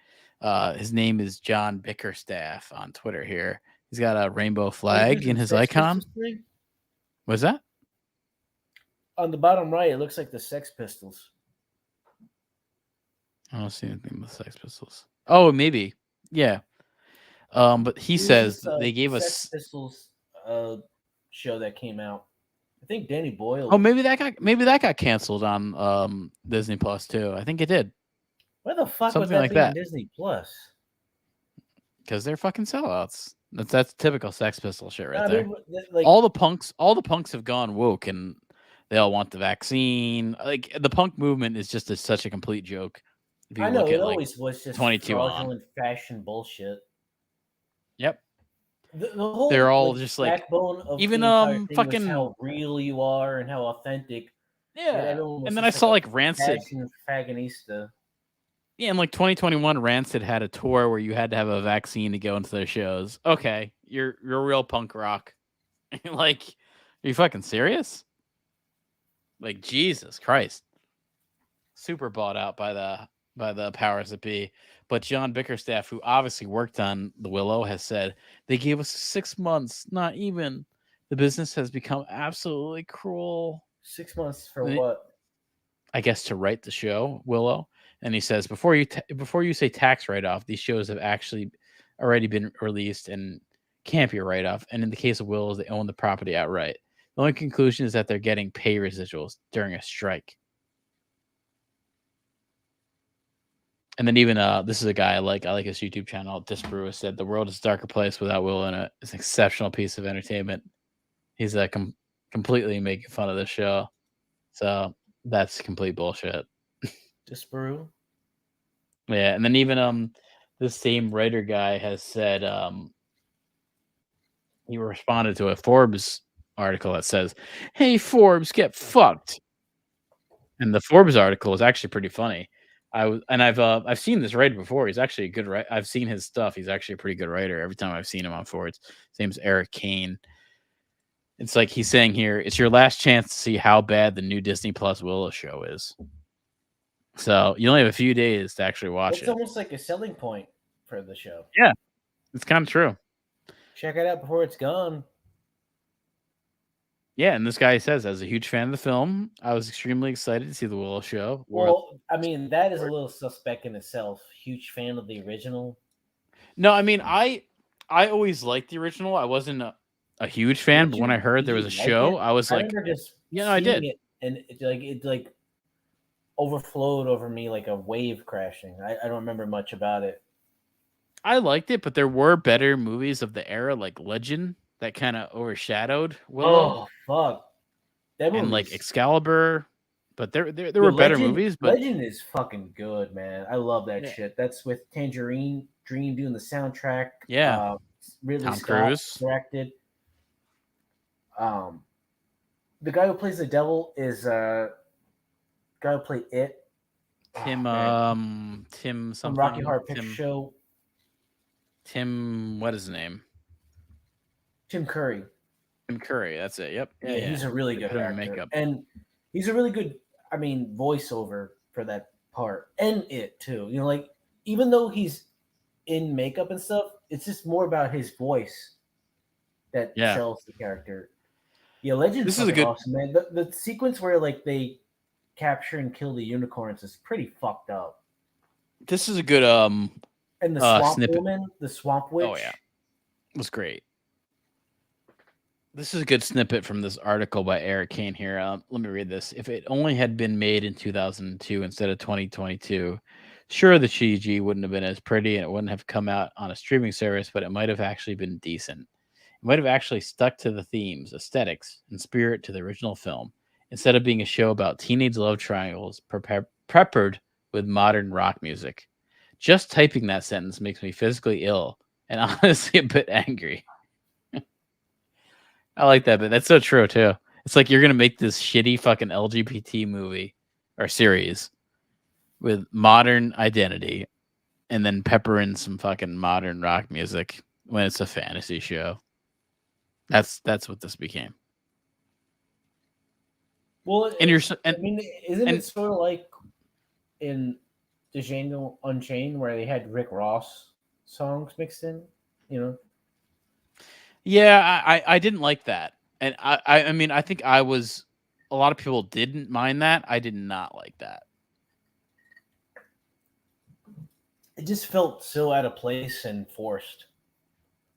His name is John Bickerstaff on Twitter. Here, he's got a rainbow flag in his icon. What's that? On the bottom right, it looks like the Sex Pistols. I don't see anything with Sex Pistols. Oh, maybe. Yeah. But he says they gave Sex us Pistols show that came out. I think Danny Boyle. Oh, maybe that got canceled on Disney Plus too. I think it did. Where the fuck Something would that like be that. on Disney Plus? Because they're fucking sellouts. That's typical Sex Pistol shit right I there. mean, like, all the punks have gone woke and they all want the vaccine. Like the punk movement is just such a complete joke. If you I know look it at, always was just 22 on. fraudulent fashion bullshit. Yep. The whole They're all just like backbone of even the entire thing fucking was how real you are and how authentic. Yeah. And then I saw like Rancid. Fashionista. Yeah, in like 2021, Rancid had a tour where you had to have a vaccine to go into their shows. Okay, you're real punk rock. Like, are you fucking serious? Like, Jesus Christ. Super bought out by the powers that be. But John Bickerstaff, who obviously worked on the Willow, has said they gave us 6 months, not even. The business has become absolutely cruel. 6 months for what? I guess to write the show, Willow. And he says, before you say tax write-off, these shows have actually already been released and can't be a write-off. And in the case of Willow, they own the property outright. The only conclusion is that they're getting pay residuals during a strike. And then even this is a guy I like his YouTube channel. Disbrew said the world is a darker place without Willow in it. It's an exceptional piece of entertainment. He's completely making fun of the show. So that's complete bullshit. Disbrew. Yeah, and then even this same writer guy has said he responded to a Forbes article that says, "Hey Forbes, get fucked." And the Forbes article is actually pretty funny. I've seen this writer before. He's actually a good writer. I've seen his stuff. He's actually a pretty good writer. Every time I've seen him on Forbes, his name's Eric Kane. It's like he's saying here, it's your last chance to see how bad the new Disney Plus Willow show is. So you only have a few days to actually watch it. It's almost like a selling point for the show. Yeah, it's kind of true. Check it out before it's gone. Yeah, and this guy says, as a huge fan of the film, I was extremely excited to see the Willow show. Well, I mean, that is a little suspect in itself. Huge fan of the original. No, I mean, I always liked the original. I wasn't a huge fan, but when I heard there was a show, I was like, yeah, I did. And it overflowed over me like a wave crashing. I don't remember much about it. I liked it, but there were better movies of the era, like Legend, that kind of overshadowed Willow. Oh fuck! That and like Excalibur, but there were better movies. But Legend is fucking good, man. I love that shit. That's with Tangerine Dream doing the soundtrack. Yeah, really Tom Cruise directed. The guy who plays the devil is guy who played It. Tim something. Rocky Horror Picture Show. Tim, what is his name? Tim Curry. Tim Curry, that's it. Yep. Yeah, he's a really good actor. Makeup. And he's a really good, voiceover for that part. And It too. You know, like even though he's in makeup and stuff, it's just more about his voice that sells the character. Yeah, Legend is awesome, man. The sequence where like they capture and kill the unicorns is pretty fucked up. This is a good and the swamp snippet. woman, the swamp witch. Oh yeah, it was great. This is a good snippet from this article by Eric Kane here. Let me read this. If it only had been made in 2002 instead of 2022, sure, the CG wouldn't have been as pretty and it wouldn't have come out on a streaming service, but it might have actually been decent. It might have actually stuck to the themes, aesthetics, and spirit to the original film, instead of being a show about teenage love triangles peppered with modern rock music. Just typing that sentence makes me physically ill and honestly a bit angry. I like that, but that's so true too. It's like you're gonna make this shitty fucking LGBT movie or series with modern identity, and then pepper in some fucking modern rock music when it's a fantasy show. That's what this became. Well, And you're I mean, isn't it sort of like in Django Unchained where they had Rick Ross songs mixed in? You know? Yeah, I didn't like that, and I mean I think I was a lot of people didn't mind that. I did not like that. It just felt so out of place and forced.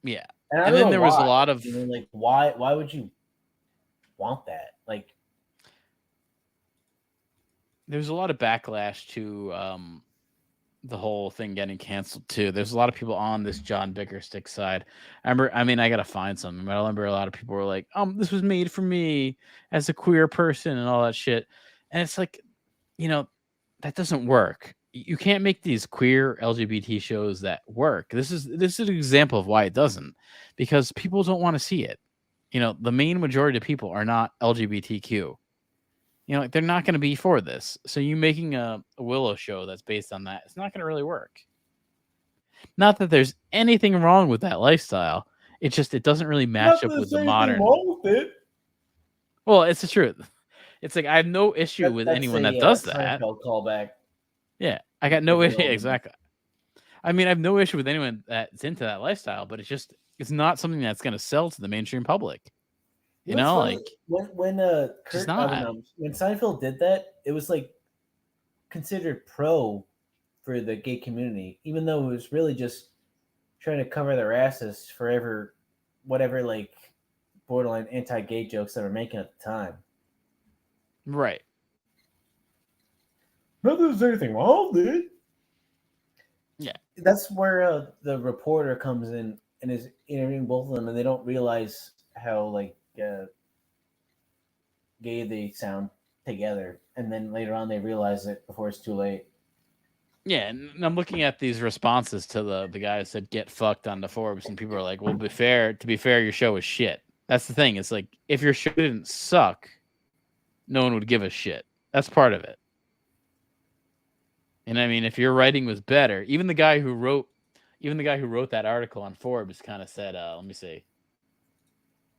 Yeah, And, and then there was a lot of like why would you want that? Like there's a lot of backlash to the whole thing getting canceled too. There's a lot of people on this John Bickerstick side. I gotta find something, but I remember a lot of people were like, this was made for me as a queer person and all that shit. And it's like, that doesn't work. You can't make these queer LGBT shows that work. This is an example of why it doesn't, because people don't want to see it. The main majority of people are not LGBTQ. They're not going to be for this. So you making a Willow show that's based on that, it's not going to really work. Not that there's anything wrong with that lifestyle. It's just it doesn't really match up with the modern. Wrong with it. Well, it's the truth. It's like I have no issue with anyone that does that. Callback. Yeah, I got no issue. Exactly. I mean, I have no issue with anyone that's into that lifestyle, but it's not something that's going to sell to the mainstream public. When Seinfeld did that, it was like considered pro for the gay community, even though it was really just trying to cover their asses for whatever like borderline anti-gay jokes they were making at the time. Right. Not that there's anything wrong with it. Yeah. That's where the reporter comes in and is interviewing both of them, and they don't realize how like gay they sound together, and then later on they realize it before it's too late. Yeah, and I'm looking at these responses to the guy who said "get fucked" on the Forbes, and people are like, "Well, to be fair, your show is shit." That's the thing. It's like if your show didn't suck, no one would give a shit. That's part of it. And I mean, if your writing was better, even the guy who wrote that article on Forbes kind of said, "Let me see."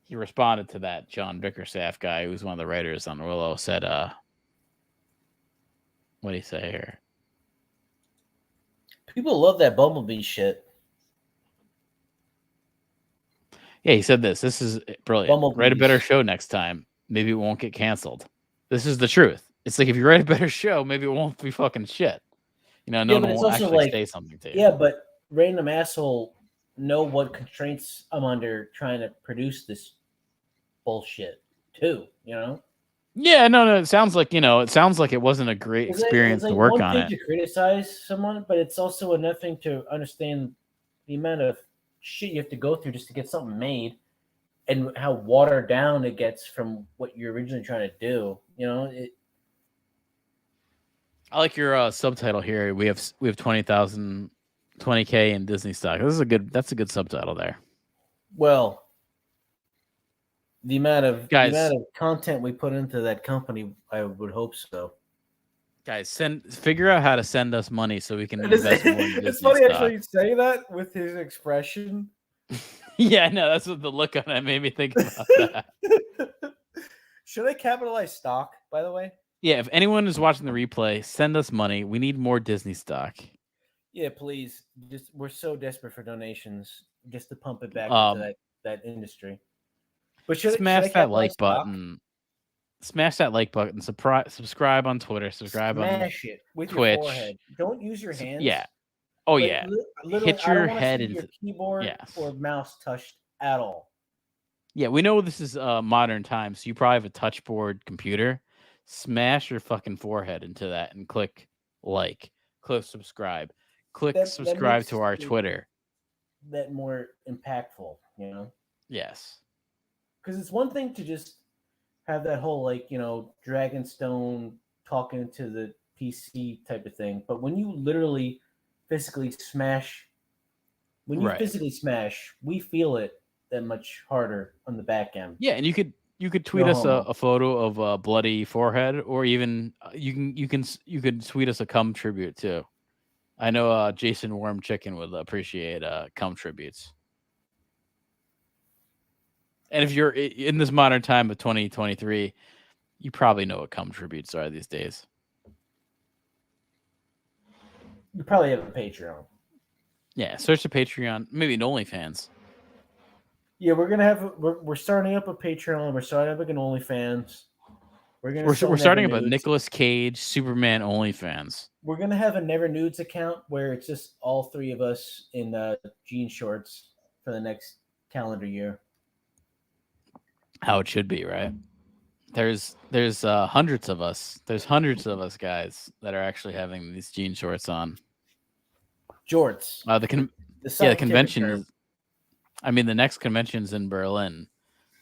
He responded to that John Bickerstaff guy, who's one of the writers on Willow, said, what do you say here? People love that Bumblebee shit. Yeah, he said this is brilliant. Write a better show next time. Maybe it won't get canceled. This is the truth. It's like if you write a better show, maybe it won't be fucking shit. No one will actually say something to you. Yeah, but random asshole know what constraints I'm under trying to produce this bullshit too, Yeah, no, it sounds like it wasn't a great experience to work on it. To criticize someone, but it's also another thing to understand the amount of shit you have to go through just to get something made, and how watered down it gets from what you're originally trying to do. I like your subtitle here. We have 20,000, 20K in Disney stock. That's a good subtitle there. Well, the amount of content we put into that company, I would hope so. Guys, figure out how to send us money so we can invest more in Disney It's funny stock. actually say that with his expression. Yeah, no, that's what the look on it made me think about that. Should I capitalize stock, by the way? Yeah, if anyone is watching the replay, send us money. We need more Disney stock. Yeah, please. We're so desperate for donations just to pump it back into that industry. But smash that like button. Smash that like button. Subscribe on Twitter. Subscribe on it with Twitch. Your forehead. Don't use your hands. Yeah. Oh yeah. Hit your head into your keyboard or mouse touched at all. Yeah, we know this is modern times, so you probably have a touchboard computer. Smash your fucking forehead into that and click like. Click subscribe. Click subscribe to our Twitter. That more impactful, Yes. Because it's one thing to just have that whole Dragonstone talking to the PC type of thing, but when you literally physically smash, we feel it that much harder on the back end. Yeah, and you could You could tweet No us homo. a photo of a bloody forehead, or even you could tweet us a cum tribute too. I know Jason Warm Chicken would appreciate cum tributes. And if you're in this modern time of 2023, you probably know what cum tributes are these days. You probably have a Patreon. Yeah, search the Patreon, maybe an OnlyFans. Yeah, we're starting up a Patreon. We're starting up like an OnlyFans. We're starting up a Nicolas Cage Superman OnlyFans. We're gonna have a Never Nudes account where it's just all three of us in jean shorts for the next calendar year. How it should be, right? There's hundreds of us. There's hundreds of us guys that are actually having these jean shorts on. Jorts. The convention is. I mean, the next convention's in Berlin,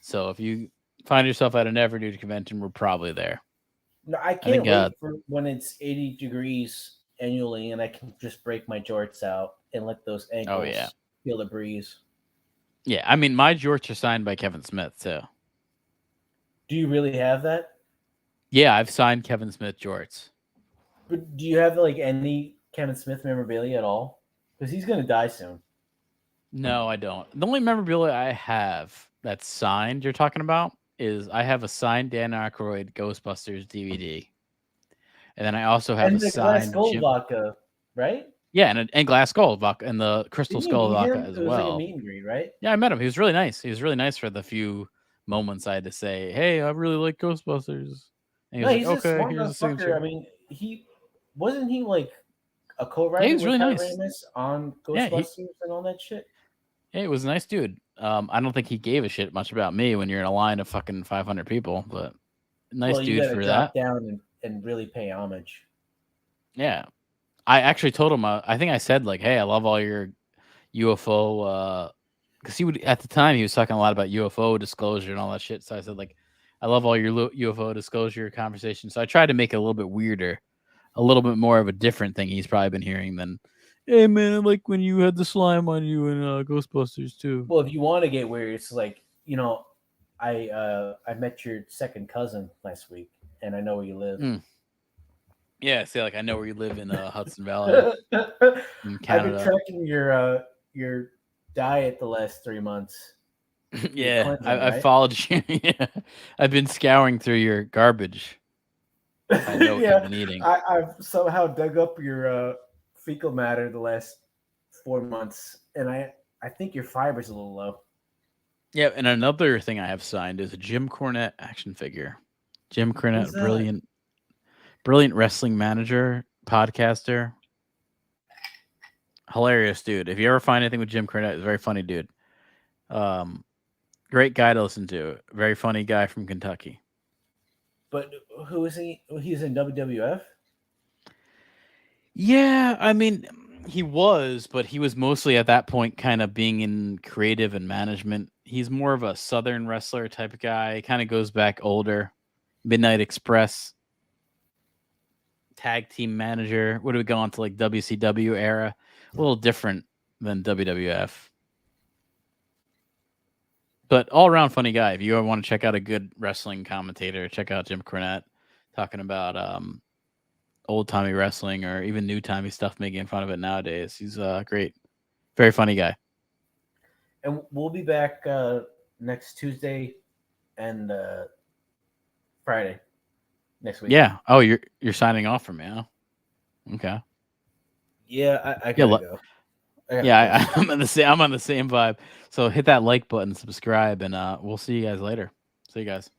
so if you find yourself at a Never Nude convention, we're probably there. No, I can't wait for when it's 80 degrees annually, and I can just break my jorts out and let those ankles feel the breeze. Yeah, I mean, my jorts are signed by Kevin Smith too. Do you really have that? Yeah, I've signed Kevin Smith jorts. But do you have like any Kevin Smith memorabilia at all? Because he's gonna die soon. No, I don't. The only memorabilia I have that's signed you're talking about is I have a signed Dan Aykroyd Ghostbusters DVD. And then I also have and a the signed Glass Gold vodka, right? Yeah, and Glass Gold vodka and the Crystal Skull vodka as it was well. like a meet and greet, right? Yeah, I met him. He was really nice. He was really nice for the few moments I had to say, "Hey, I really like Ghostbusters." And he was he's like, a "Okay, smart here's a signature." motherfucker. I mean, he wasn't he like a co-writer he was really with nice. Ramis on Ghostbusters and all that shit. Yeah, he was a nice dude. I don't think he gave a shit much about me when you're in a line of fucking 500 people, but nice dude for that. Down and really pay homage. Yeah, I actually told him. I think I said like, "Hey, I love all your UFO." Because he would at the time he was talking a lot about UFO disclosure and all that shit. So I said like, "I love all your UFO disclosure conversation." So I tried to make it a little bit weirder, a little bit more of a different thing he's probably been hearing than, "Hey man, I like when you had the slime on you in Ghostbusters too." Well, if you want to get weird, it's like I met your second cousin last week, and I know where you live. Yeah, see, like I know where you live in Hudson Valley, in Canada. I've been tracking your diet the last 3 months. Yeah, I followed you. Yeah, I've been scouring through your garbage. I know what you've been eating. I've somehow dug up your fecal matter the last 4 months, and I think your fiber's a little low. Yeah, and another thing I have signed is a Jim Cornette action figure. Jim Cornette, brilliant wrestling manager, podcaster, hilarious dude. If you ever find anything with Jim Cornette, he's a very funny dude. Great guy to listen to. Very funny guy from Kentucky. But who is he? He's in WWF? Yeah, I mean, he was, but he was mostly at that point kind of being in creative and management. He's more of a Southern wrestler type of guy. Kind of goes back older. Midnight Express. Tag team manager. Would have gone to like WCW era. A little different than WWF. But all around funny guy. If you ever want to check out a good wrestling commentator, check out Jim Cornette talking about old timey wrestling or even new timey stuff, making fun of it nowadays. He's great. Very funny guy. And we'll be back next Tuesday and Friday next week. Yeah. Oh, you're signing off from me, huh? Okay. Yeah, I gotta go. I'm on the same vibe. So hit that like button, subscribe, and we'll see you guys later. See you guys.